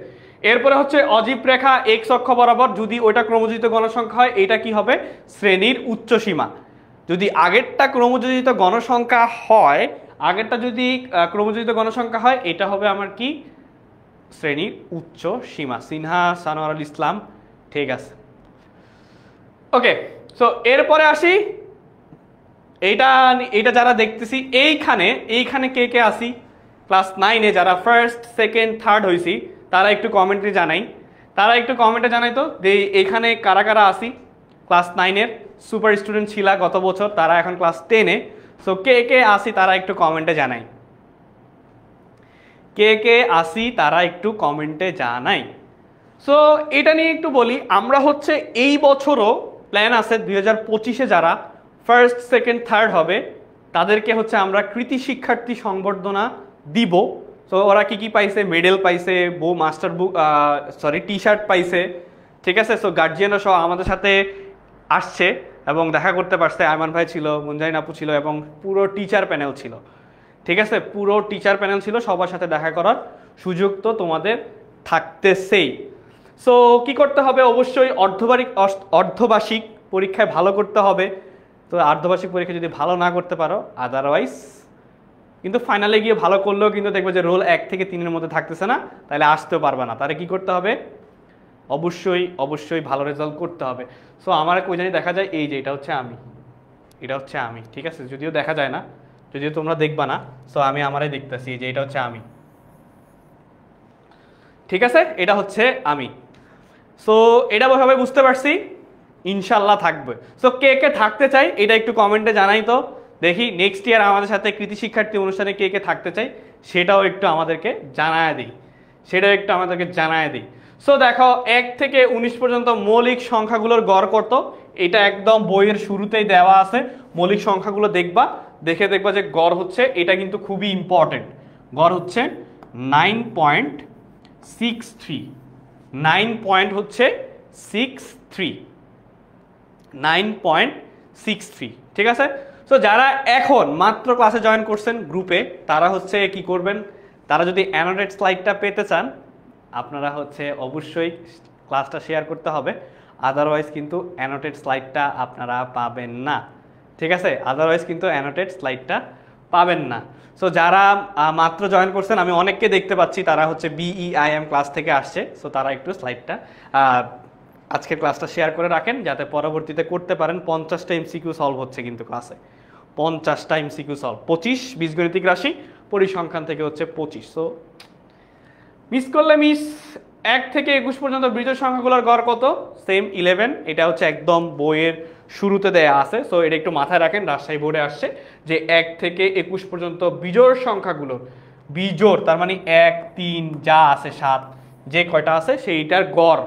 এরপরে হচ্ছে অজীব রেখা এক্স অক্ষ বরাবর যদি ওইটা ক্রমযোজিত গণসংখ্যা হয়, এটা কি হবে? শ্রেণীর উচ্চ সীমা। যদি আগেরটা ক্রমযোজিত গণসংখ্যা হয়, আগেরটা যদি ক্রমযোজিত গণসংখ্যা হয়, এটা হবে আমার কি? শ্রেণীর উচ্চ সীমা। সিনহা সানোয়ারুল ইসলাম, ঠিক আছে। ওকে, সো এরপরে আসি, এইটা এইটা যারা দেখতেছি এইখানে কে কে আসি ক্লাস 9-এ যারা ফার্স্ট সেকেন্ড থার্ড হয়েছি, তারা একটু কমেন্টে জানাই, তারা একটু কমেন্টে জানাই তো এইখানে কারা কারা আসি ক্লাস 9-এর সুপার স্টুডেন্ট ছিলা গত বছর, তারা এখন ক্লাস 10-এ। সো কে কে আসি তারা একটু কমেন্টে জানাই, কে কে আসি তারা একটু কমেন্টে জানাই। সো এটা নিয়ে একটু বলি, আমরা হচ্ছে এই বছরও প্ল্যান আছে 2025-এ যারা ফার্স্ট সেকেন্ড থার্ড হবে তাদেরকে হচ্ছে আমরা কৃতি শিক্ষার্থী সংবর্ধনা দিব। সো ওরা কি কি পাইছে? মেডেল পাইছে, মাস্টার বুক টি শার্ট পাইছে, ঠিক আছে। সো গার্জিয়ানরা সহ আমাদের সাথে আসছে এবং দেখা করতে পারছে। আয়মান ভাই ছিল, মুনজাইন আপু ছিল এবং পুরো টিচার প্যানেল ছিল, ঠিক আছে। পুরো টিচার প্যানেল ছিল, সবার সাথে দেখা করার সুযোগ তো তোমাদের থাকতেছেই। সো কি করতে হবে? অবশ্যই অর্ধবার্ষিক পরীক্ষায় ভালো করতে হবে। তো অর্ধবার্ষিক পরীক্ষা যদি ভালো না করতে পারো, আদারওয়াইজ কিন্তু ফাইনালে গিয়ে ভালো করলেও কিন্তু দেখবে যে রোল 1 থেকে 3-এর মধ্যে থাকতেছে না, তাহলে আসতেও পারবে না। তাহলে কি করতে হবে? অবশ্যই ভালো রেজাল্ট করতে হবে। সো আমার কই জানি দেখা যায়, এই যে এটা হচ্ছে আমি, এটা হচ্ছে আমি, ঠিক আছে। যদিও দেখা যায় না, যদিও তোমরা দেখবা না, সো আমি আমারই দেখতেছি যে এটা হচ্ছে আমি, ঠিক আছে। এটা হচ্ছে আমি। সো এটা সবাই বুঝতে পারছি, ইনশাল্লাহ থাকবে। সো কে কে থাকতে চাই এটা একটু কমেন্টে জানাই তো দেখি। নেক্সট ইয়ার আমাদের সাথে কৃতি শিক্ষার্থী অনুষ্ঠানে কে কে থাকতে চাই সেটাও একটু আমাদেরকে জানায় দিই। সো দেখো 1 থেকে 19 পর্যন্ত মৌলিক সংখ্যাগুলোর গড় কত, এটা একদম বইয়ের শুরুতেই দেওয়া আছে। মৌলিক সংখ্যাগুলো দেখবা যে গড় হচ্ছে, এটা কিন্তু খুবই ইম্পর্টেন্ট। গড় হচ্ছে 9.63, 9.63, ঠিক আছে। সো যারা এখন মাত্র ক্লাসে জয়েন করছেন গ্রুপে, তারা হচ্ছে কি করবেন? তারা যদি অ্যানোটেড স্লাইডটা পেতে চান, আপনারা হচ্ছে অবশ্যই ক্লাসটা শেয়ার করতে হবে, আদারওয়াইজ কিন্তু অ্যানোটেড স্লাইডটা আপনারা পাবেন না, ঠিক আছে। আদারওয়াইজ কিন্তু অ্যানোটেড স্লাইডটা পাবেন না। সো যারা মাত্র জয়েন করছেন, আমি অনেককে দেখতে পাচ্ছি তারা হচ্ছে BEIM ক্লাস থেকে আসছে। সো তারা একটু স্লাইডটা আজকের ক্লাসটা শেয়ার করে রাখেন যাতে পরবর্তীতে করতে পারেন। 50টা MCQ সলভ হচ্ছে কিন্তু ক্লাসে, 50টা MCQ সলভ, 25 বীজগণিতিক রাশি, পরিসংখ্যান থেকে হচ্ছে 25। সো মিস করলে মিস। 1 থেকে 21 পর্যন্ত বিজোড় সংখ্যাগুলোর গড় কত? সেম 11। এটা হচ্ছে একদম বইয়ের শুরুতে দেয়া আছে। সো এটা একটু মাথায় রাখেন, রাজশাহী বোর্ডে আসছে যে 1 থেকে 21 পর্যন্ত বিজোড় সংখ্যাগুলোর, বিজোড় তার মানে 1 3 যা আছে 7 যে কয়টা আছে সেইটার গড়,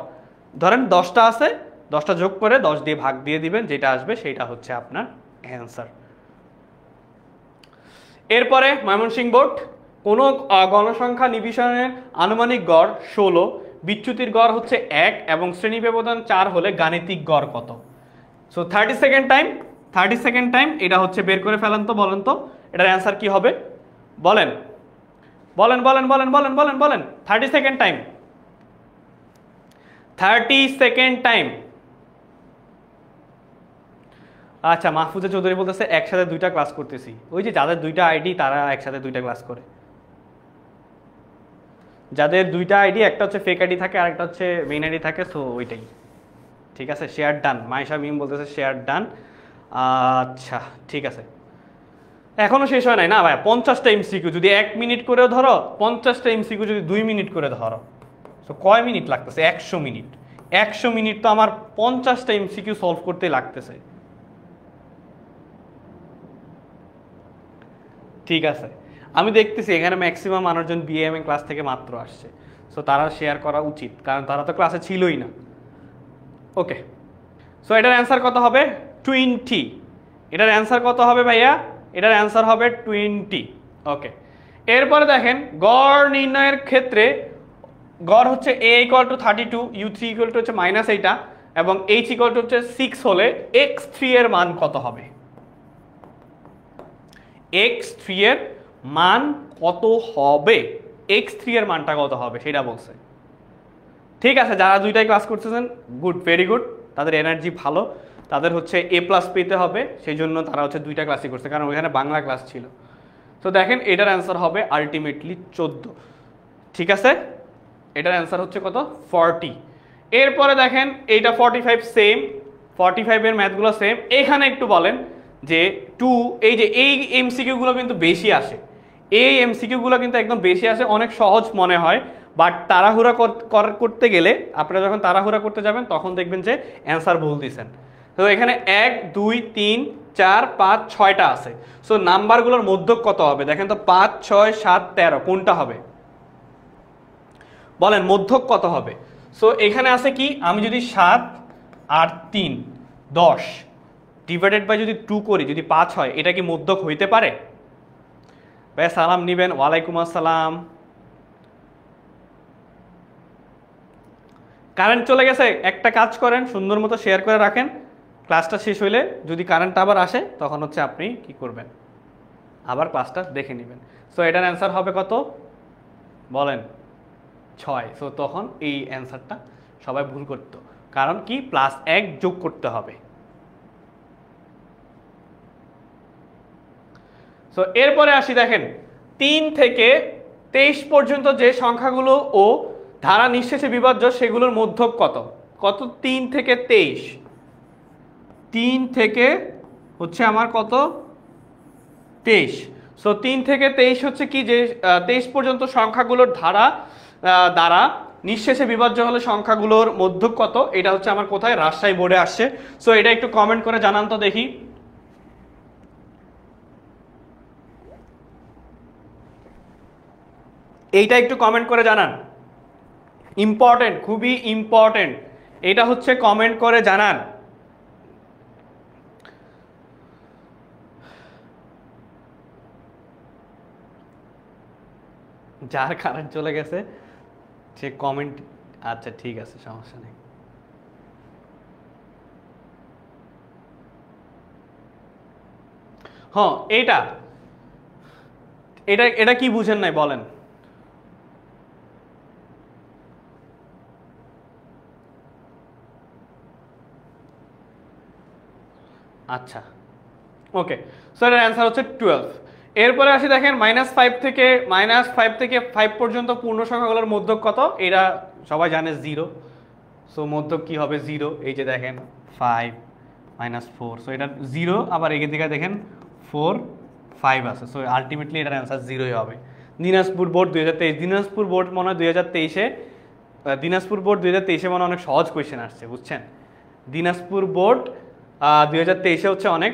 ধরেন 10টা আছে, 10টা যোগ করে 10 দিয়ে ভাগ দিয়ে দিবেন, যেটা আসবে সেটা হচ্ছে আপনার অ্যান্সার। এরপরে ময়মনসিংহ বোর্ড, কোনো গণসংখ্যা নিবিষণের আনুমানিক গড় 16, বিচ্যুতির গড় হচ্ছে 1 এবং শ্রেণী ব্যবধান 4 হলে গাণিতিক গড় কত? So 30 second time, 30 second time, এটা হচ্ছে বের করে ফেলেন তো, বলেন তো এটার অ্যান্সার কি হবে? বলেন বলেন বলেন বলেন বলেন বলেন বলেন 30 সেকেন্ড টাইম, 30 সেকেন্ড টাইম। আচ্ছা, মাহফুজা চৌধুরী বলতেছে একসাথে 2টা ক্লাস করতেছি। ওই যে যাদের 2টা আইডি তারা একসাথে 2টা ক্লাস করে, যাদের 2টা আইডি, একটা হচ্ছে ফেক আইডি থাকে আর একটা হচ্ছে মেইন আইডি থাকে। সো ওইটাই ঠিক আছে। শেয়ার ডান, মাইশা মিম বলতেছে শেয়ার ডান। আচ্ছা ঠিক আছে, এখনো শেষ হয় নাই না ভাই। 50টা MCQ যদি 1 মিনিট করেও ধরো, 50টা MCQ যদি 2 মিনিট করে ধরো, তো কয় মিনিট লাগতেছে? 100 মিনিট। 100 মিনিট তো আমার 50টা MCQ সলভ করতে লাগতেছে। ঠিক আছে, আমি দেখতেছি এখানে ম্যাক্সিমাম মানুষজন BAME ক্লাস থেকে মাত্র আসছে। সো তারা শেয়ার করা উচিত, কারণ তারা তো ক্লাসে ছিলই না। ওকে, সো এটার অ্যান্সার কত হবে? 20। এটার অ্যান্সার কত হবে ভাইয়া? এটার অ্যান্সার হবে 20। ওকে, এরপরে দেখেন গড় নির্ণয়ের ক্ষেত্রে গড় হচ্ছে a = 32, u3 = হচ্ছে -8 এবং h = হচ্ছে 6 হলে x3 এর মান কত হবে? x3 এর মান কত হবে? x3 এর মানটা কত হবে সেটা বলছে। ঠিক আছে, যারা 2টাই ক্লাস করতেছেন, গুড, ভেরি গুড, তাদের এনার্জি ভালো, তাদের হচ্ছে A+ পেতে হবে, সেই জন্য তারা হচ্ছে 2টা ক্লাসই করছে, কারণ ওইখানে বাংলা ক্লাস ছিল। তো দেখেন এটার অ্যান্সার হবে আলটিমেটলি 14। ঠিক আছে, এটার অ্যান্সার হচ্ছে কত? 40। এরপরে দেখেন এইটা 45, সেম 45 এর ম্যাথগুলো সেম। এখানে একটু বলেন যে 2, এই যে এই MCQ-গুলো কিন্তু বেশি আসে, এই MCQ-গুলো কিন্তু একদম বেশি আসে, অনেক সহজ মনে হয়, বাট তাড়াহুড়া করতে গেলে, আপনারা যখন তাড়াহুড়া করতে যাবেন তখন দেখবেন যে অ্যান্সার ভুল দিচ্ছেন। তো এখানে 1 2 3 4 5 6টা আছে। সো নাম্বারগুলোর মধ্যক কত হবে? দেখেন তো 5 6 7 13 কোনটা হবে? বলেন মধ্যক কত হবে? সো এখানে আছে কি, আমি যদি 7 আর 3 10 ডিভাইডেড বাই যদি 2 করি, যদি 5 হয়, এটা কি মধ্যক হইতে পারে? ভাই সালাম নিবেন, ওয়ালাইকুম আসসালাম। কারেন্ট চলে গেছে, একটা কাজ করেন, সুন্দর মতো শেয়ার করে রাখেন, ক্লাসটা শেষ হইলে যদি কারেন্ট আবার আসে তখন হচ্ছে আপনি কি করবেন, আবার ক্লাসটা দেখে নেবেন। সো এটার অ্যান্সার হবে কত বলেন? 6। সো তখন এই অ্যান্সারটা সবাই ভুল করতো, কারণ কি +1 যোগ করতে হবে। সো এরপরে আসি, দেখেন 3 থেকে 23 পর্যন্ত যে সংখ্যাগুলো ও ধারা নিঃশেষে বিভাজ্য সেগুলোর মধ্যক কত? কত? 3 থেকে 23। 3 থেকে হচ্ছে আমার কত? 23। সো 3 থেকে 23 হচ্ছে কি, যে 23 পর্যন্ত সংখ্যাগুলোর দ্বারা নিঃশেষে বিভাজ্য হলে সংখ্যাগুলোর মধ্যক কত? এটা হচ্ছে আমার কোথায়? রাজশাহী বোর্ডে আসছে। সো এটা একটু কমেন্ট করে জানান তো দেখি। এইটা একটু কমেন্ট করে জানান, ইম্পর্টেন্ট, খুবই ইম্পর্টেন্ট, এটা হচ্ছে কমেন্ট করে জানান। যার কারেন্ট চলে গেছে সে কমেন্ট, আচ্ছা ঠিক আছে, সমস্যা নেই। হ্যাঁ, এটা এটা এটা কি বুঝেন নাই বলেন? আচ্ছা ওকে, সো এর অ্যান্সার হচ্ছে 12। এরপরে আসি দেখেন -5 থেকে 5 পর্যন্ত পূর্ণ সংখ্যাগুলোর মধ্যক কত, এটা সবাই জানে 0। সো মধ্যক কি হবে 0, এই যে দেখেন 5 -4, সো এটা 0, আবার এদিকে দিকে দেখেন 4 5 আছে, সো আলটিমেটলি এটার অ্যান্সার 0ই হবে। দিনাজপুর বোর্ড 2023, দিনাজপুর বোর্ড মনে হয় 2023-এ, দিনাজপুর বোর্ড 2023-এ মনে হয় অনেক সহজ কোয়েশ্চেন আসছে, বুঝছেন? দিনাজপুর বোর্ড 2023-এ হচ্ছে অনেক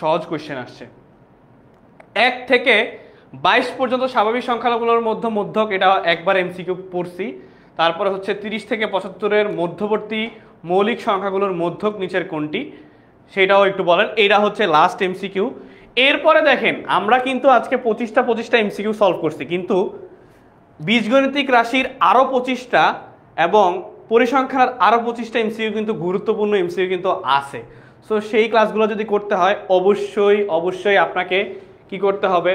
সহজ কোয়েশ্চেন আসছে। 1 থেকে 22 পর্যন্ত স্বাভাবিক সংখ্যাগুলোর মধ্যক, এটা একবার এমসিকিউ পড়ছি। তারপরে হচ্ছে 30 থেকে 75-এর মধ্যবর্তী মৌলিক সংখ্যাগুলোর মধ্যক নিচের কোনটি, সেটাও একটু বলেন। এটা হচ্ছে লাস্ট এমসিকিউ। এরপরে দেখেন আমরা কিন্তু আজকে 25টা এমসিকিউ সলভ করছি, কিন্তু বীজগণিতিক রাশির আরও 25টা এবং পরিসংখ্যানের আরও 25টা এমসিকিউ কিন্তু গুরুত্বপূর্ণ এমসিকিউ কিন্তু আছে। সো সেই ক্লাসগুলো যদি করতে হয় অবশ্যই আপনাকে কি করতে হবে,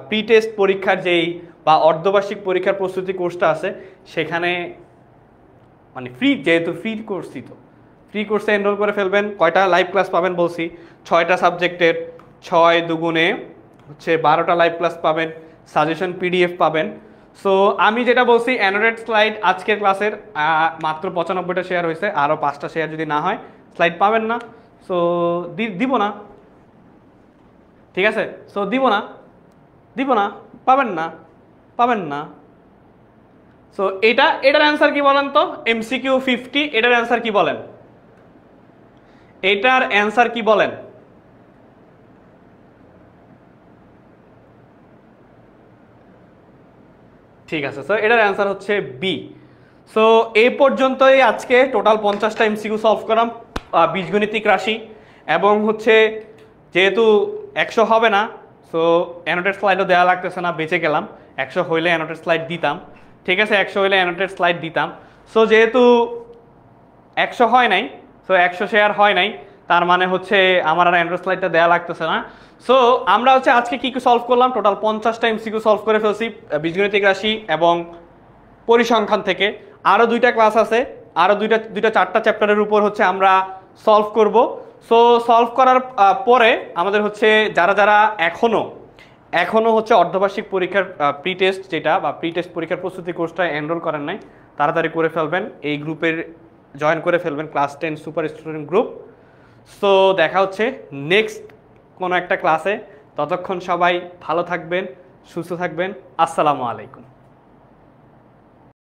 প্রি টেস্ট পরীক্ষার যেই বা অর্ধবার্ষিক পরীক্ষার প্রস্তুতি কোর্সটা আছে সেখানে, মানে ফ্রি, যেহেতু ফ্রি কোর্সই, তো ফ্রি কোর্সে এনরোল করে ফেলবেন। কয়টা লাইভ ক্লাস পাবেন বলছি, 6টা সাবজেক্টের 6 দুগুণে হচ্ছে 12টা লাইভ ক্লাস পাবেন, সাজেশন পিডিএফ পাবেন। সো আমি যেটা বলছি, অ্যানোটেড স্লাইড আজকের ক্লাসের মাত্র 95টা শেয়ার হয়েছে, আরও 5টা শেয়ার যদি না হয় স্লাইড পাবেন না। সো দিব না, ঠিক আছে? সো দিব না, পাবেন না। সো এটার অ্যান্সার কি বলেন তো? এমসিকিউ 50, এটার অ্যান্সার কি বলেন? এটার অ্যান্সার কি বলেন? ঠিক আছে, সো এটার অ্যান্সার হচ্ছে বি। সো এই পর্যন্তই আজকে টোটাল 50টা এমসিকিউ সলভ করাম বীজগণিতিক রাশি, এবং হচ্ছে যেহেতু 100 হবে না, সো অ্যানোটেড স্লাইডও দেওয়া লাগতেছে না, বেঁচে গেলাম। 100 হইলে অ্যানোটেড স্লাইড দিতাম, ঠিক আছে? 100 হইলে অ্যানোটেড স্লাইড দিতাম। সো যেহেতু 100 হয় নাই, সো 100 শেয়ার হয় নাই, তার মানে হচ্ছে আমার আর অ্যানোটেড স্লাইডটা দেওয়া লাগতেছে না। সো আমরা হচ্ছে আজকে কি সলভ করলাম, টোটাল 50টা এমসিকিউ সলভ করে ফেলছি বীজগণিতিক রাশি এবং পরিসংখ্যান থেকে। আরও 2টা ক্লাস আছে, আরও দুইটা 4টা চ্যাপ্টারের উপর হচ্ছে আমরা সলভ করব। সো সলভ করার পরে আমাদের হচ্ছে যারা এখনো হচ্ছে অর্ধবার্ষিক পরীক্ষার প্রি টেস্ট যেটা বা প্রি টেস্ট পরীক্ষার প্রস্তুতি কোর্সটা এনরোল করেন নাই, তাড়াতাড়ি করে ফেলবেন, এই গ্রুপের জয়েন করে ফেলবেন, class 10 super student group. So দেখা হচ্ছে নেক্সট কোনো একটা ক্লাসে, ততক্ষণ সবাই ভালো থাকবেন, সুস্থ থাকবেন। আসসালামু আলাইকুম।